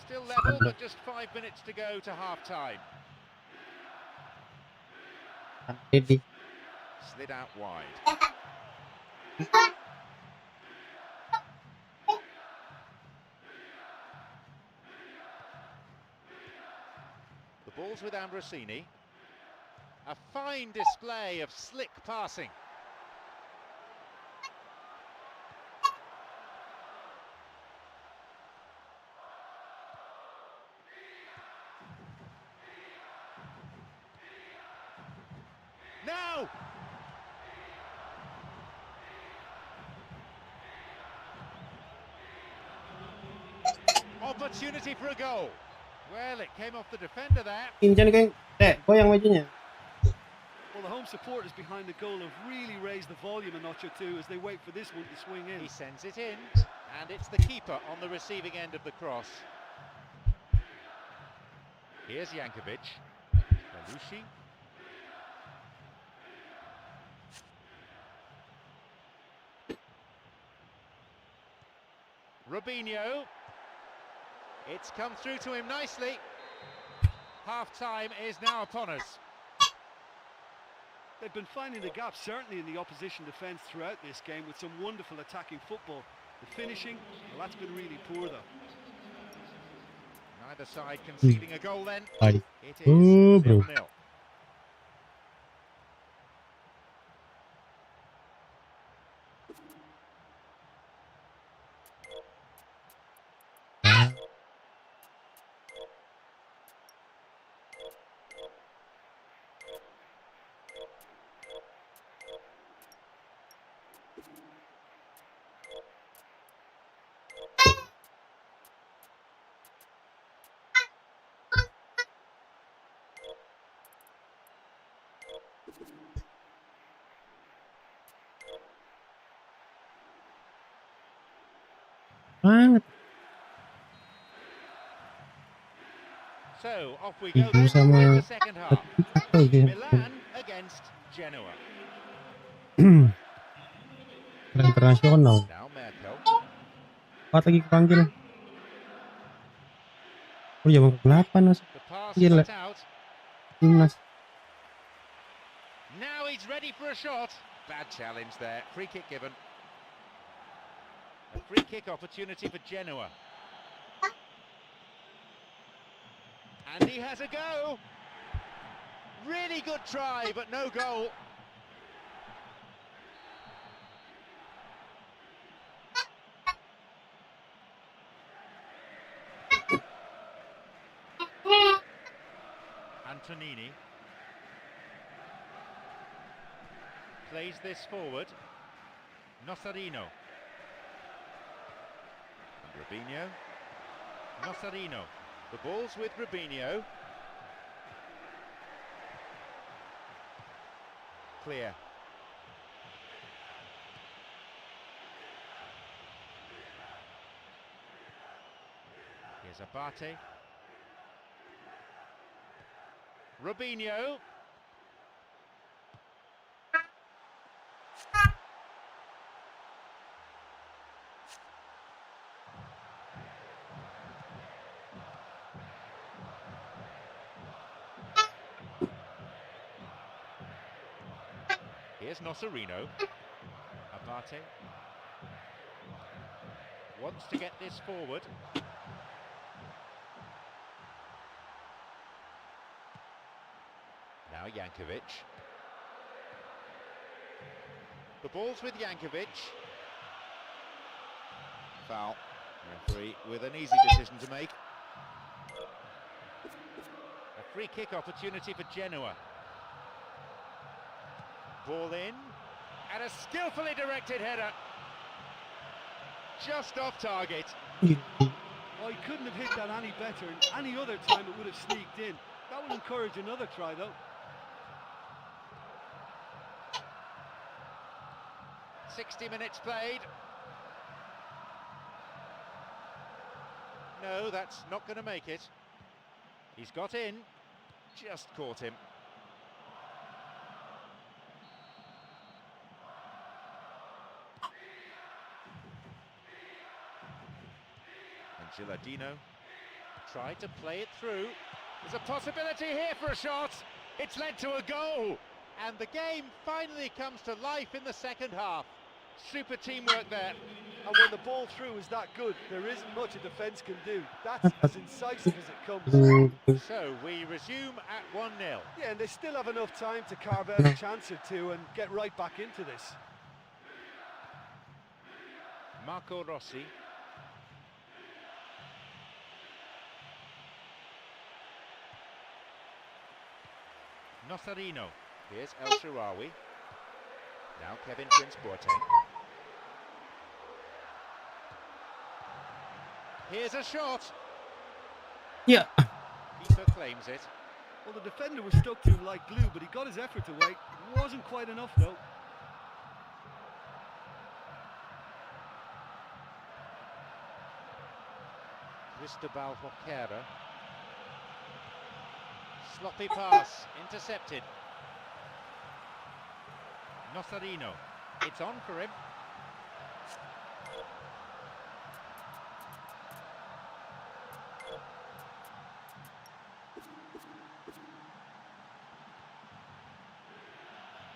Still level, but just 5 minutes to go to half-time. Ini. Slid out wide. The ball's with Ambrosini. A fine display of slick passing. Now! opportunity for a goal. Well, it came off the defender there. Incan kayak goyang bajunya. Well, the home supporters behind the goal have really raised the volume a notch or two as they wait for this one to swing in. He sends it in, and it's the keeper on the receiving end of the cross. Here's Jankovic. Belushi. Robinho. It's come through to him nicely. Half-time is now upon us. They've been finding the gap, certainly in the opposition defence throughout this game, with some wonderful attacking football. The finishing, well, that's been really poor, though. Neither side conceding a goal then. Ay. It is Oh, bro. 0-0. Banget. So off we go Ibu then sama in the second half. gitu. Milan against Genoa. Internasional. Now Merkel. Empat lagi kepanggil. Oh jam 8 masuk The pass Gila. cut out. timnas. Now he's ready for a shot. Bad challenge there. Free kick given. A free kick opportunity for Genoa. And he has a go. Really good try, but no goal. Antonini plays this forward. Nosarino. And Robinho. Nosarino. The ball's with Robinho. Clear. Here's Abate. Robinho. Here's Nosarino. Abate wants to get this forward. Now Jankovic. The ball's with Jankovic. Foul. Referee with an easy decision to make. A free kick opportunity for Genoa. Ball in, and a skillfully directed header. Just off target. Oh, he couldn't have hit that any better, and any other time it would have sneaked in. That would encourage another try, though. "60 minutes played. No, that's not going to make it. He's got in, just caught him. And Gilardino tried to play it through. There's a possibility here for a shot. It's led to a goal. And the game finally comes to life in the second half. Super teamwork there. And when the ball through is that good, there isn't much a defence can do. That's as incisive as it comes. So we resume at 1-0. Yeah, and they still have enough time to carve out a chance or two and get right back into this. Marco Rossi. Nosarino. Here's El Shaarawy. Now Kevin Prince Boateng. Here's a shot. Iya. Keeper claims it. Well, the defender was stuck to him like glue, but he got his effort away. It wasn't quite enough, though. Cristobal Joquera. Sloppy pass, intercepted. Nosarino. It's on for him.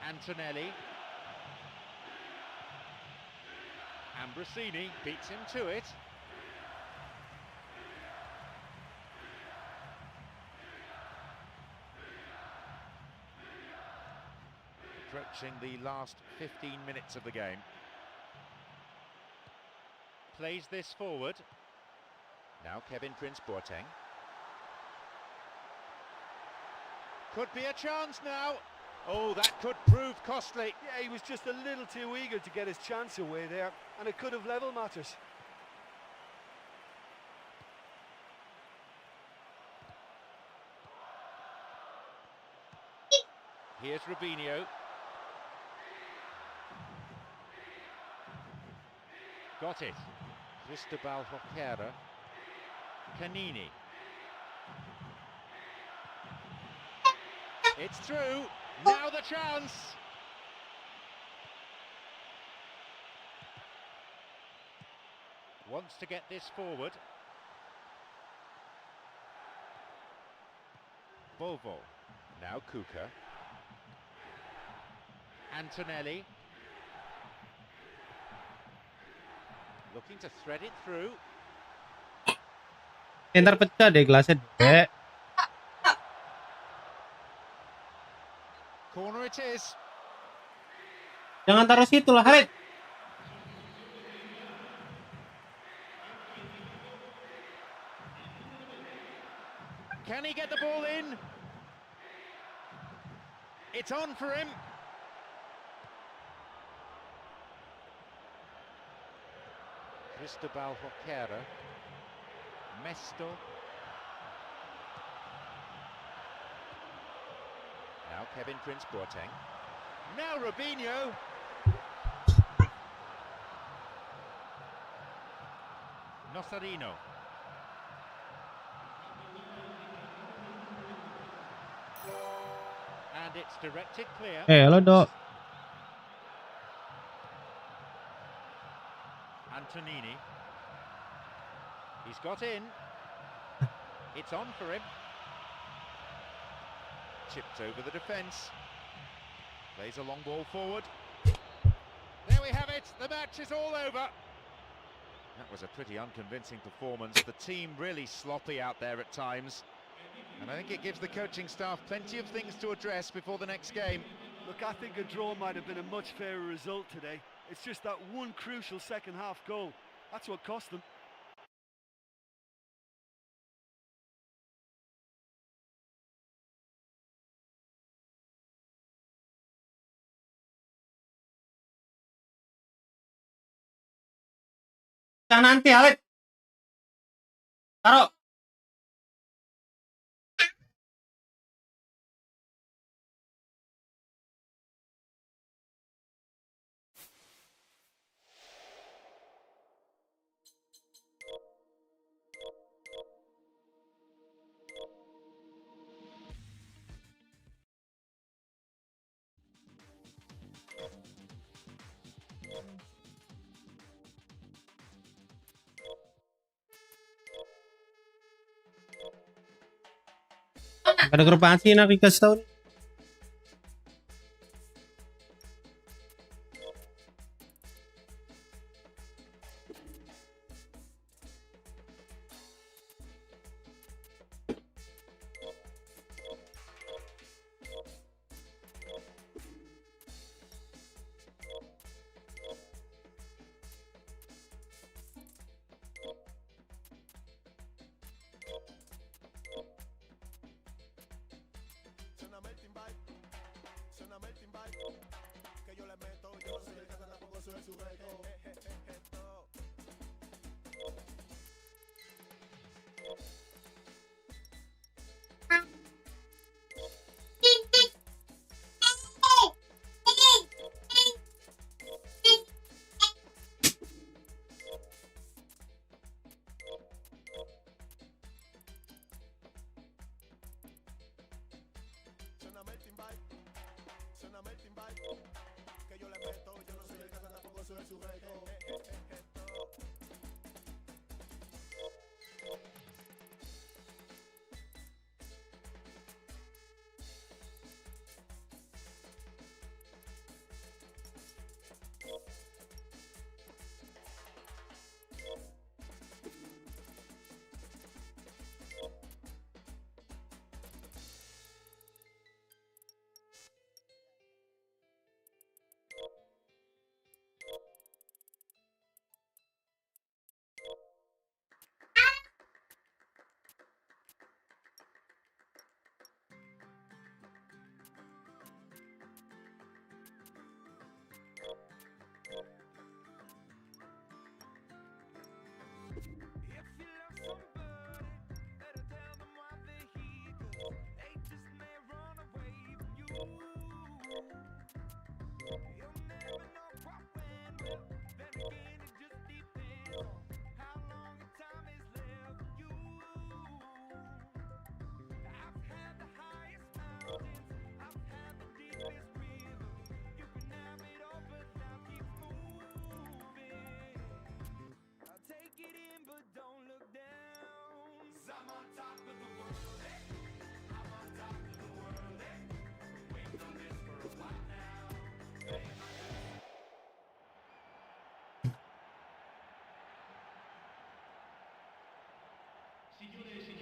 Antonelli. Ambrosini beats him to it. Approaching the last 15 minutes of the game. Plays this forward. Now Kevin Prince Boateng. Could be a chance now. Oh, that could prove costly. Yeah, he was just a little too eager to get his chance away there, and it could have level matters. Here's Robinho. Got it. Cristobal Joquera. Canini. It's through. Now the chance. Wants to get this forward. Bovo. Now Kuka. Antonelli. Looking to thread it through. Ntar pecah deh gelasnya, Dek. Corner it is. Jangan taruh situ lah, Harit. Can he get the ball in? It's on for him. Cristobal Joquera. Mesto. Now Kevin Prince Boateng. Now Robinho. Nosarino. And it's directed clear. Lo, Dok. Antonini. He's got in. It's on for him. Chipped over the defence. Plays a long ball forward. There we have it. The match is all over. That was a pretty unconvincing performance. The team really sloppy out there at times. And I think it gives the coaching staff plenty of things to address before the next game. Look, I think a draw might have been a much fairer result today. It's just that one crucial second half goal. That's what cost them. Nanti, Harit. Taruh. Ada grup apaan sih, nak dikasih tahu nih?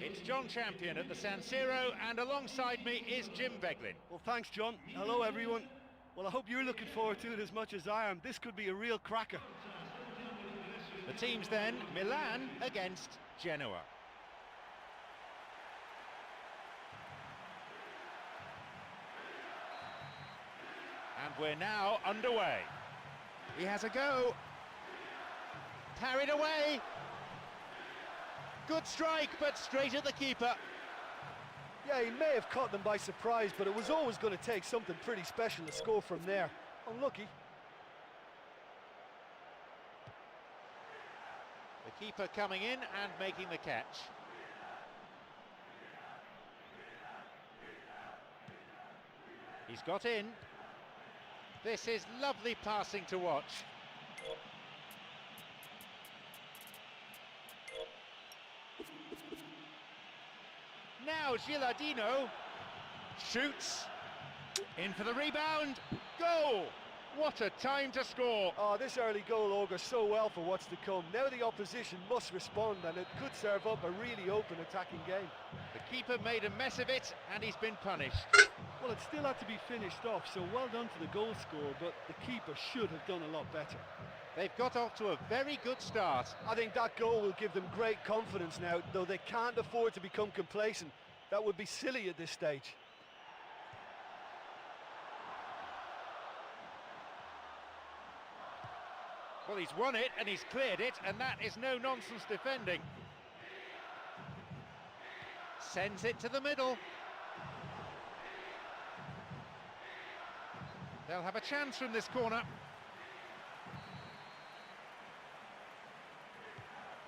It's John Champion at the San Siro, and alongside me is Jim Beglin. Well, thanks, John. Hello, everyone. Well, I hope you're looking forward to it as much as I am. This could be a real cracker. The teams then, Milan against Genoa. And we're now underway. He has a go. Parried away. Good strike, but straight at the keeper. Yeah, he may have caught them by surprise, but it was always going to take something pretty special to score from there. Unlucky. The keeper coming in and making the catch. He's got in. This is lovely passing to watch. Now Gilardino shoots, in for the rebound, goal! What a time to score! Oh, this early goal augurs so well for what's to come. Now the opposition must respond, and it could serve up a really open attacking game. The keeper made a mess of it, and he's been punished. Well, it still had to be finished off, so well done to the goal scorer, but the keeper should have done a lot better. They've got off to a very good start. I think that goal will give them great confidence now, though they can't afford to become complacent. That would be silly at this stage. Well, he's won it and he's cleared it, and that is no-nonsense defending. Sends it to the middle. They'll have a chance from this corner.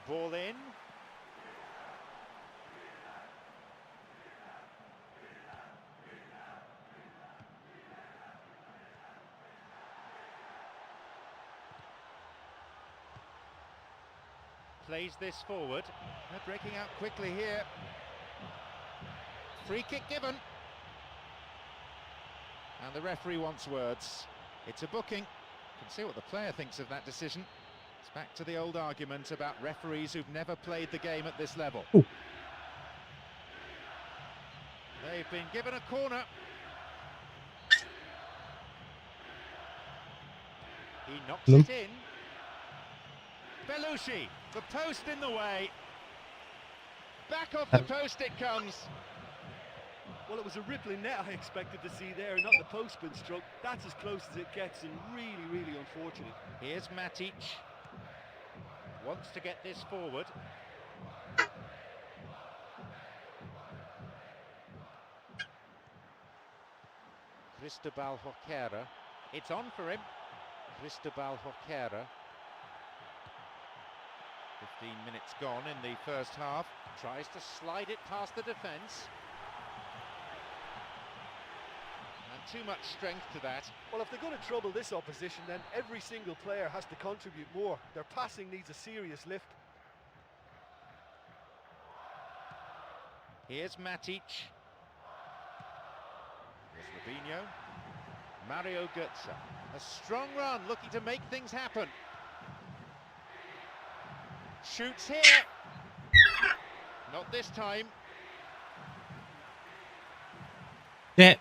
Ball in. Plays this forward. They're breaking out quickly here. Free kick given. And the referee wants words. It's a booking. You can see what the player thinks of that decision. It's back to the old argument about referees who've never played the game at this level. Ooh. They've been given a corner. He knocks it in. Belushi, the post in the way. Back off the post it comes. Well, it was a rippling net I expected to see there, not the post been struck. That's as close as it gets, and really, really unfortunate. Here's Matic. Wants to get this forward. Cristobal Joquera. It's on for him. Cristobal Joquera. 15 minutes gone in the first half. Tries to slide it past the defence. too much strength to that. Well, if they're going to trouble this opposition, then every single player has to contribute more. Their passing needs a serious lift. Here's Matic. Here's Robinho. Mario Götze. A strong run, looking to make things happen. Shoots here. Not this time. Cek.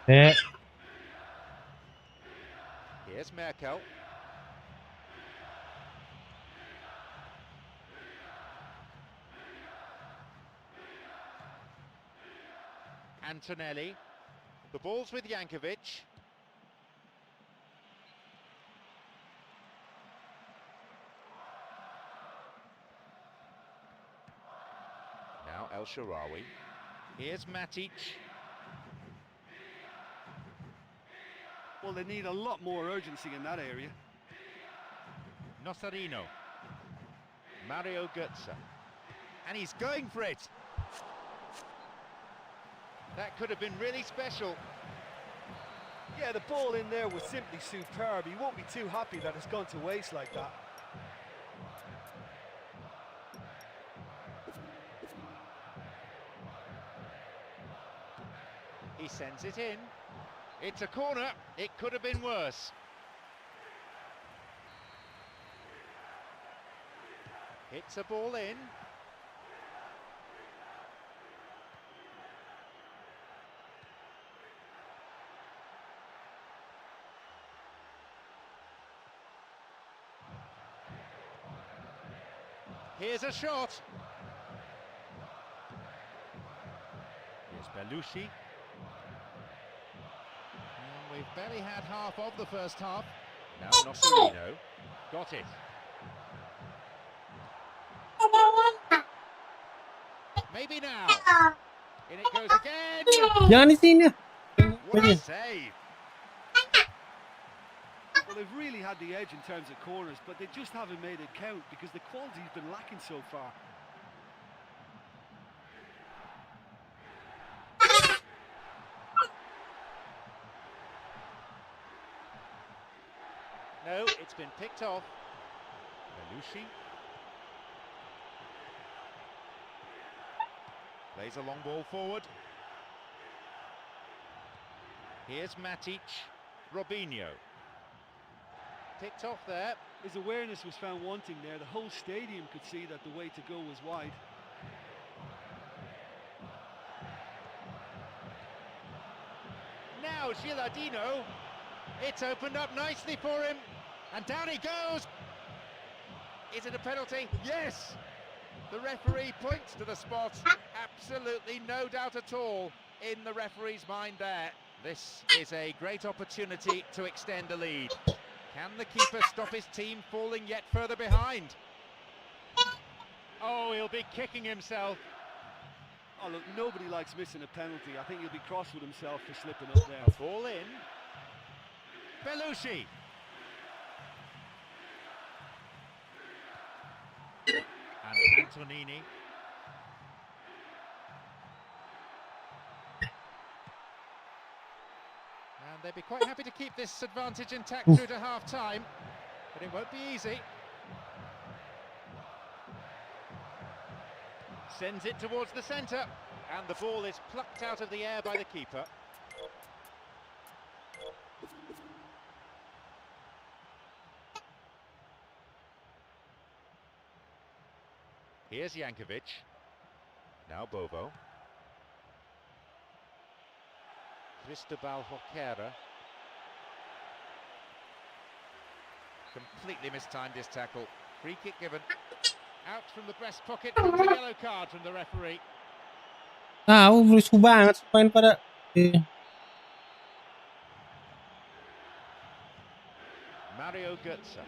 Cek. Here's Merkel. Antonelli. The ball's with Jankovic. Now El Shaarawy. Here's Matic. Well, they need a lot more urgency in that area. Nocerino. Mario Götze. And he's going for it. That could have been really special. Yeah, the ball in there was simply superb. He won't be too happy that it's gone to waste like that. He sends it in. It's a corner. It could have been worse. Hits a ball in. Here's a shot. Here's Belushi. And we've barely had half of the first half. Now Nocerino. Got it. Maybe now. In it goes again. Jangan di sini. What a save. Well, they've really had the edge in terms of corners, but they just haven't made it count because the quality's been lacking so far. No, it's been picked off. Belushi. Plays a long ball forward. Here's Matic. Robinho. Picked off there. His awareness was found wanting there. The whole stadium could see that the way to go was wide. Now Gilardino. It's opened up nicely for him. And down he goes. Is it a penalty? Yes. The referee points to the spot. Absolutely no doubt at all in the referee's mind there. This is a great opportunity to extend a lead. Can the keeper stop his team falling yet further behind? Oh, he'll be kicking himself. Oh, look, nobody likes missing a penalty. I think he'll be cross with himself for slipping up there. Ball in. Belushi. And Antonini. And they'd be quite happy to keep this advantage intact through to half-time, but it won't be easy. Sends it towards the centre, and the ball is plucked out of the air by the keeper. Here's Jankovic. Now Bovo. Cristobal Joquera. Completely mistimed his tackle. Free kick given. Out from the breast pocket. A yellow card from the referee. Tahu rusuh banget main pada. Mario Götze.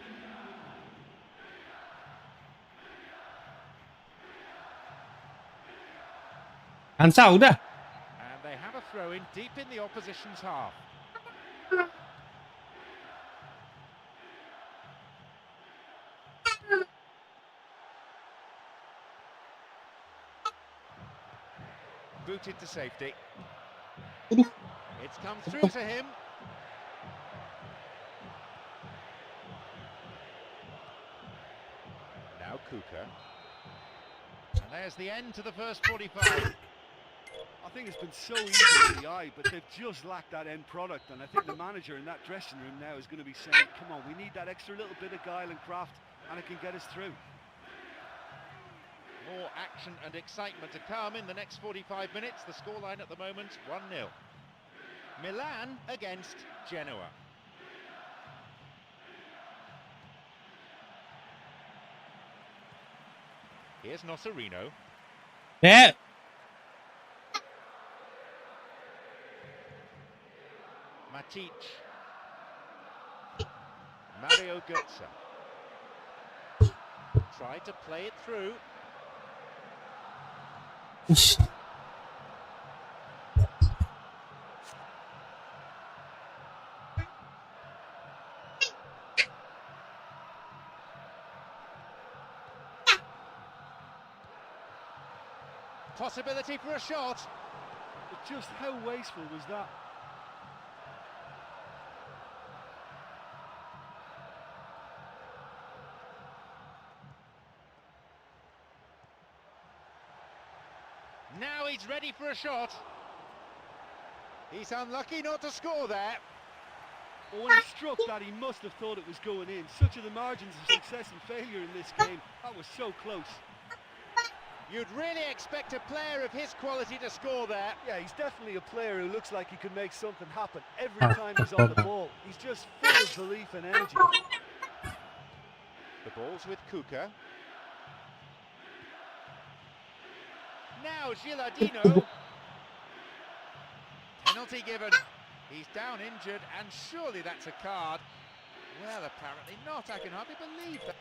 Hansa udah. And they have a throw in deep in the opposition's half. booted to safety. Aduh. It's come through to him. Now Kuka. And there's the end to the first 45. I think it's been so easy to the eye, but they've just lacked that end product, and I think the manager in that dressing room now is going to be saying, come on, we need that extra little bit of guile and craft, and it can get us through. More action and excitement to come in the next 45 minutes. The scoreline at the moment, 1-0. Milan against Genoa. Here's Nocerino. Ya. Matic. Mario Götze. Tried to play it through. Ish. Possibility for a shot. But just how wasteful was that? Now he's ready for a shot. He's unlucky not to score there. But when he struck that, he must have thought it was going in. Such are the margins of success and failure in this game. That was so close. You'd really expect a player of his quality to score there. Yeah, he's definitely a player who looks like he could make something happen every time he's on the ball. He's just full of belief and energy. The ball's with Kuka. Now Gilardino. Penalty given. He's down injured, and surely that's a card. Well, apparently not. I can hardly believe that.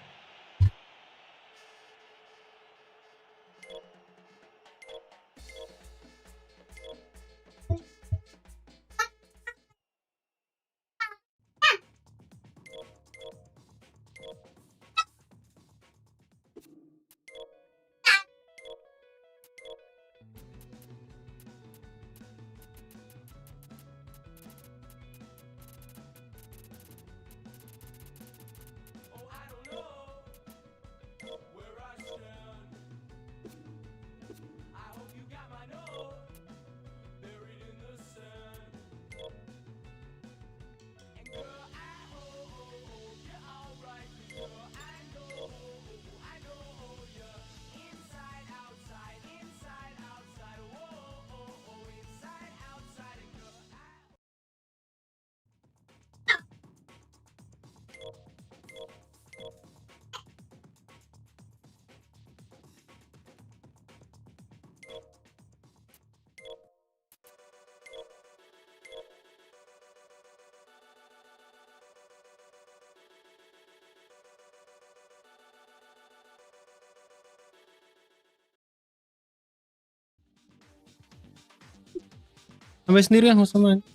Sampai sendiri ya Musaman.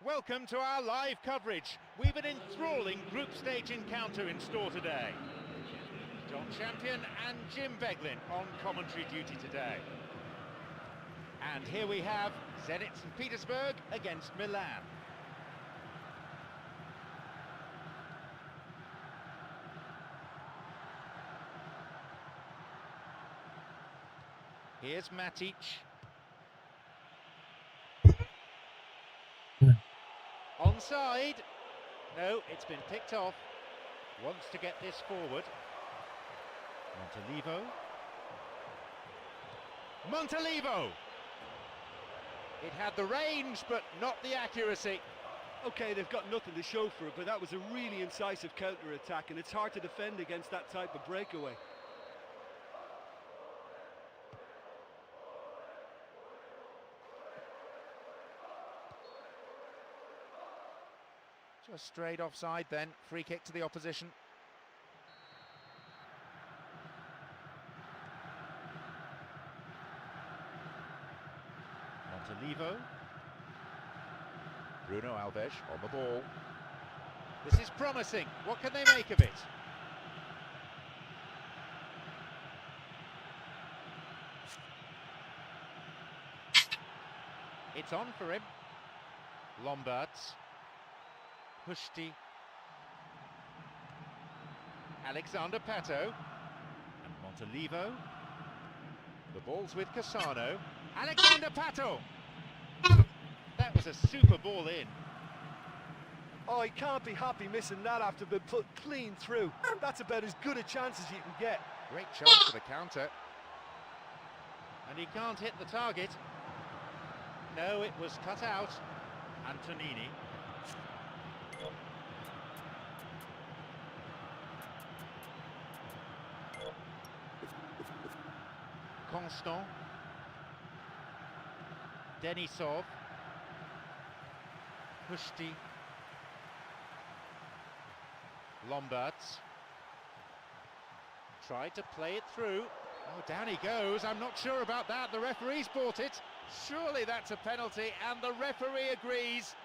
Welcome to our live coverage. We've an enthralling group stage encounter in store today. John Champion and Jim Beglin on commentary duty today. And here we have Zenit St. Petersburg against Milan. Here's Matic. Onside. No, it's been picked off. Wants to get this forward. Montalivo! It had the range, but not the accuracy. Okay, they've got nothing to show for it, but that was a really incisive counter-attack, and it's hard to defend against that type of breakaway. Just straight offside then, free kick to the opposition. Montalivo. Bruno Alves on the ball. This is promising. What can they make of it? It's on for him. Lombards. Pushti. Alexander Pato. And Montalivo. The ball's with Cassano. Alexander Pato! That was a super ball in. Oh, he can't be happy missing that after being put clean through. That's about as good a chance as you can get. Great chance for the counter. And he can't hit the target. No, it was cut out. Antonini. Constant. Denisov. Pushti. Lombards. Tried to play it through. Oh, down he goes. I'm not sure about that. The referee's bought it. Surely that's a penalty, and the referee agrees.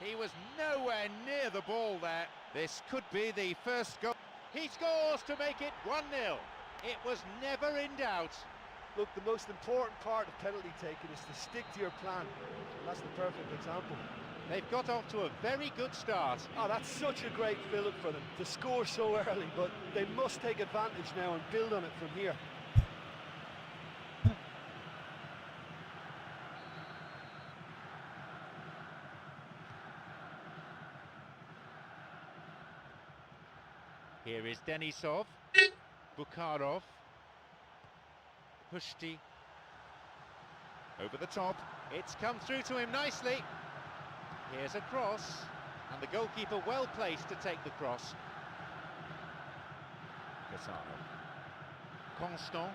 He was nowhere near the ball there. This could be the first goal. He scores to make it 1-0. It was never in doubt. Look, the most important part of penalty taking is to stick to your plan. And that's the perfect example. They've got off to a very good start. Oh, that's such a great fillip for them to score so early, but they must take advantage now and build on it from here. Here is Denisov. Bukharov. Pushti. Over the top. It's come through to him nicely. Here's a cross. And the goalkeeper well placed to take the cross. Cassano. Constant.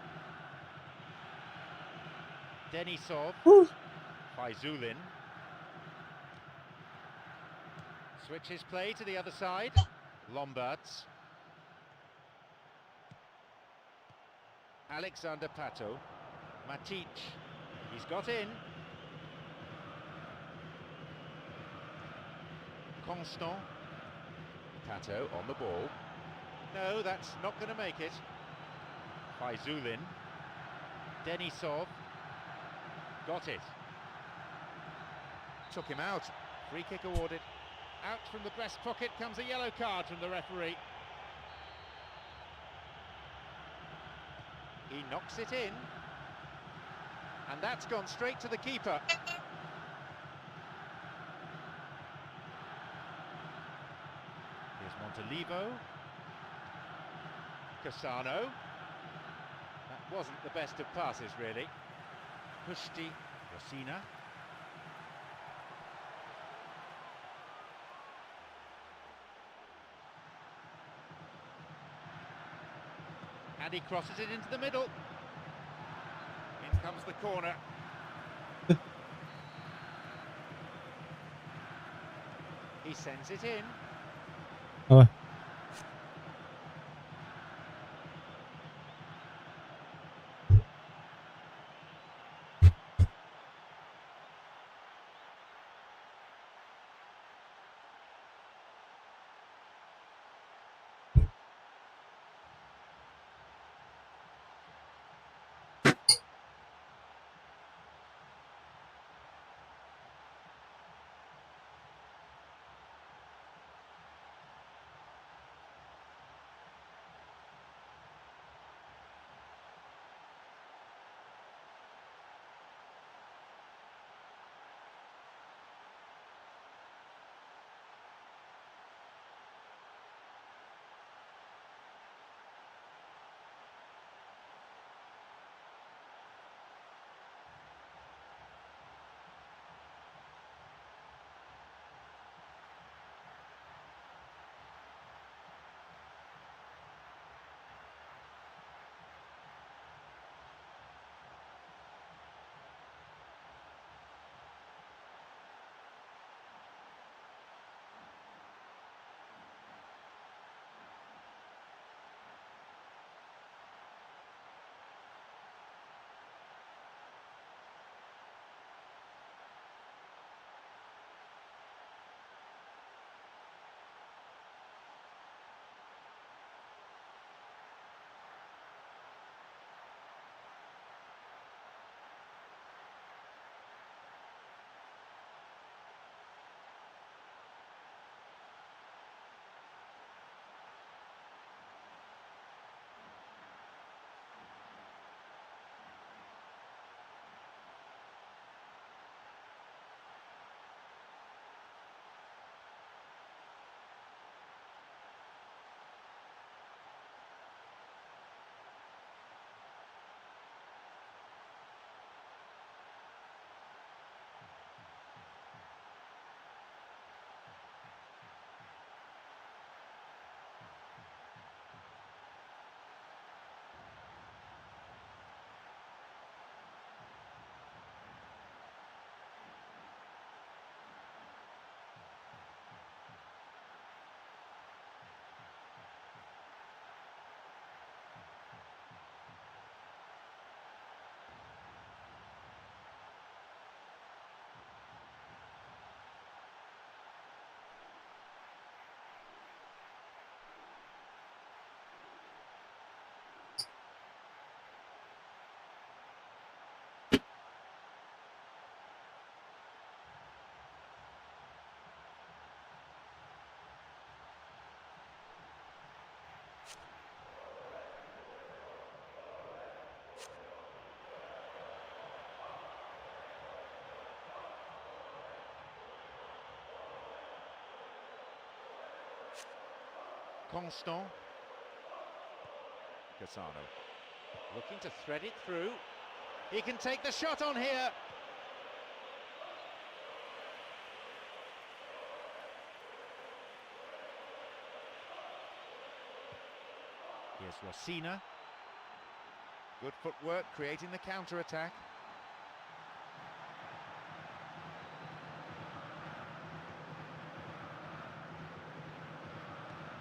Denisov. Faizulin. Switches play to the other side. Lombards. Alexander Pato. Matic. He's got in. Constant. Pato on the ball. No, that's not going to make it. Faizulin. Denisov. Got it. Took him out. Free kick awarded. Out from the breast pocket comes a yellow card from the referee. He knocks it in. And that's gone straight to the keeper. Here's Montalivo. Cassano. That wasn't the best of passes, really. Pushti. Rosina. And he crosses it into the middle. In comes the corner. He sends it in. Oh. Constant. Cassano. Looking to thread it through. He can take the shot on here. Here's Rossina. Good footwork, creating the counter-attack.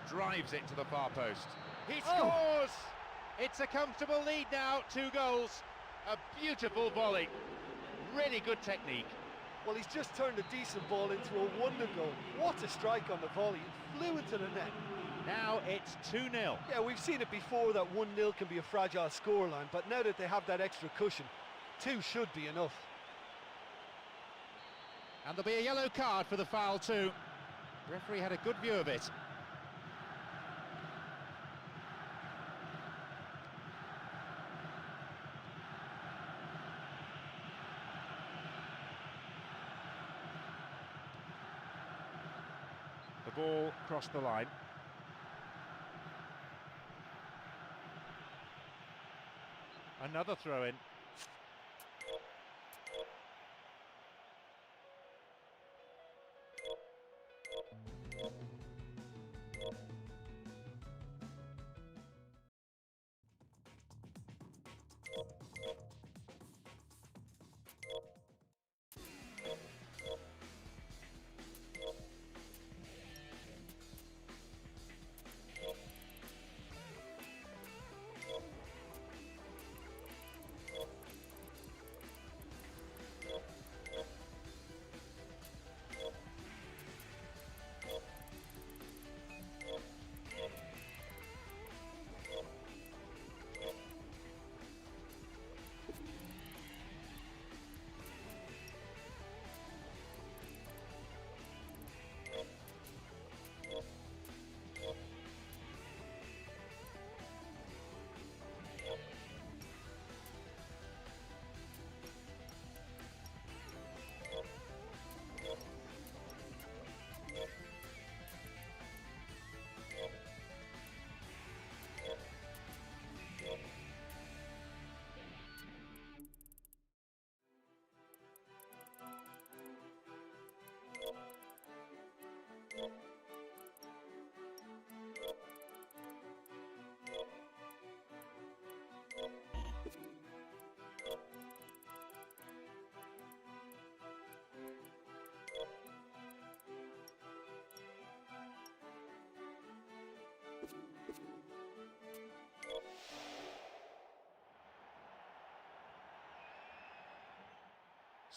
Drives it to the far post. He scores! It's a comfortable lead now, 2 goals. A beautiful volley. Really good technique. Well, he's just turned a decent ball into a wonder goal. What a strike on the volley. It flew into the net. Now it's 2-0. Yeah, we've seen it before that 1-0 can be a fragile scoreline, but now that they have that extra cushion, 2 should be enough. And there'll be a yellow card for the foul too. Referee had a good view of it. The ball crossed the line. Another throw-in.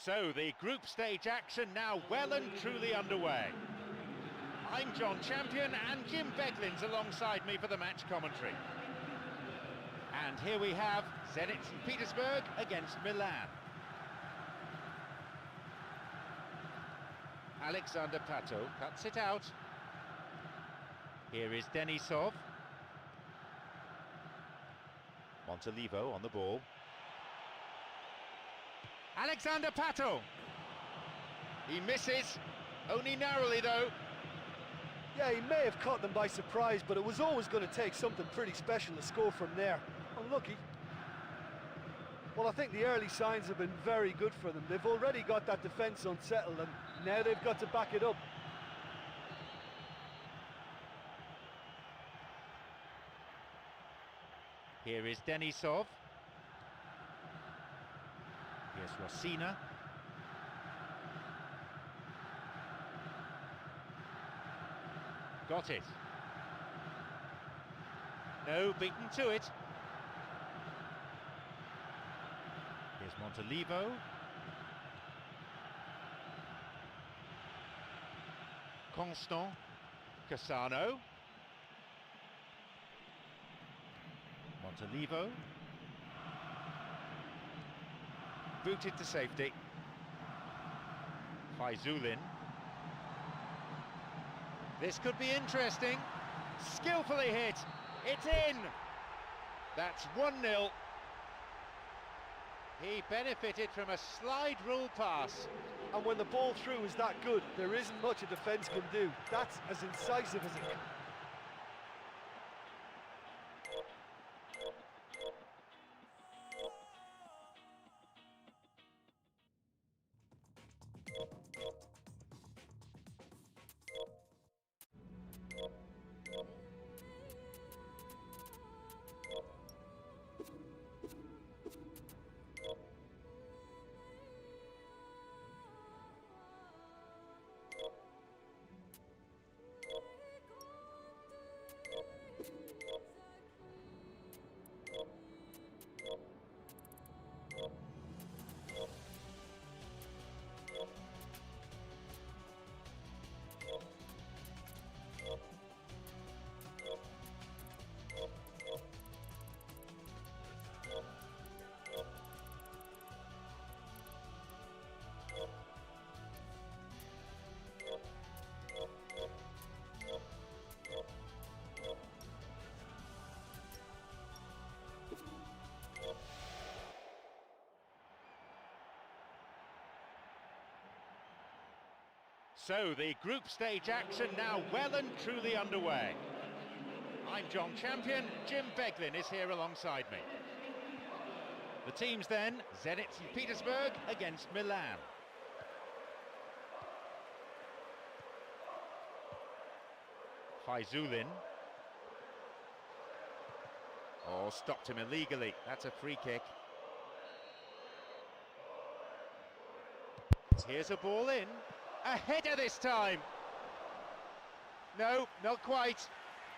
So the group stage action now well and truly underway. I'm John Champion and Jim Beglin's alongside me for the match commentary. And here we have Zenit St. Petersburg against Milan. Alexander Pato cuts it out. Here is Denisov. Montolivo on the ball. Alexander Pato. He misses, only narrowly though. Yeah, he may have caught them by surprise, but it was always going to take something pretty special to score from there. Unlucky. Well, I think the early signs have been very good for them. They've already got that defence unsettled, and now they've got to back it up. Here is Denisov. Here's Rossina. Got it. No, beaten to it. Here's Montolivo. Constant. Cassano. Montolivo. Booted to safety. Faizulin. This could be interesting. Skillfully hit. It's in. That's 1-0. He benefited from a slide rule pass. And when the ball through is that good, there isn't much a defence can do. That's as incisive as it can. So the group stage action now well and truly underway. I'm John Champion, Jim Beglin is here alongside me. The teams then, Zenit St. Petersburg against Milan. Faizulin. Oh, stopped him illegally. That's a free kick. Here's a ball in. A header this time. No, not quite.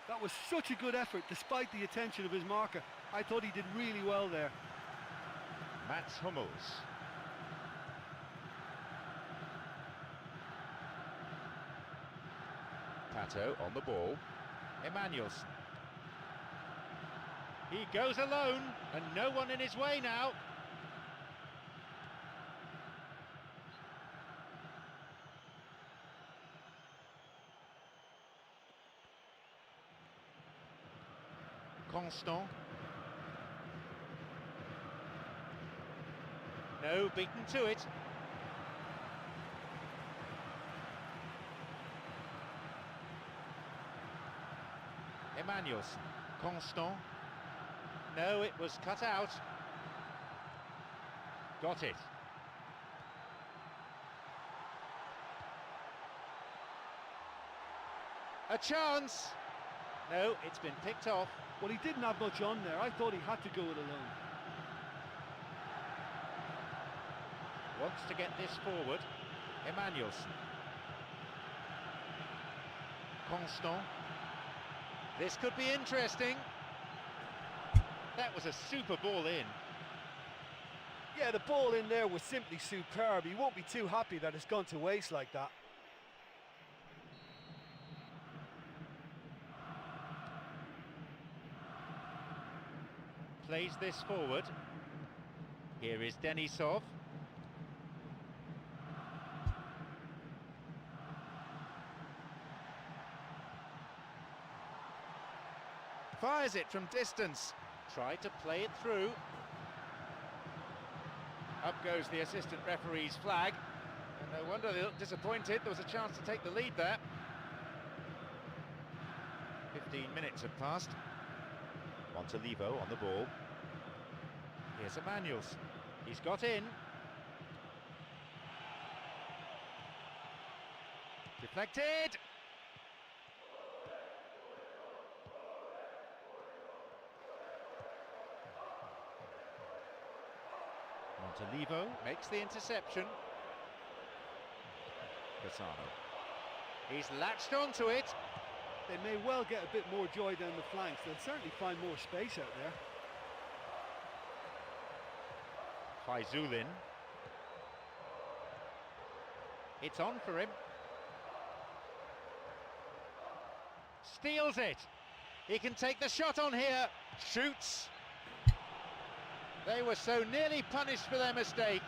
That was such a good effort despite the attention of his marker. I thought he did really well there. Mats Hummels. Pato on the ball. Emmanuelson. He goes alone, and no one in his way now. Constant. No, beaten to it. Emmanuelson. Constant. No, it was cut out. Got it. A chance. No, it's been picked off. Well, he didn't have much on there. I thought he had to go it alone. Wants to get this forward. Emmanuelson. Constant. This could be interesting. That was a super ball in. Yeah, the ball in there was simply superb. He won't be too happy that it's gone to waste like that. Plays this forward. Here is Denisov. Fires it from distance. Tried to play it through. Up goes the assistant referee's flag. And no wonder they look disappointed. There was a chance to take the lead there. 15 minutes have passed. Montolivo on the ball. Here's Emmanuelson. He's got in. Deflected. Montolivo makes the interception. Cassano. He's latched onto it. They may well get a bit more joy down the flanks. They'll certainly find more space out there. Faizulin. It's on for him. Steals it. He can take the shot on here. Shoots. They were so nearly punished for their mistake.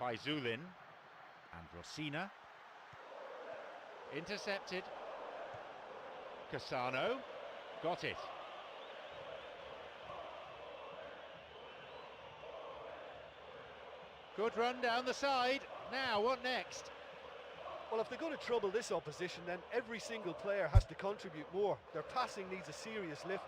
Faizulin and Rosina. Intercepted. Cassano. Got it. Good run down the side. Now, what next? Well, if they're going to trouble this opposition, then every single player has to contribute more. Their passing needs a serious lift.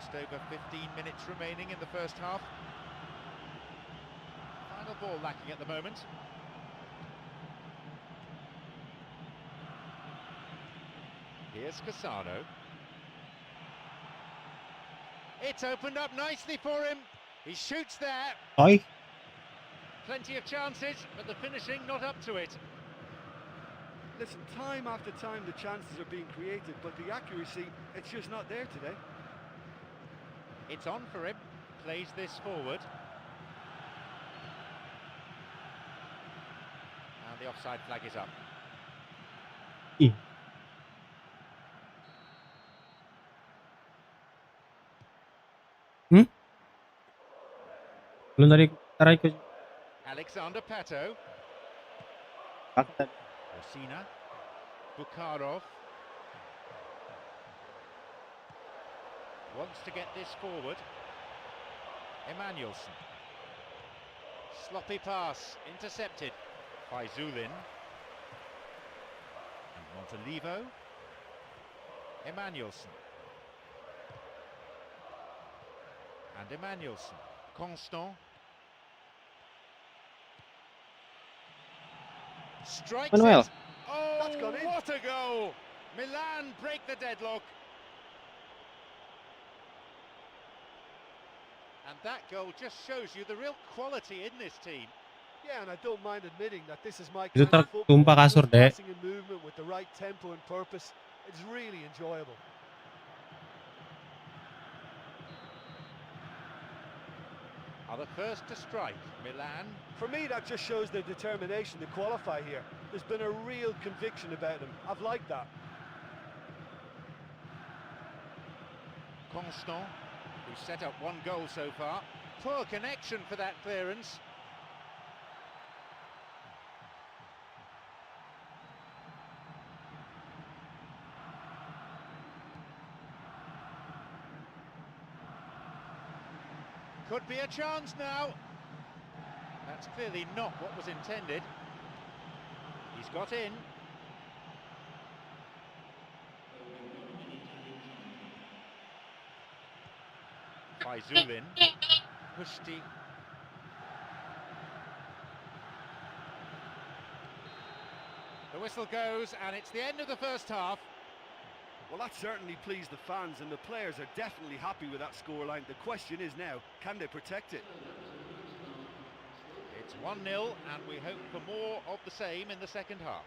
Just over 15 minutes remaining in the first half. Final ball lacking at the moment. Here's Cassano. It's opened up nicely for him. He shoots there. Oi. Plenty of chances, but the finishing not up to it. Listen, time after time the chances are being created, but the accuracy, it's just not there today. It's on for him. Plays this forward. And the offside flag is up. Ih. Belum tarik ke Alexander Pato. fakta. Rosina. Bukharov. Wants to get this forward. Emanuelson. Sloppy pass. Intercepted. By Zulin. And Montalivo. Emanuelson. And Emanuelson. Constant. Strikes Manuel. it. Oh, That's gone in. what a goal! Milan break the deadlock. And that goal just shows you the real quality in this team. Yeah, and I don't mind admitting that this is my Itu kind of football. tertumpah kasur, Good Dek. passing and movement with the right tempo and purpose. It's really enjoyable. Are the first to strike, Milan. For me, that just shows their determination to qualify here. There's been a real conviction about them. I've liked that. Constant, who set up one goal so far. Poor connection for that clearance. Could be a chance now. That's clearly not what was intended. He's got in. Faizulin. Pushti. The whistle goes and it's the end of the first half. Well, that certainly pleased the fans, and the players are definitely happy with that scoreline. The question is now, can they protect it? It's 1-0 and we hope for more of the same in the second half.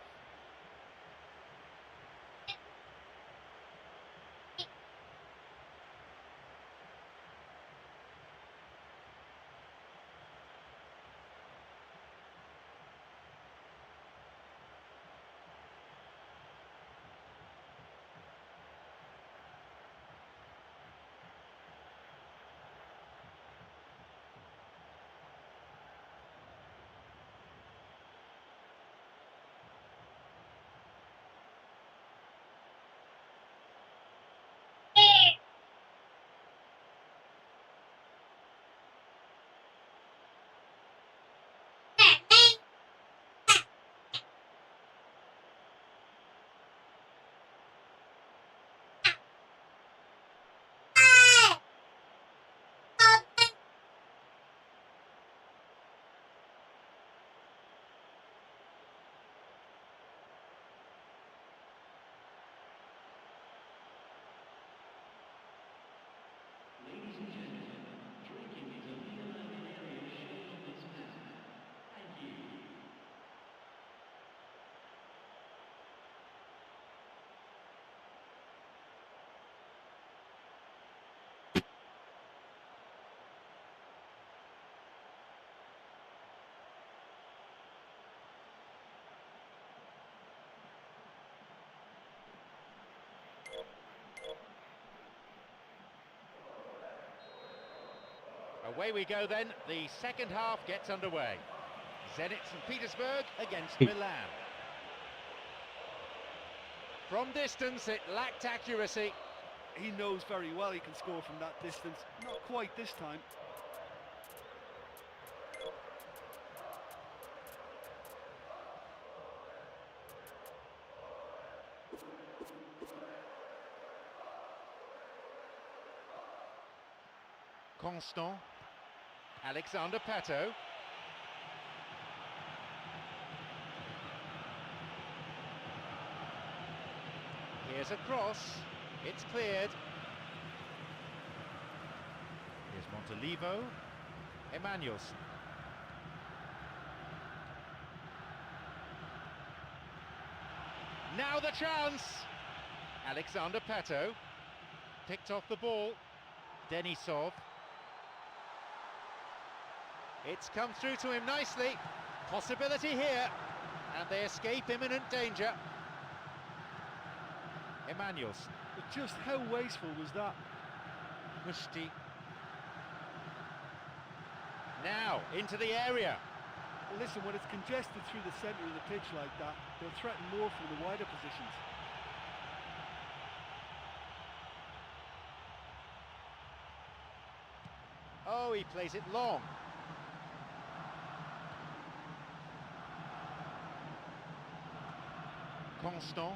Away we go then, the second half gets underway. Zenit St. Petersburg against Milan. From distance it lacked accuracy. He knows very well he can score from that distance. Not quite this time. Constant. Alexander Pato. Here's a cross. It's cleared. Here's Montolivo. Emmanuelson. Now the chance! Alexander Pato picked off the ball. Denisov. It's come through to him nicely. Possibility here. And they escape imminent danger. Emmanuelson. But just how wasteful was that? Mushti. Now into the area. Well, listen, when it's congested through the centre of the pitch like that, they'll threaten more from the wider positions. Oh, he plays it long. Constant.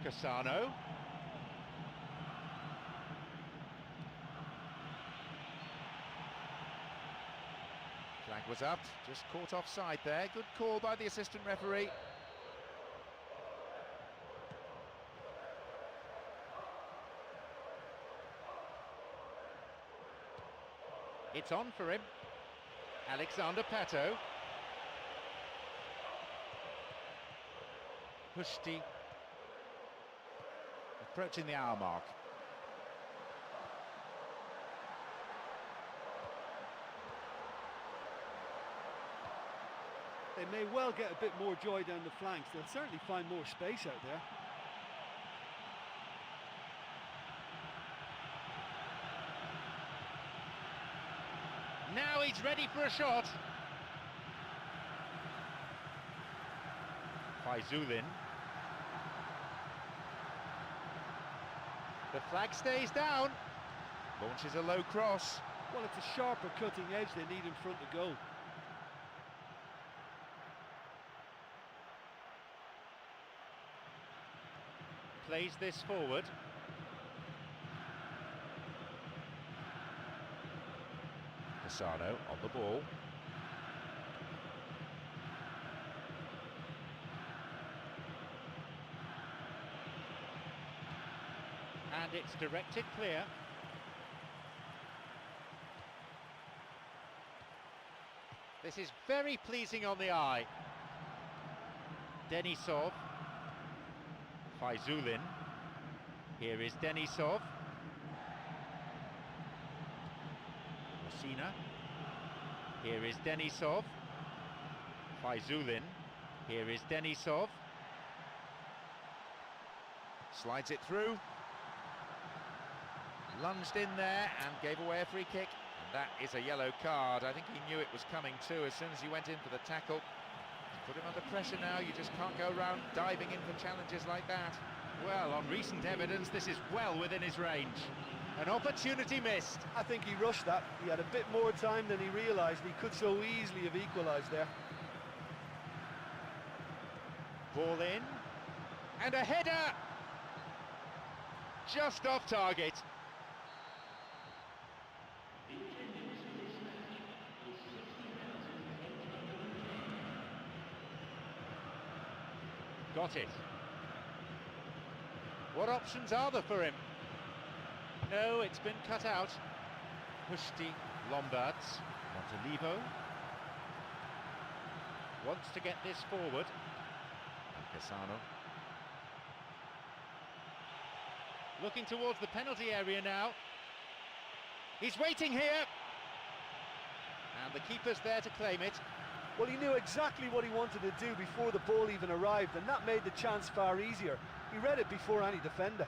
Cassano. Flag was up, just caught offside there. Good call by the assistant referee. It's on for him. Alexander Pato. Pushti. Approaching the hour mark. They may well get a bit more joy down the flanks. They'll certainly find more space out there. Now he's ready for a shot. Faizulin. The flag stays down. Launches a low cross. Well, it's a sharper cutting edge they need in front of goal. Plays this forward. Cassano on the ball. And it's directed clear. This is very pleasing on the eye. Denisov. Faizulin. Here is Denisov. Rosina. Here is Denisov. Faizulin. Here is Denisov. Slides it through. Lunged in there and gave away a free kick. And that is a yellow card. I think he knew it was coming too as soon as he went in for the tackle. Put him under pressure now, you just can't go around diving in for challenges like that. Well, on recent evidence, this is well within his range. An opportunity missed. I think he rushed that. He had a bit more time than he realised. He could so easily have equalised there. Ball in. And a header! Just off target. Got it. What options are there for him? No, it's been cut out. Pushti, Lombards, Montolivo. Wants to get this forward. And Cassano. Looking towards the penalty area now. He's waiting here. And the keeper's there to claim it. Well, he knew exactly what he wanted to do before the ball even arrived, and that made the chance far easier. He read it before any defender.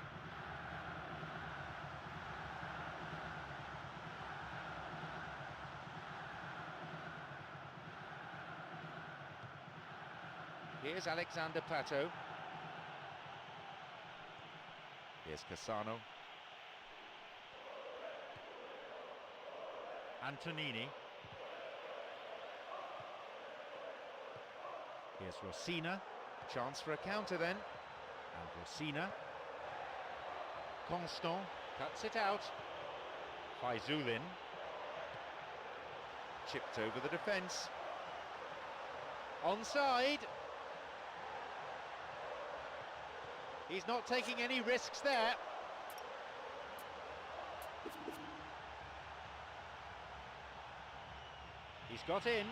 Here's Alexander Pato. Here's Cassano. Antonini. Here's Rosina. Chance for a counter then. And Rosina. Constant cuts it out. Faizulin. Chipped over the defence. Onside. He's not taking any risks there. He's got in.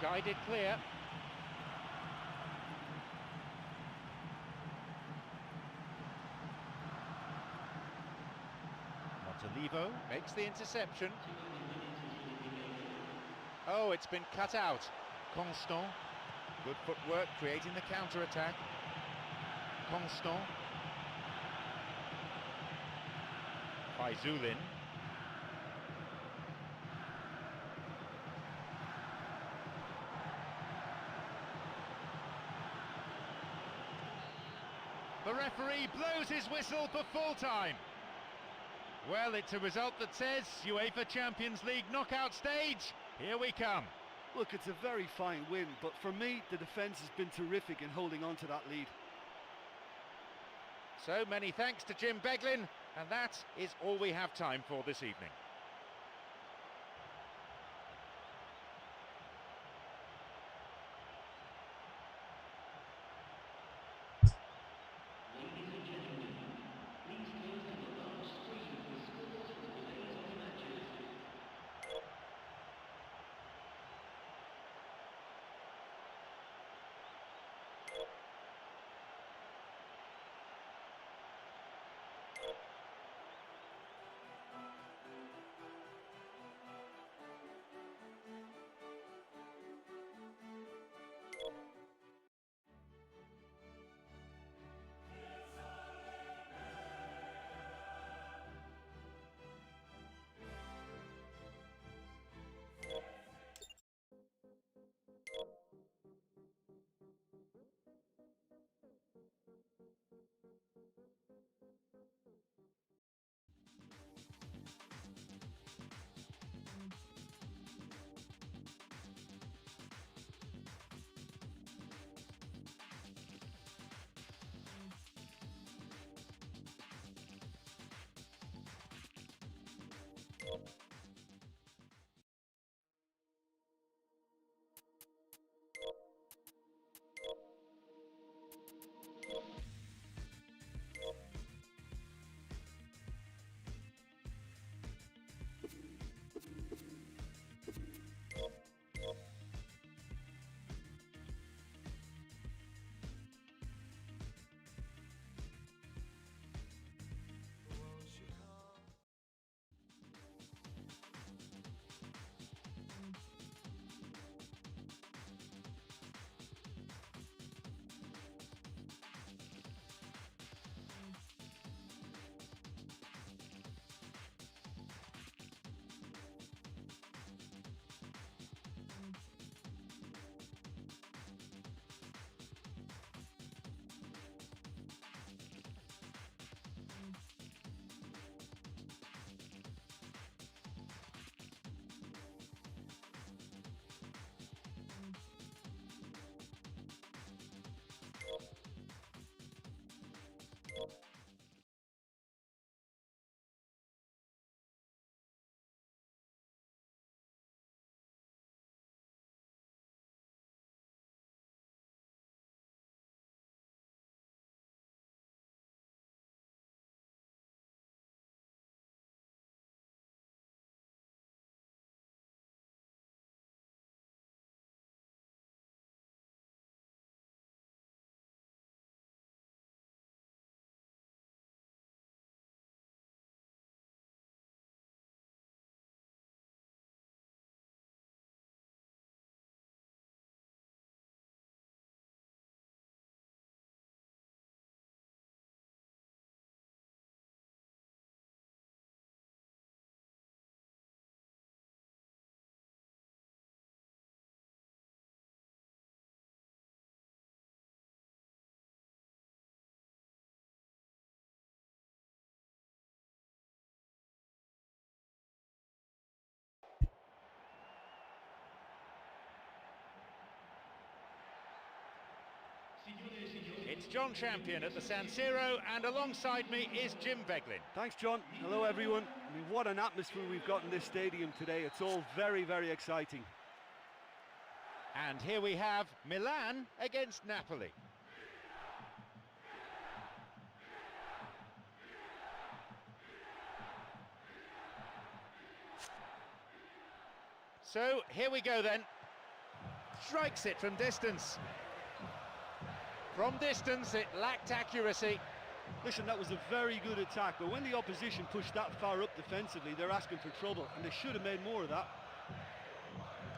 Guided clear. Montolivo makes the interception. Oh, it's been cut out. Constant. Good footwork, creating the counter-attack. Constant. Faizulin. The referee blows his whistle for full time. Well, it's a result that says UEFA Champions League knockout stage. Here we come. Look, it's a very fine win, but for me, the defence has been terrific in holding on to that lead. So many thanks to Jim Beglin, and that is all we have time for this evening. It's John Champion at the San Siro, and alongside me is Jim Veglin. Thanks, John. Hello, everyone. I mean, what an atmosphere we've got in this stadium today. It's all very, very exciting. And here we have Milan against Napoli. So, here we go then. Strikes it from distance. From distance, it lacked accuracy. Listen, that was a very good attack, but when the opposition pushed that far up defensively, they're asking for trouble, and they should have made more of that.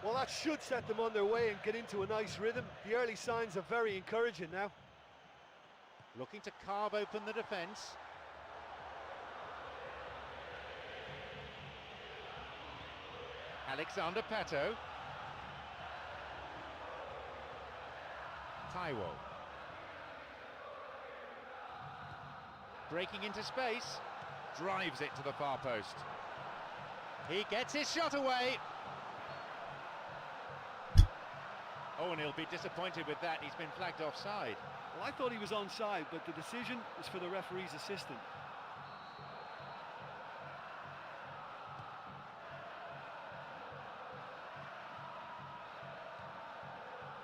Well, that should set them on their way and get into a nice rhythm. The early signs are very encouraging now. Looking to carve open the defence. Alexander Pato. Taiwo. Breaking into space. Drives it to the far post. He gets his shot away. Oh, and he'll be disappointed with that. He's been flagged offside. Well, I thought he was onside, but the decision is for the referee's assistant.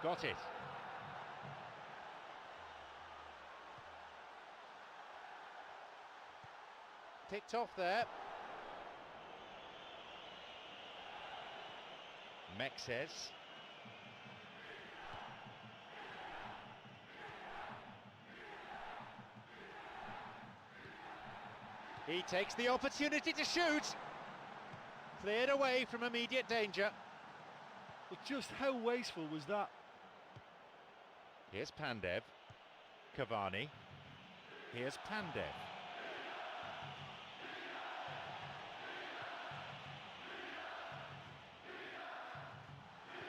Got it. Picked off there. Mexes. He takes the opportunity to shoot. Cleared away from immediate danger. But just how wasteful was that? Here's Pandev. Cavani. Here's Pandev.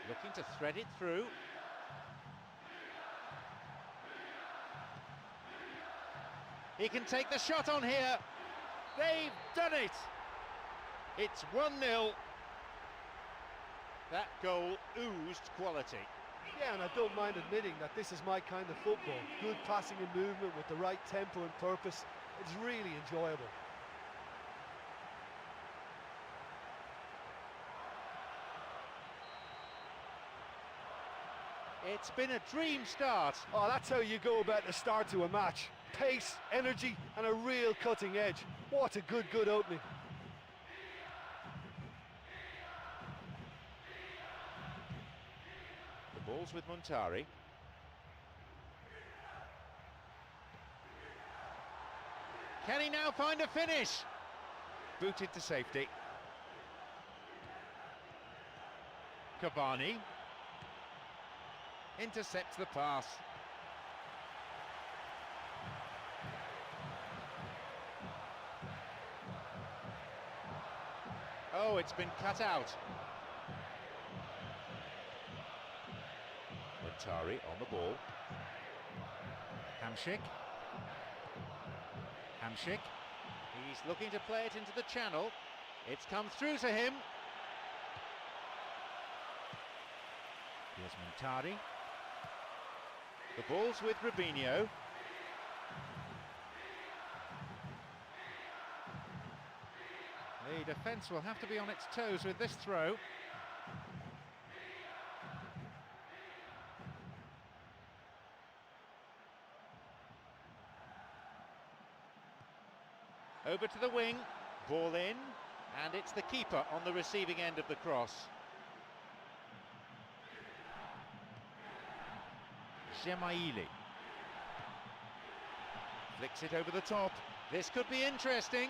Looking to thread it through. He can take the shot on here. They've done it. It's 1-0. That goal oozed quality. Yeah, and I don't mind admitting that this is my kind of football. Good passing and movement with the right tempo and purpose. It's really enjoyable. It's been a dream start. Oh, that's how you go about the start to a match. Pace, energy, and a real cutting edge. What a good opening. The ball's with Montari. Can he now find a finish? Booted to safety. Cavani intercepts the pass. Oh, it's been cut out. Montari on the ball. Hamšík. Hamšík. He's looking to play it into the channel. It's come through to him. Here's Montari. The ball's with Robinho. The defence will have to be on its toes with this throw. Over to the wing, ball in, and it's the keeper on the receiving end of the cross. Gemaili flicks it over the top. This could be interesting.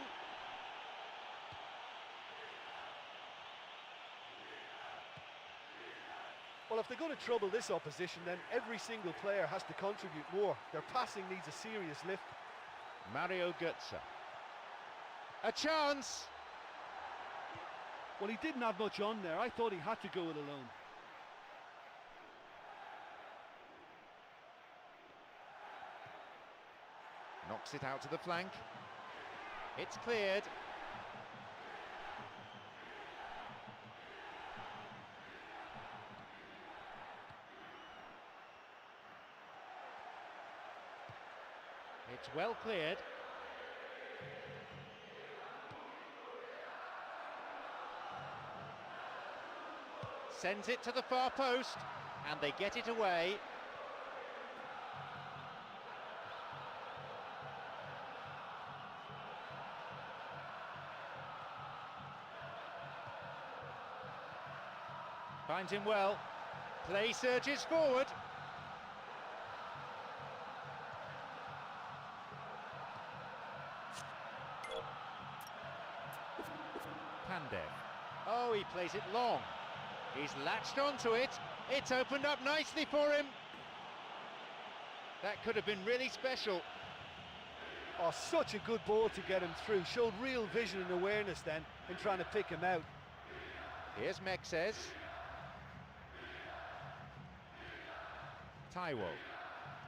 Well, if they're going to trouble this opposition, then every single player has to contribute more. Their passing needs a serious lift. Mario Götze. A chance! Well, he didn't have much on there. I thought he had to go it alone. Knocks it out to the flank. It's cleared. It's well cleared. Sends it to the far post, and they get it away. Finds him well. Play surges forward. Pandev. Oh, he plays it long. He's latched onto it. It's opened up nicely for him. That could have been really special. Oh, such a good ball to get him through. Showed real vision and awareness then in trying to pick him out. Here's Mexes. Taiwo.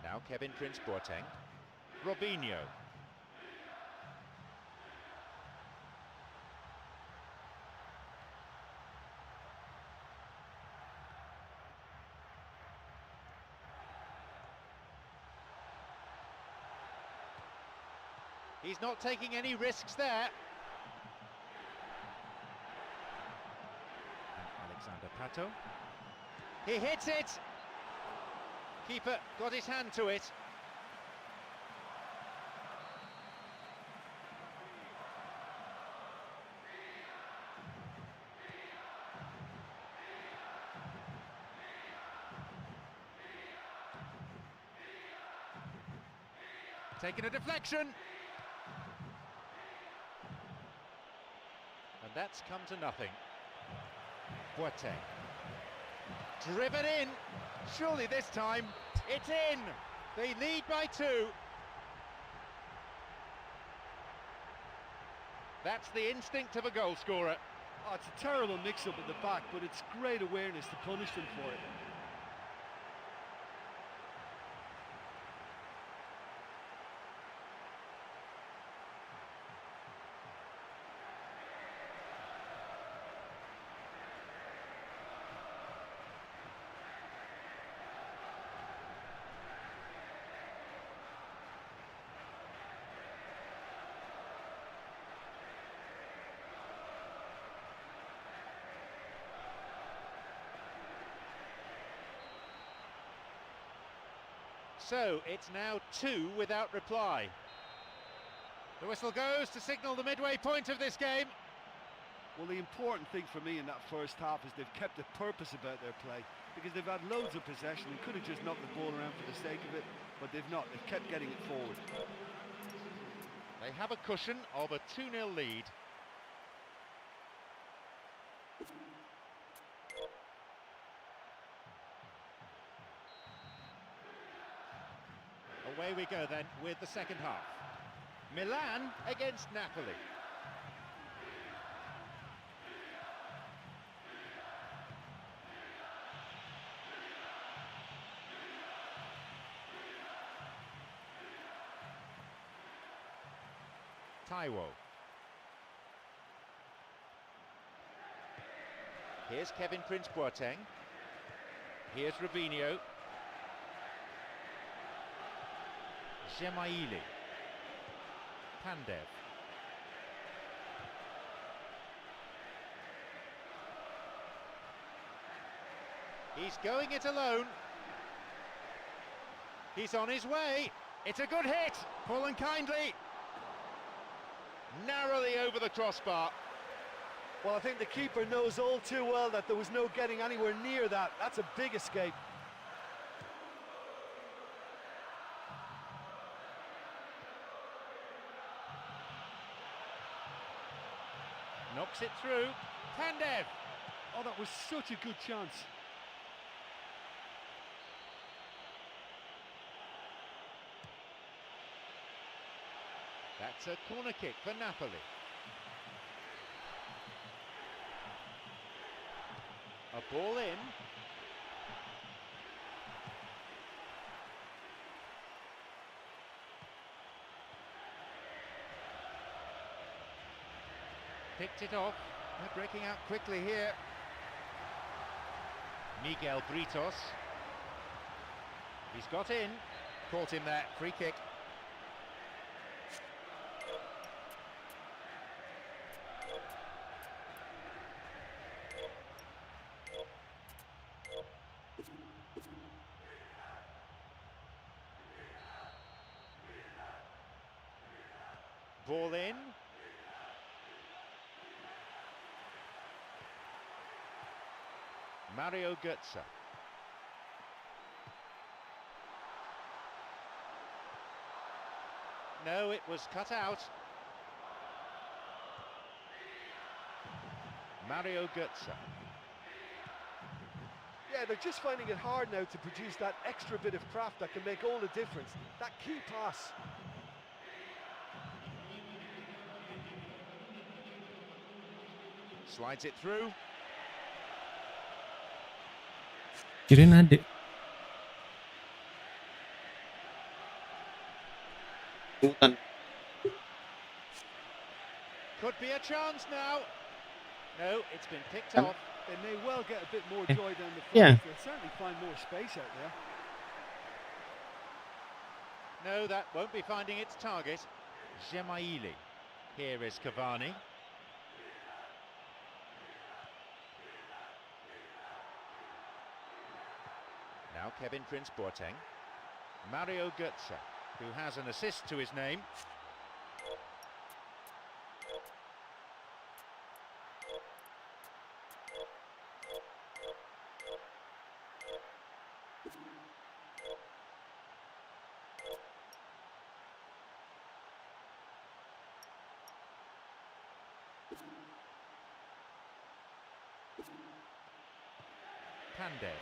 Now Kevin Prince Boateng. Robinho. He's not taking any risks there. And Alexander Pato. He hits it! Keeper got his hand to it. Taking a deflection. And that's come to nothing. Boateng. Driven in. Surely this time, it's in! They lead by 2. That's the instinct of a goal scorer. Oh, it's a terrible mix-up at the back, but it's great awareness to punish them for it. So it's now 2 without reply. The whistle goes to signal the midway point of this game. Well, the important thing for me in that first half is they've kept a purpose about their play, because they've had loads of possession and could have just knocked the ball around for the sake of it, but they've not. They've kept getting it forward. They have a cushion of a 2-0 lead. Away we go then with the second half. Milan against Napoli. Taiwo. Here's Kevin Prince Boateng. Here's Robinho. Gemaili. Pandev. He's going it alone. He's on his way. It's a good hit. Fallen kindly. Narrowly over the crossbar. Well, I think the keeper knows all too well that there was no getting anywhere near that. That's a big escape. Knocks it through. Pandev. Oh, that was such a good chance. That's a corner kick for Napoli. A ball in. Picked it off. They're breaking out quickly here. Miguel Britos. He's got in. Caught him there. Free kick. Ball in. Mario Götze. No, it was cut out. Mario Götze. Yeah, they're just finding it hard now to produce that extra bit of craft that can make all the difference. That key pass. Slides it through. Kirain adik. Hutan. Could be a chance now. No, it's been picked off. They may well get a bit more Eh, joy down the front. yeah. They'll certainly find more space out there. No, that won't be finding its target. Gemaili. Here is Cavani. Now Kevin Prince Boateng. Mario Götze, who has an assist to his name. Pandev.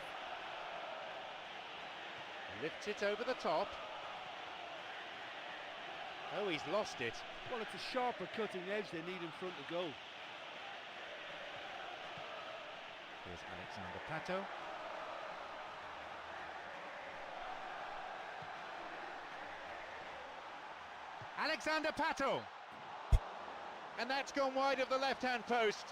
Lifts it over the top. Oh, he's lost it. Well, it's a sharper cutting edge they need in front to go. Here's Alexander Pato. Alexander Pato! And that's gone wide of the left-hand post.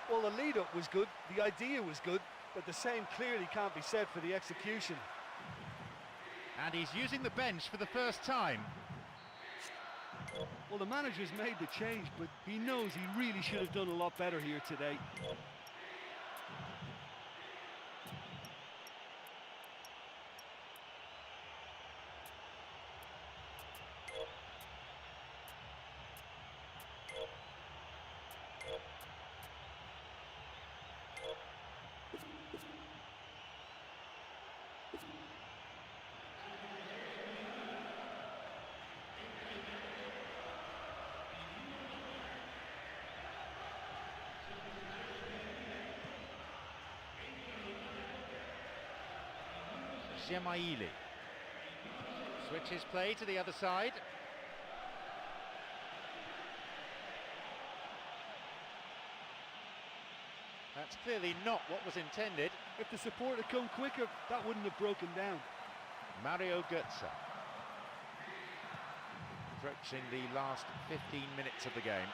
Well, the lead-up was good, the idea was good, but the same clearly can't be said for the execution. And he's using the bench for the first time. Well, the manager's made the change, but he knows he really should have done a lot better here today. Gemaili switches play to the other side. That's clearly not what was intended. If the support had come quicker, that wouldn't have broken down. Mario Götze approaching the last 15 minutes of the game.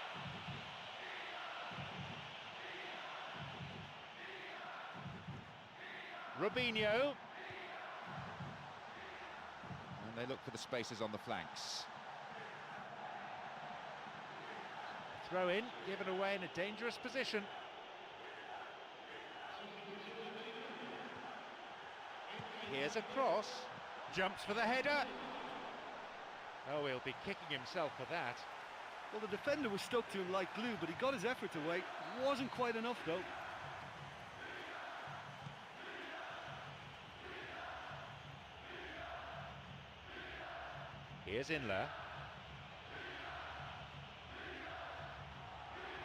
Robinho. And they look for the spaces on the flanks. Throw in, given away in a dangerous position. Here's a cross. Jumps for the header. Oh, he'll be kicking himself for that. Well, the defender was stuck to him like glue, but he got his effort away. Wasn't quite enough, though. Here's Inler.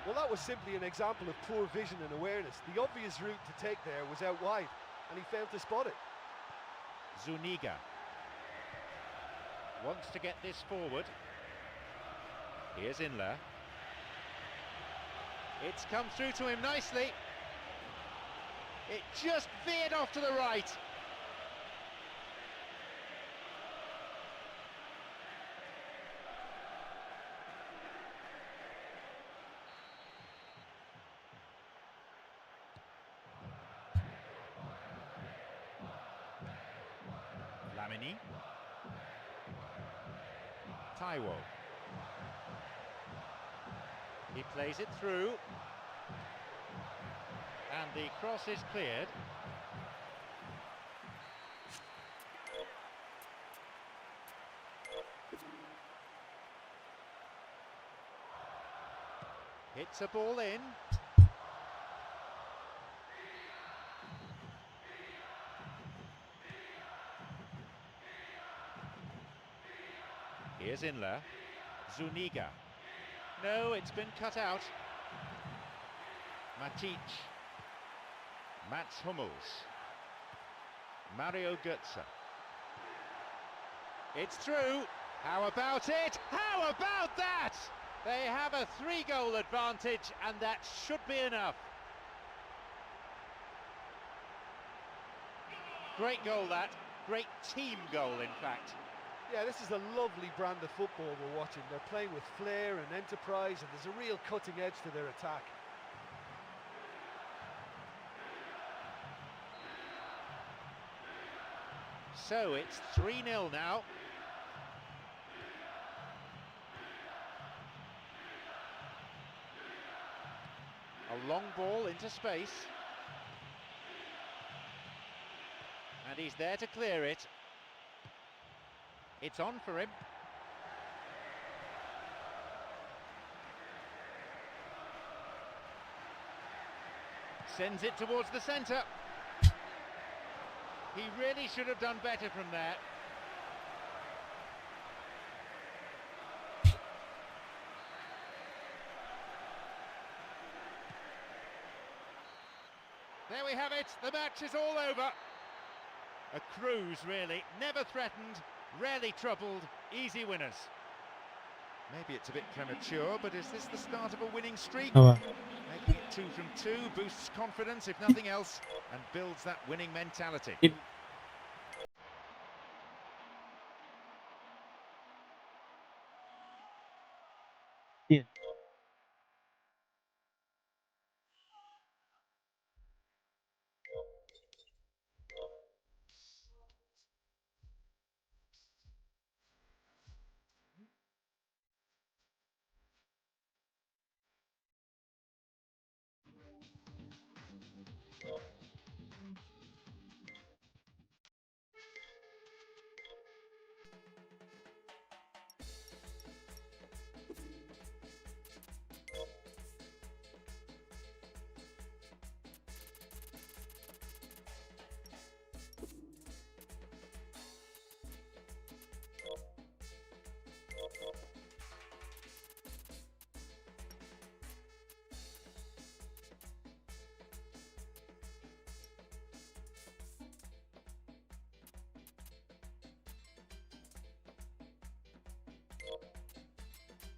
Well, that was simply an example of poor vision and awareness. The obvious route to take there was out wide, and he failed to spot it. Zuniga wants to get this forward. Here's Inler. It's come through to him nicely. It just veered off to the right. Lamini. Taiwo. He plays it through. And the cross is cleared. It's a ball in. Here's Inler. Zuniga. No, it's been cut out. Matic. Mats Hummels. Mario Götze. It's through. How about it? How about that? They have a 3-goal advantage, and that should be enough. Great goal, that. Great team goal, in fact. Yeah, this is a lovely brand of football we're watching. They're playing with flair and enterprise, and there's a real cutting edge to their attack. So it's 3-0 now. A long ball into space. And he's there to clear it. It's on for him. Sends it towards the centre. He really should have done better from there. There we have it. The match is all over. A cruise, really. Never threatened, rarely troubled, easy winners. Maybe it's a bit premature, but is this the start of a winning streak? Making it 2 from 2 boosts confidence, if nothing else, and builds that winning mentality. Yeah.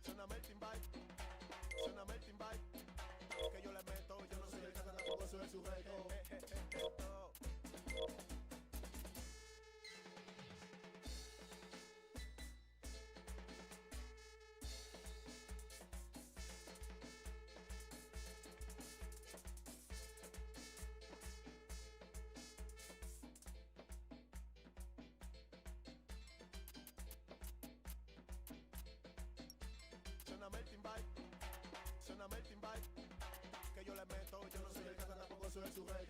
Suéname el timbal, suéname el timbal, que yo le meto, yo no soy el canta, tampoco soy el sujeto. Suéname el timbal, que yo le meto, yo no soy el canta, tampoco soy el sujeto.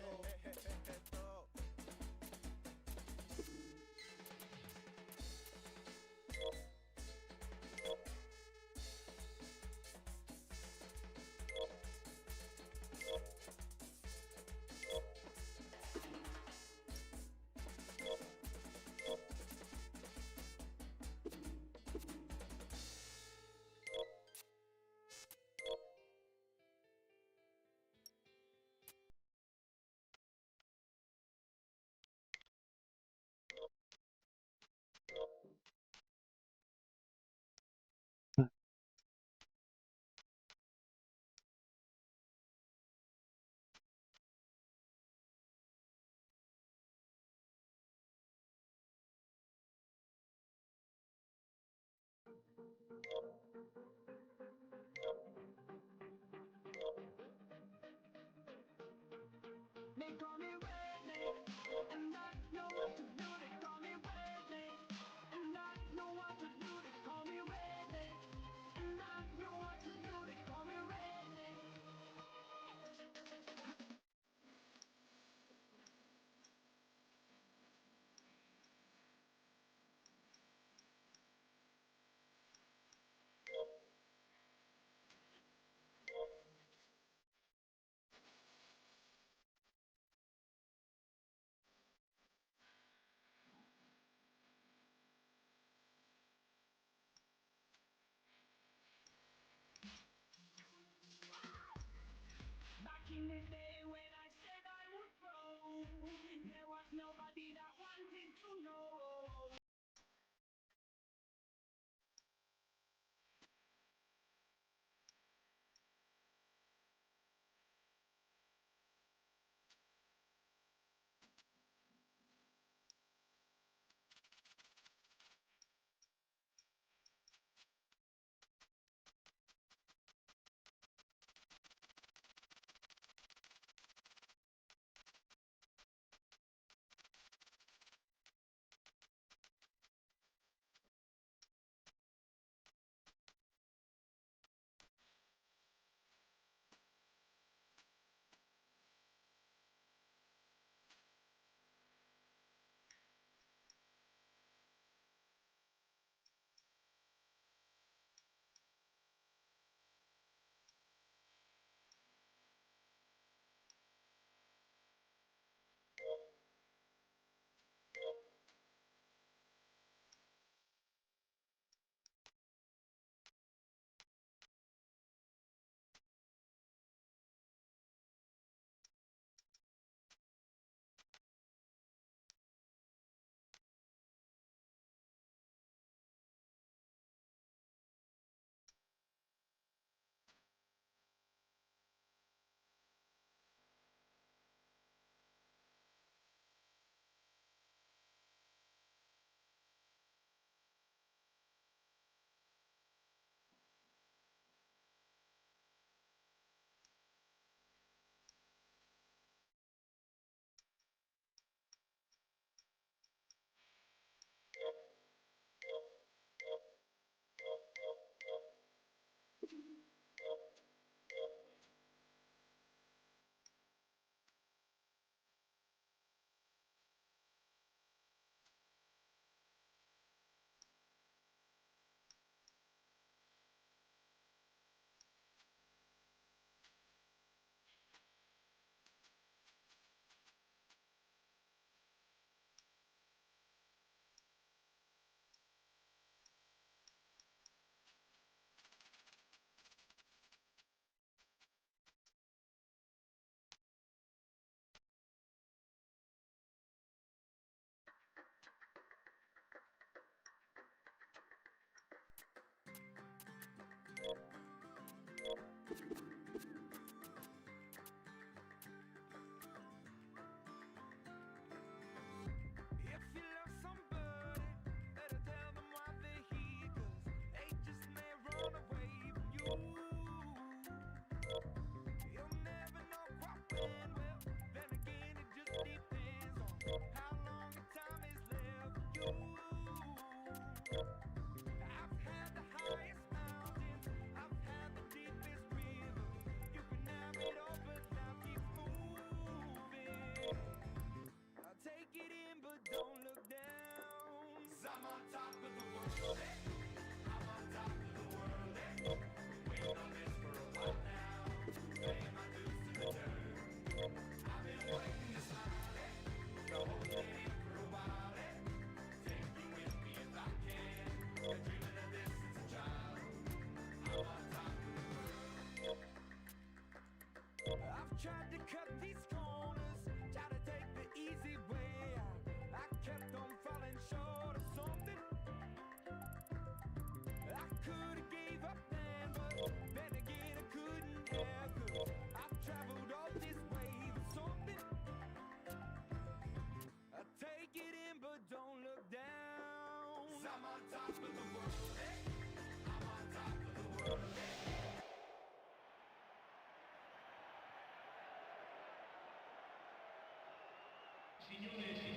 I've tried to cut these corners, try to take the easy way out. I kept on falling short of something. I could have gave up then, but then again I couldn't have. 'Cause I've traveled all this way for something. I take it in, but don't look down. 'Cause I'm on top of the world, hey. I'm on top of the world, hey.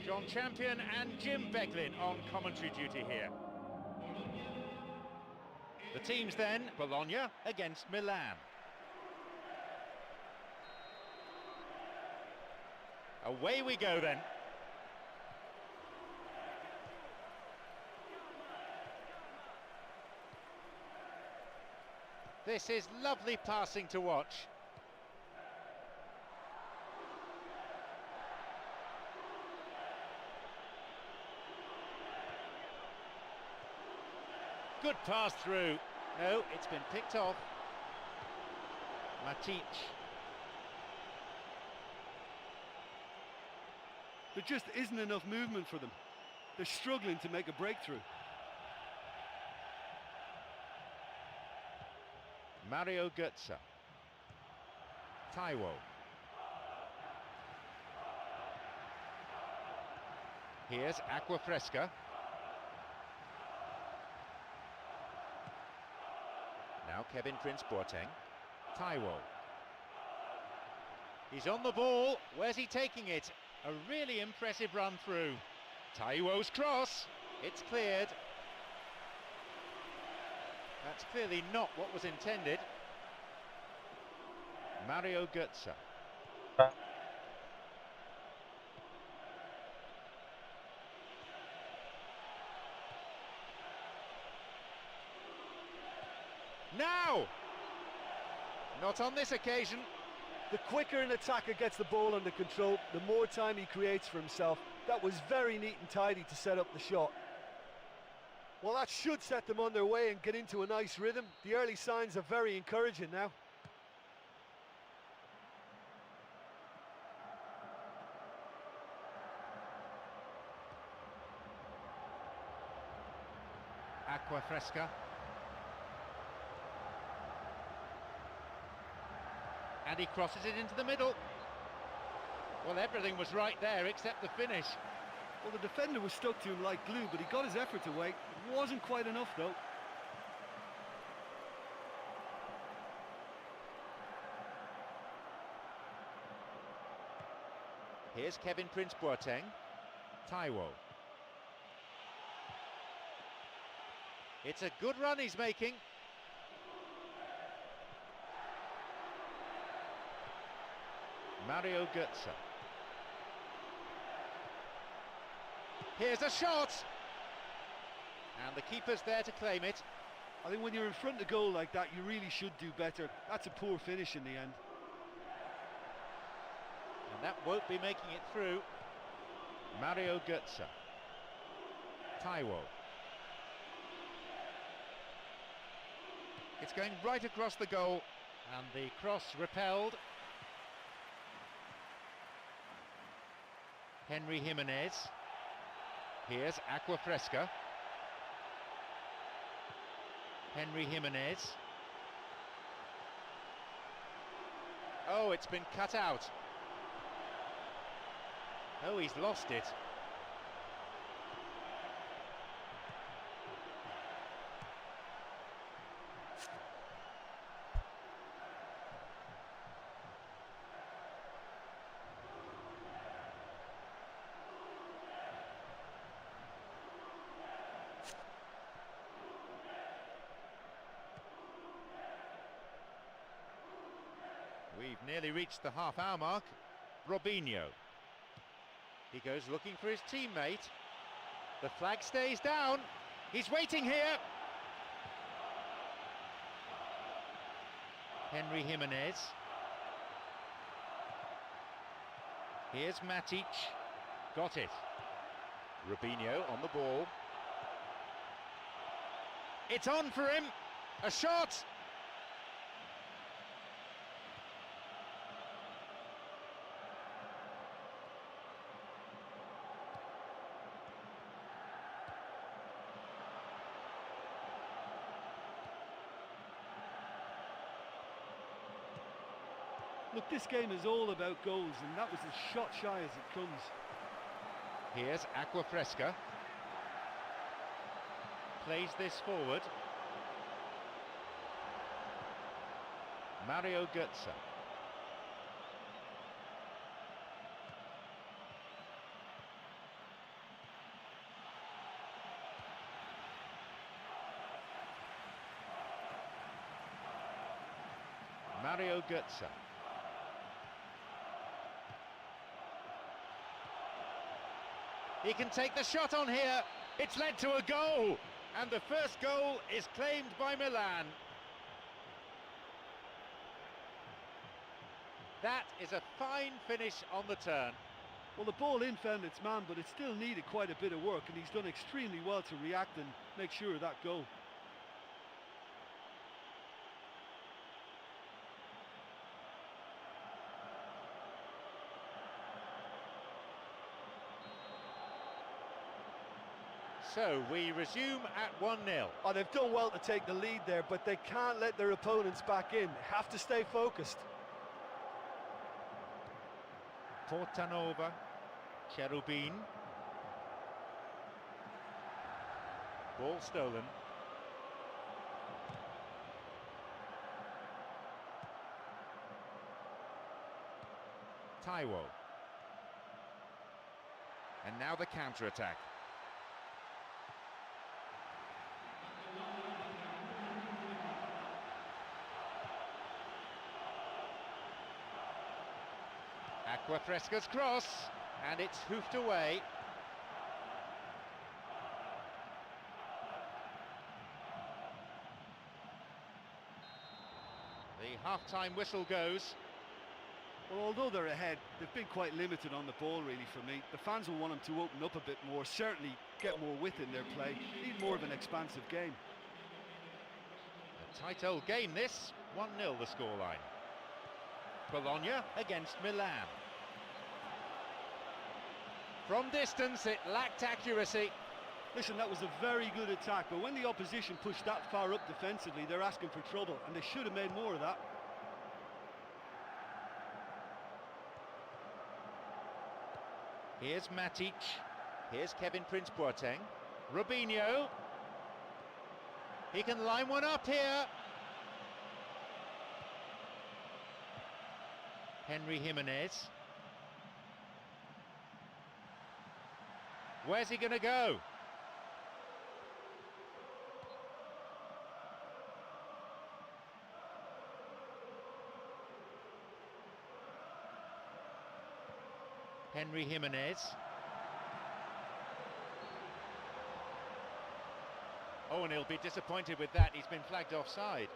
John Champion and Jim Beglin on commentary duty here. The teams then, Bologna against Milan. Away we go then. This is lovely passing to watch. Good pass through. No, it's been picked off. Matic. There just isn't enough movement for them. They're struggling to make a breakthrough. Mario Götze. Taiwo. Here's Aquafresca. Now Kevin Prince Boateng. Taiwo. He's on the ball. Where's he taking it? A really impressive run through. Taiwo's cross. It's cleared. That's clearly not what was intended. Mario Götze. Now! Not on this occasion. The quicker an attacker gets the ball under control, the more time he creates for himself. That was very neat and tidy to set up the shot. Well, that should set them on their way and get into a nice rhythm. The early signs are very encouraging now. Aquafresca. And he crosses it into the middle. Well, everything was right there except the finish. Well, the defender was stuck to him like glue, but he got his efforts away. It wasn't quite enough, though. Here's Kevin Prince Boateng. Taiwo. It's a good run he's making. Mario Götze. Here's a shot! And the keeper's there to claim it. I think when you're in front of goal like that, you really should do better. That's a poor finish in the end. And that won't be making it through. Mario Götze. Taiwo. It's going right across the goal. And the cross repelled. Henry Jimenez. Here's Aquafresca. Henry Jimenez. Oh, it's been cut out. Oh, he's lost it. We've nearly reached the half-hour mark. Robinho. He goes looking for his teammate. The flag stays down. He's waiting here. Henry Jimenez. Here's Matic. Got it. Robinho on the ball. It's on for him. A shot. Look, this game is all about goals, and that was as shot shy as it comes. Here's Aquafresca. Plays this forward. Mario Götze. Mario Götze. He can take the shot on here. It's led to a goal. And the first goal is claimed by Milan. That is a fine finish on the turn. Well, the ball in found its man, but it still needed quite a bit of work, and he's done extremely well to react and make sure of that goal. So we resume at 1-0. Oh, they've done well to take the lead there, but they can't let their opponents back in. Have to stay focused. Portanova, Cherubin. Ball stolen. Taiwo. And now the counter-attack. Aquafresca's cross, and it's hoofed away. The half-time whistle goes. Well, although they're ahead, they've been quite limited on the ball, really, for me. The fans will want them to open up a bit more, certainly get more width in their play, need more of an expansive game. A tight old game this, 1-0 the scoreline. Bologna against Milan. From distance, it lacked accuracy. Listen, that was a very good attack, but when the opposition pushed that far up defensively, they're asking for trouble, and they should have made more of that. Here's Matic. Here's Kevin Prince Boateng. Robinho. He can line one up here. Henry Jimenez. Where's he going to go? Henry Jimenez. Oh, and he'll be disappointed with that. He's been flagged offside.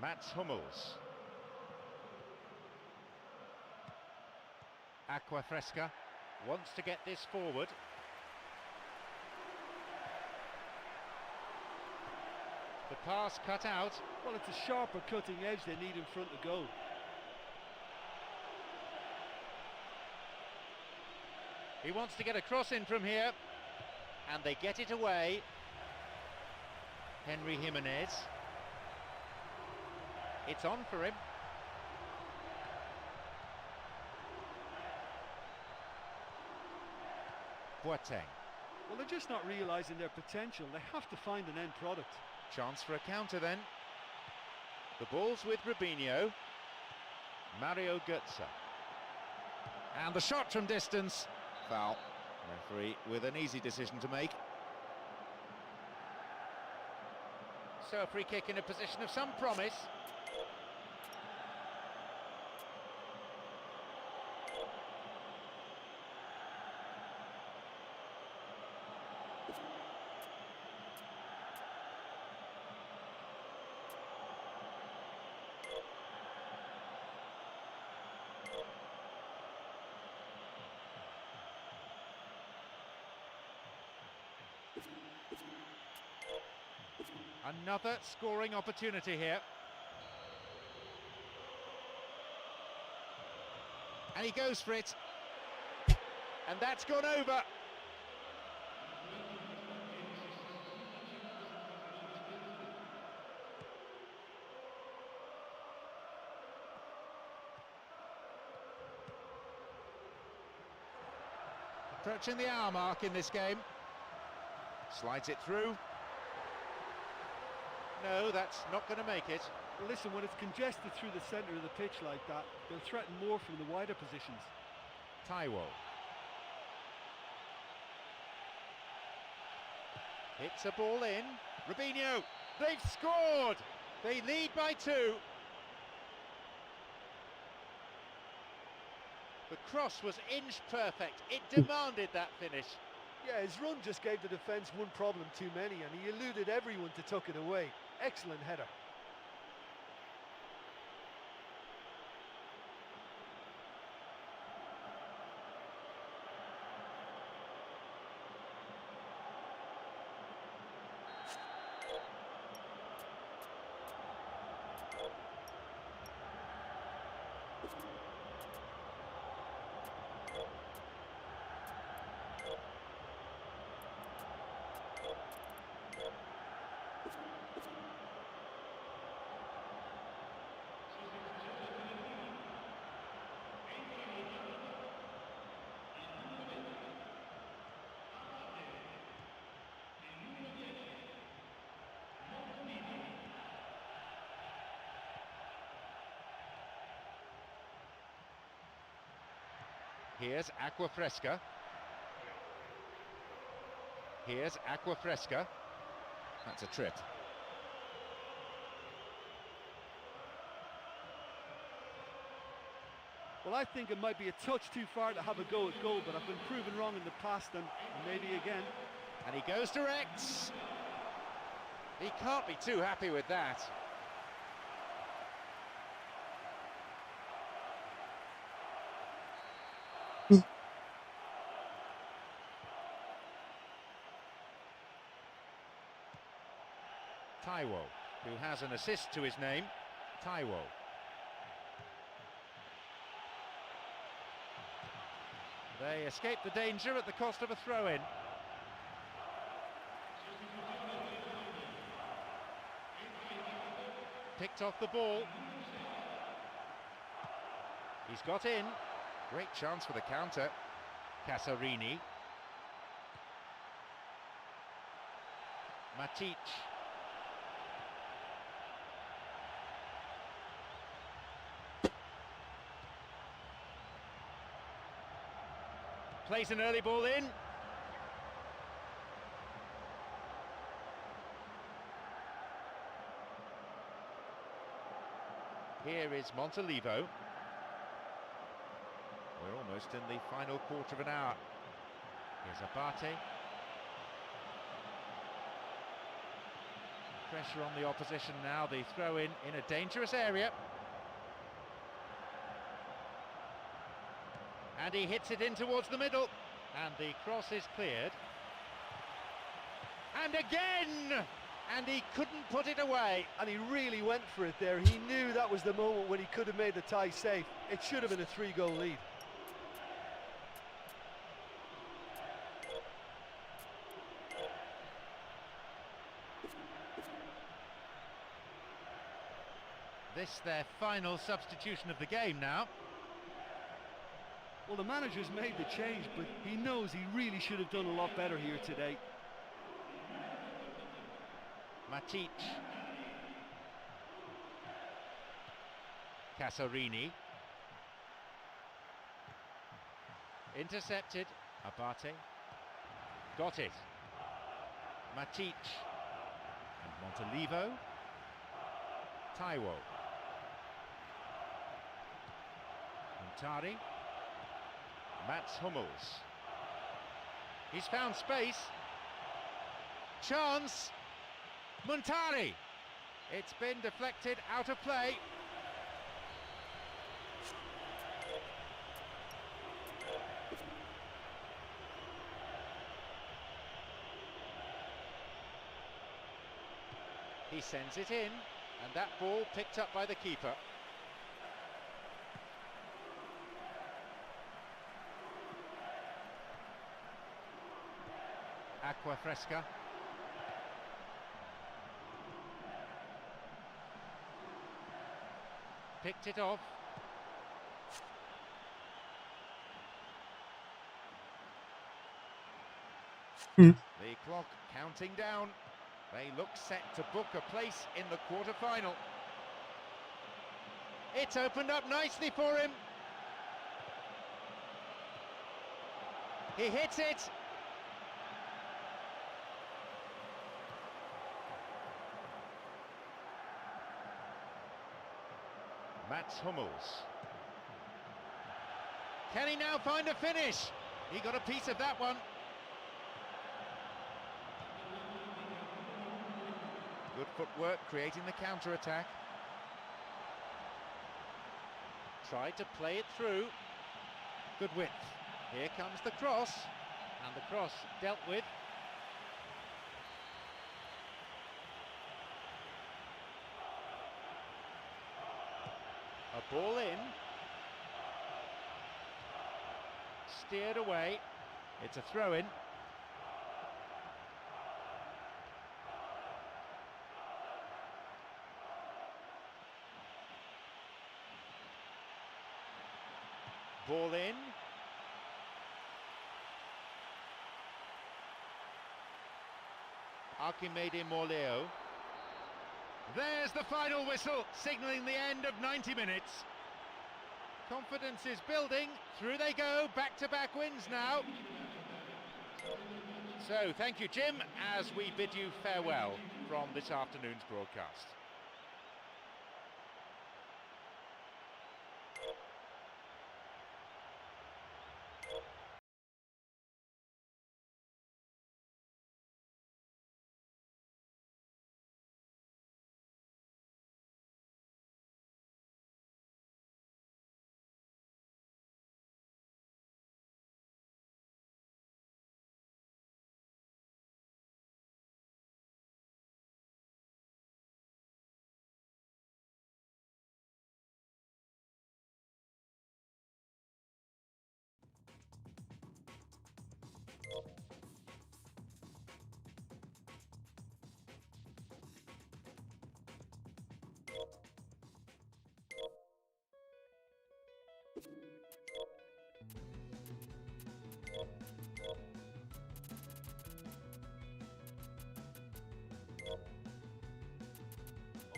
Mats Hummels. Aquafresca wants to get this forward. The pass cut out. Well, it's a sharper cutting edge they need in front of goal. He wants to get a cross in from here, and they get it away. Henry Jimenez. It's on for him. Boateng. Well, they're just not realising their potential. They have to find an end product. Chance for a counter then. The ball's with Robinho. Mario Götze. And the shot from distance. Foul. Referee with an easy decision to make. So a free kick in a position of some promise. Another scoring opportunity here. And he goes for it. And that's gone over. Approaching the hour mark in this game. Slides it through. No, that's not going to make it. Well, listen, when it's congested through the centre of the pitch like that, they'll threaten more from the wider positions. Taiwo. Hits a ball in. Robinho, they've scored! They lead by 2. The cross was inch perfect. It demanded that finish. Yeah, his run just gave the defence one problem too many, and he eluded everyone to tuck it away. Excellent header. Here's Aqua Fresca. Here's Aqua Fresca. That's a trip. Well, I think it might be a touch too far to have a go at goal, but I've been proven wrong in the past and maybe again. And he goes direct. He can't be too happy with that. Taiwo, who has an assist to his name. Taiwo. They escape the danger at the cost of a throw-in. Picked off the ball. He's got in. Great chance for the counter. Casarini. Matic. Plays an early ball in. Here is Montalivo. We're almost in the final quarter of an hour. Here's Abate. Pressure on the opposition now. The throw in a dangerous area. And he hits it in towards the middle. And the cross is cleared. And again! And he couldn't put it away. And he really went for it there. He knew that was the moment when he could have made the tie safe. It should have been a 3-goal lead. This their final substitution of the game now. Well, the manager's made the change, but he knows he really should have done a lot better here today. Matic. Casarini. Intercepted. Abate. Got it. Matic. And Montalivo. Taiwo. Montari. Mats Hummels. He's found space. chance. Muntari. It's been deflected out of play. He sends it in, and that ball picked up by the keeper. Aqua Fresca. Picked it off. Hmm. The clock counting down. They look set to book a place in the quarter-final. It's opened up nicely for him. He hits it. Mats Hummels. Can he now find a finish? He got a piece of that one. Good footwork, creating the counter-attack. Tried to play it through. Good width. Here comes the cross. And the cross dealt with. A ball in. Steered away. It's a throw-in. Ball in. Archimede Morleo. There's the final whistle, signalling the end of 90 minutes. Confidence is building. Through they go. Back-to-back wins now. So, thank you, Jim, as we bid you farewell from this afternoon's broadcast.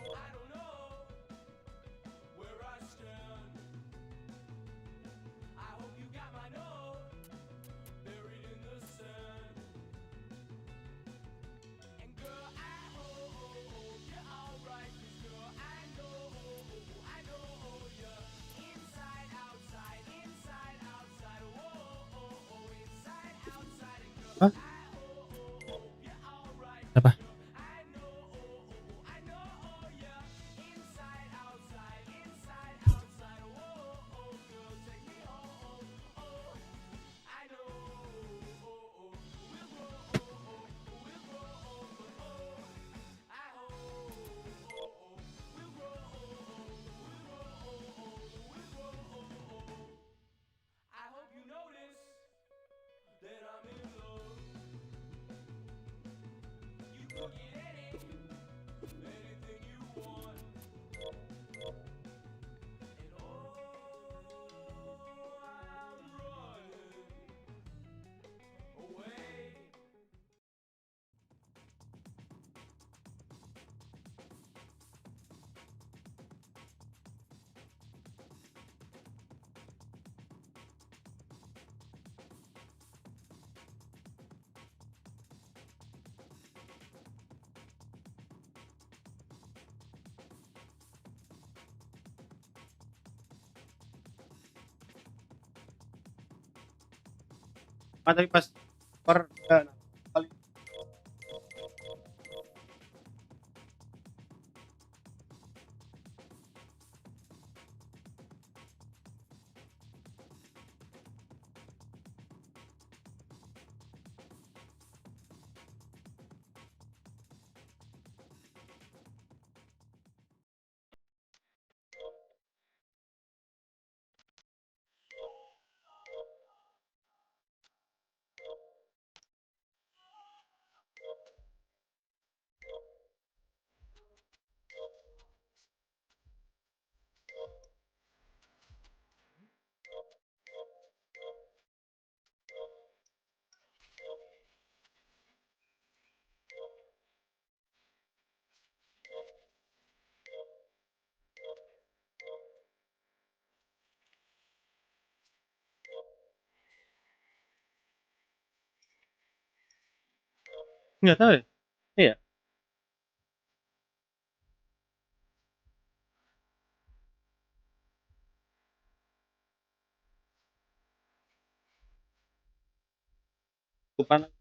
I don't know where I stand. I hope you got my note buried in the sand. And girl, I hope you're alright. 'Cause girl, I know you're inside, outside, whoa, inside, outside. And girl, Hah? I hope you're alright. Apa? I know you're inside, outside, whoa, girl, take me home, I know, we'll grow, I hope, we'll grow, I hope you notice that I'm in love. You could get anything you want. And I'm running away. Tapi pas per kali Nggak tahu ya. Iya. Lupa.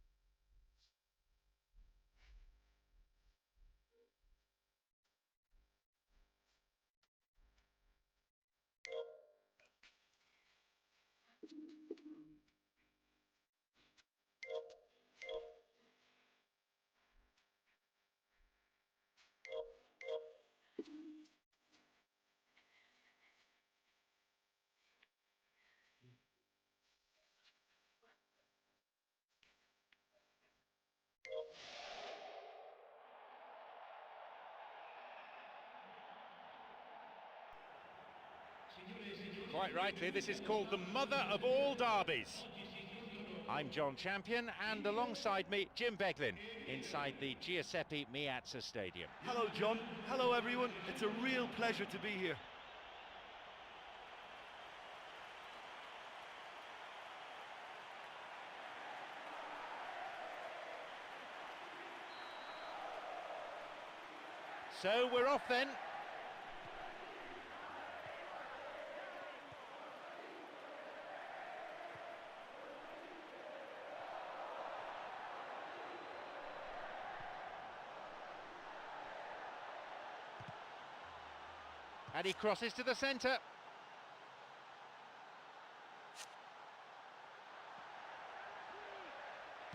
Quite rightly, this is called the mother of all derbies. I'm John Champion, and alongside me, Jim Beglin, inside the Giuseppe Meazza Stadium. Hello, John. Hello, everyone. It's a real pleasure to be here. So we're off then. And he crosses to the centre.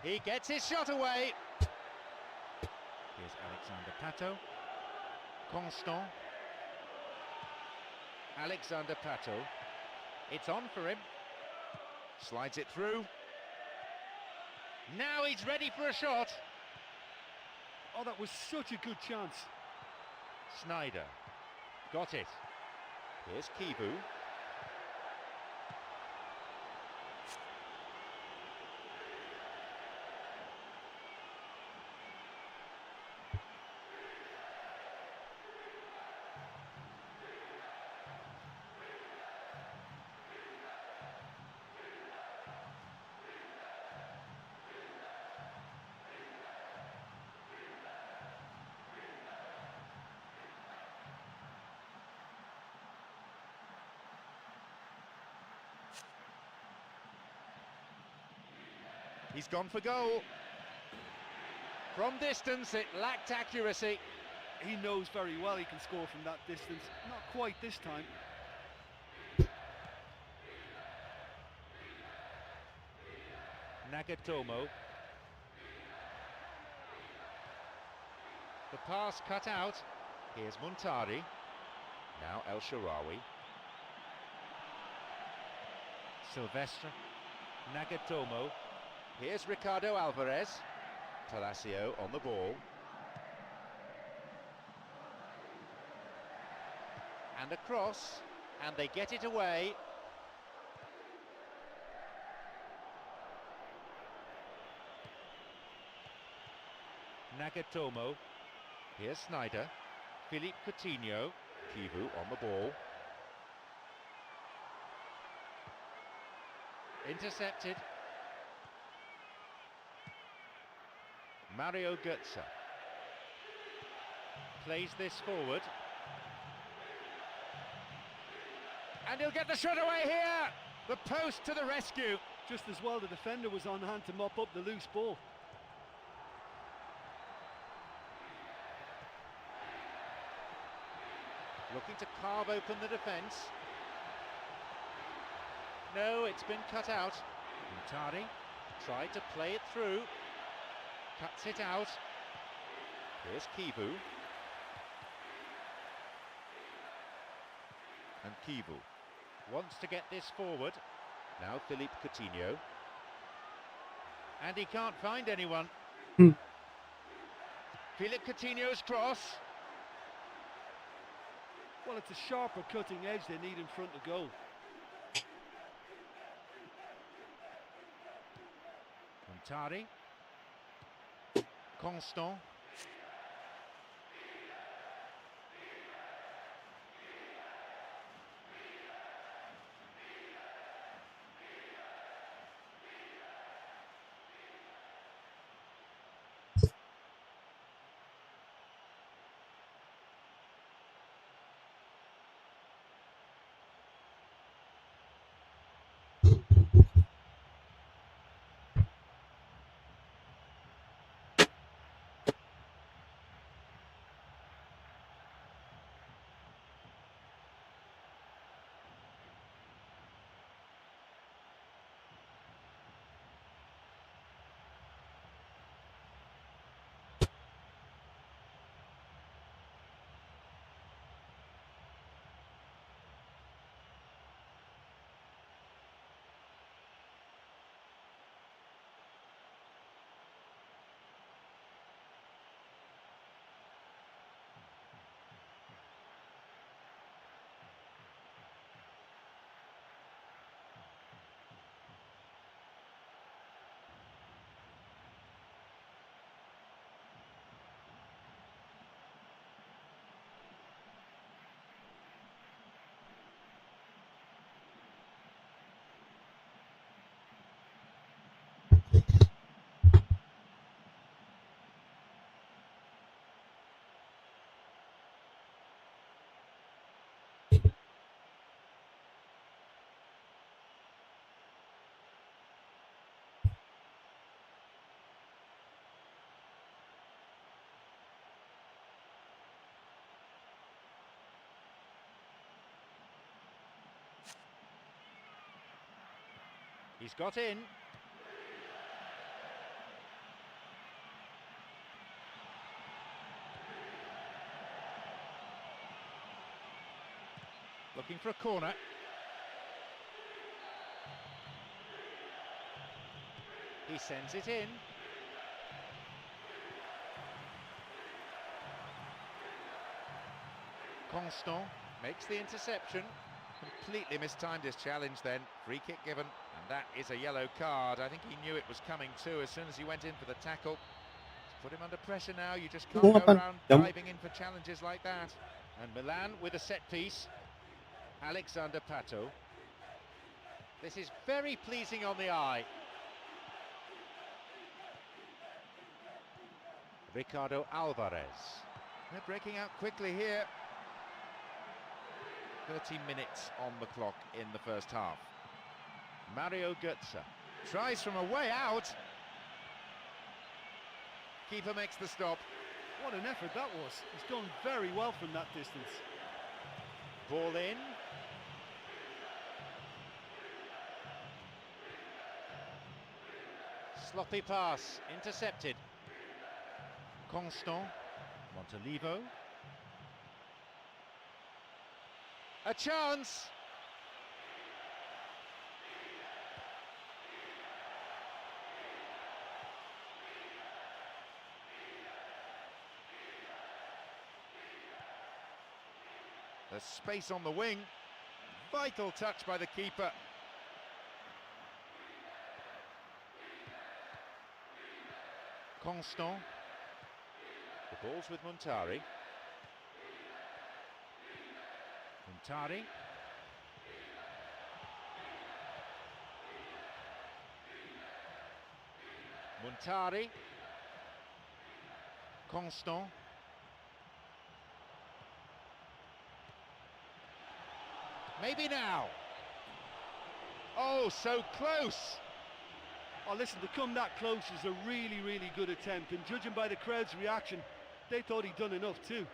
He gets his shot away. Here's Alexander Pato. Constant. Alexander Pato. It's on for him. Slides it through. Now he's ready for a shot. Oh, that was such a good chance. Snyder. Got it. Here's Kibu. He's gone for goal. From distance, it lacked accuracy. He knows very well he can score from that distance. Not quite this time. Nagatomo. The pass cut out. Here's Muntari. Now El Shaarawy. Silvestre. Nagatomo. Here's Ricardo Alvarez. Palacio on the ball. And a cross. And they get it away. Nagatomo. Here's Snyder. Philippe Coutinho. Kivu on the ball. Intercepted. Mario Götze. Plays this forward. And he'll get the shot away here! The post to the rescue. Just as well the defender was on hand to mop up the loose ball. Looking to carve open the defence. No, it's been cut out. Muntari tried to play it through. Cuts it out. Here's Kivu. And Kivu wants to get this forward. Now Philippe Coutinho. And he can't find anyone. Philippe Coutinho's cross. Well, it's a sharper cutting edge they need in front of goal. Muntari. Constant. He's got in. Looking for a corner. He sends it in. Constant makes the interception. Completely mistimed his challenge then. Free kick given, and that is a yellow card. I think he knew it was coming too as soon as he went in for the tackle. It's put him under pressure now. You just can't go around diving in for challenges like that. And Milan with a set piece. Alexander Pato. This is very pleasing on the eye. Ricardo Alvarez. They're breaking out quickly here. 30 minutes on the clock in the first half. Mario Götze tries from a way out. Keeper makes the stop. What an effort that was. He's done very well from that distance. Ball in. Sloppy pass, intercepted. Constant, Montalivo. A chance! There's space on the wing. Vital touch by the keeper. Constant. The ball's with Montari. Montari. Montari. Constant. Maybe now. Oh, so close. Oh, listen, to come that close is a really, really good attempt, and judging by the crowd's reaction, they thought he'd done enough too.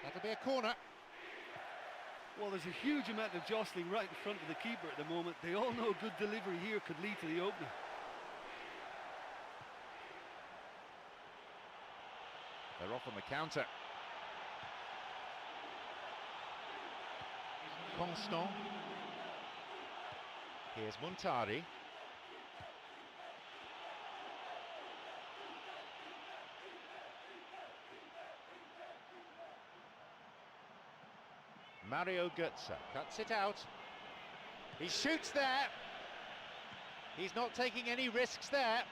That'll be a corner. Well, there's a huge amount of jostling right in front of the keeper at the moment. They all know a good delivery here could lead to the opening. They're off on the counter. Constant. Here's Montari. Mario Götze cuts it out. He shoots there. He's not taking any risks there.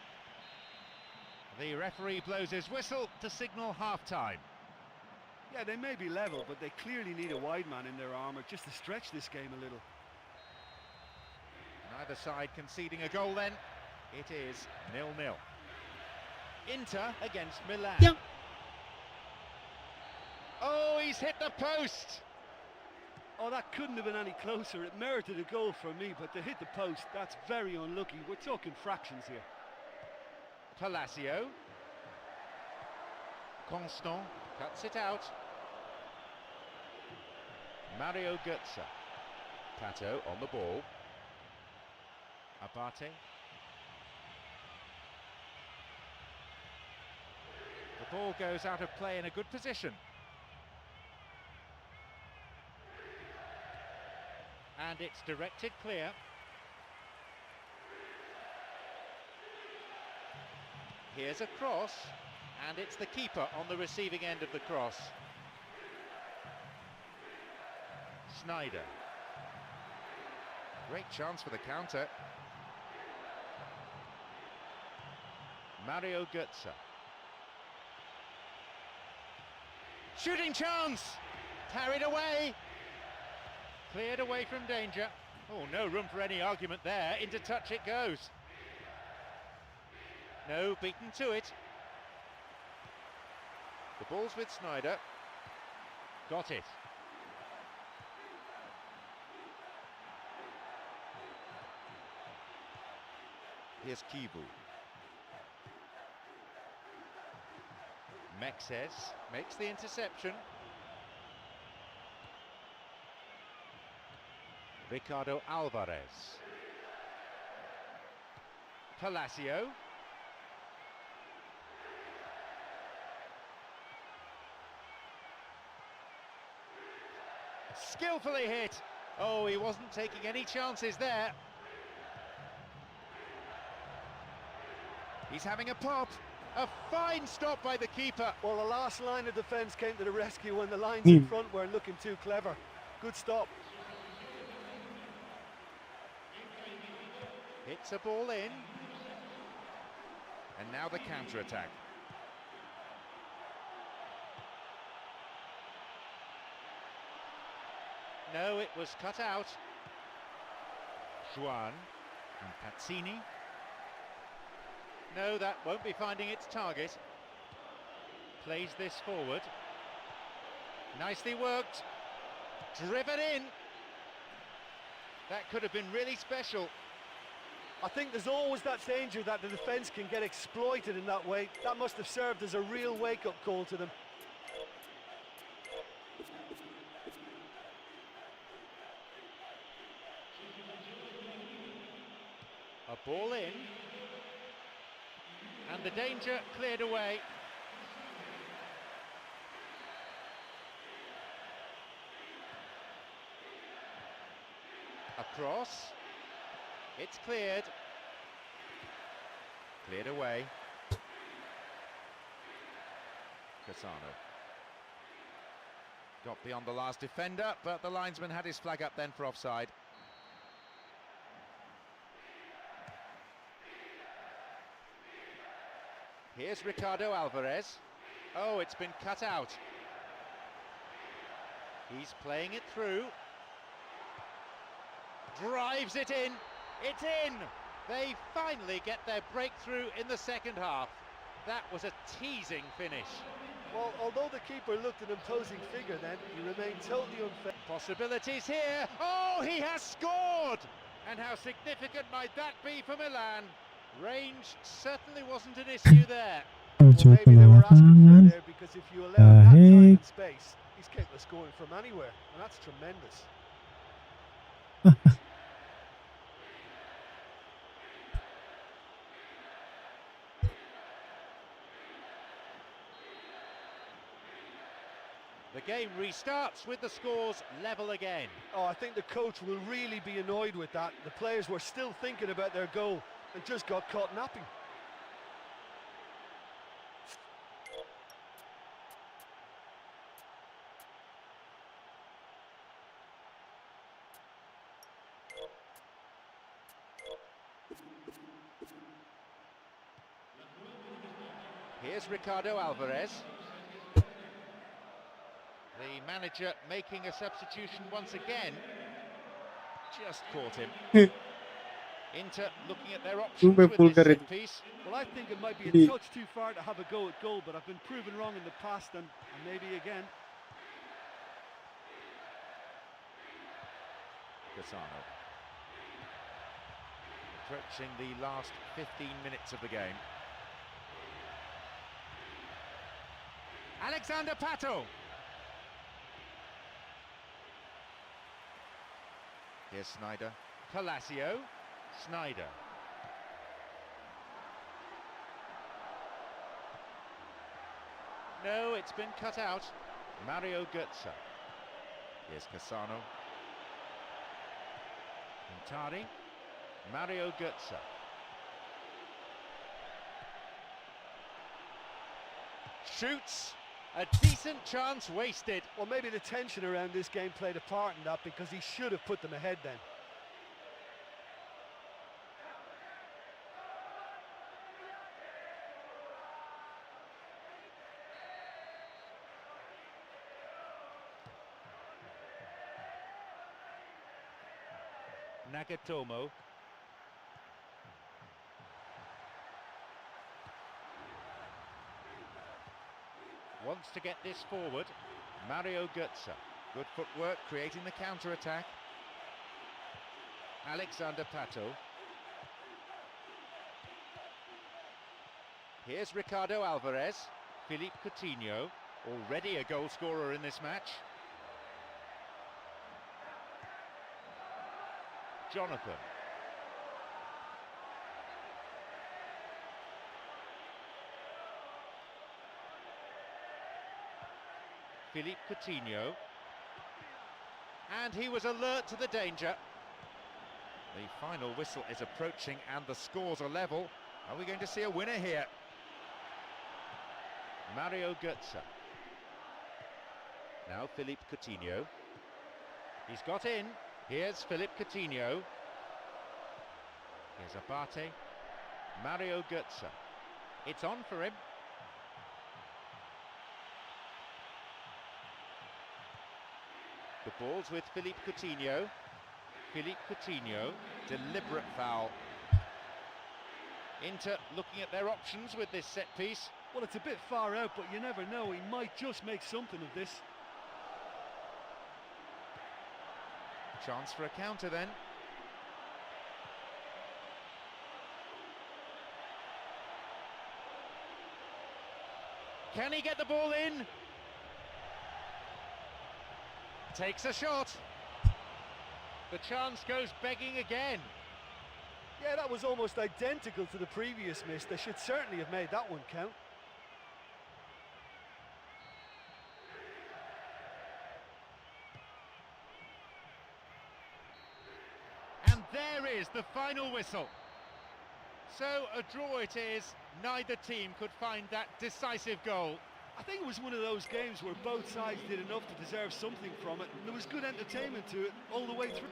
The referee blows his whistle to signal half-time. Yeah, they may be level, but they clearly need a wide man in their armour just to stretch this game a little. Neither side conceding a goal then. It is 0-0. Inter against Milan. Yeah. Oh, he's hit the post. Oh, that couldn't have been any closer. It merited a goal for me, but to hit the post, that's very unlucky. We're talking fractions here. Palacio. Constant cuts it out. Mario Götze. Pato on the ball. Abate. The ball goes out of play in a good position. And it's directed clear. Here's a cross, and it's the keeper on the receiving end of the cross. Snyder. Great chance for the counter. Mario Götze. Shooting chance! Carried away. Cleared away from danger. Oh, no room for any argument there. Into touch it goes. No, beaten to it. The ball's with Snyder. Got it. Here's Kibu. Mexes makes the interception. Ricardo Alvarez. Palacio. Skillfully hit. Oh, he wasn't taking any chances there. He's having a pop. A fine stop by the keeper. Well, the last line of defence came to the rescue when the lines in front weren't looking too clever. Good stop. Hits a ball in. And now the counter-attack. No, it was cut out. Juan and Pazzini. No, that won't be finding its target. Plays this forward. Nicely worked. Driven in. That could have been really special. I think there's always that danger that the defence can get exploited in that way. That must have served as a real wake-up call to them. A ball in. And the danger cleared away. Across. It's cleared. Cleared away. Cassano. Got beyond the last defender, but the linesman had his flag up then for offside. Here's Ricardo Alvarez. Oh, it's been cut out. He's playing it through. Drives it in. It's in! They finally get their breakthrough in the second half. That was a teasing finish. Well, although the keeper looked an imposing figure then, he remained totally unfair. Possibilities here. Oh, he has scored! And how significant might that be for Milan? Range certainly wasn't an issue there. Well, maybe they were asking for it there, because if you allow that time and space, he's capable of scoring from anywhere, and that's tremendous. The game restarts with the scores level again. Oh, I think the coach will really be annoyed with that. The players were still thinking about their goal and just got caught napping. Here's Ricardo Alvarez. The manager making a substitution once again. Just caught him. Inter looking at their options with this set piece. Well, I think it might be a touch too far to have a go at goal, but I've been proven wrong in the past and maybe again. Cassano. Approaching the last 15 minutes of the game. Alexander Pato. Here's Snyder. Palacio. Snyder. No, it's been cut out. Mario Götze. Here's Cassano. Intari. Mario Götze. Shoots. A decent chance wasted. Well, maybe the tension around this game played a part in that, because he should have put them ahead then. Nagatomo. Wants to get this forward. Mario Götze. Good footwork, creating the counter-attack. Alexander Pato. Here's Ricardo Alvarez, Philippe Coutinho, already a goal scorer in this match. Jonathan. Philippe Coutinho. And he was alert to the danger. The final whistle is approaching and the scores are level. Are we going to see a winner here? Mario Götze. Now Philippe Coutinho. He's got in. Here's Philippe Coutinho. Here's Abate. Mario Götze. It's on for him. The ball's with Philippe Coutinho. Philippe Coutinho, deliberate foul. Inter looking at their options with this set piece. Well, it's a bit far out, but you never know. He might just make something of this. Chance for a counter then. Can he get the ball in? Takes a shot. The chance goes begging again. Yeah, that was almost identical to the previous miss. They should certainly have made that one count. And there is the final whistle. So a draw it is. Neither team could find that decisive goal. I think it was one of those games where both sides did enough to deserve something from it. There was good entertainment to it all the way through.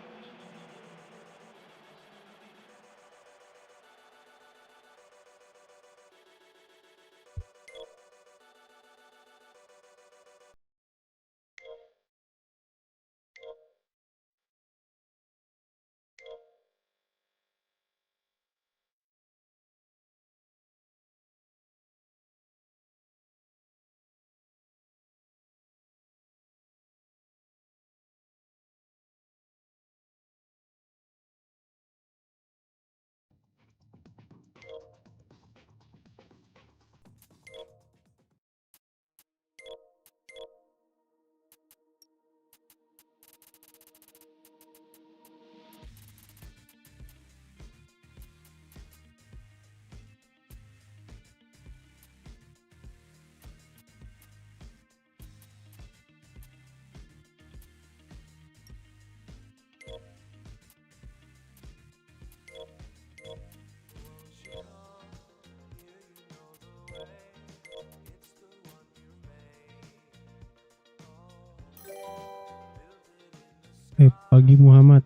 Pagi Muhammad.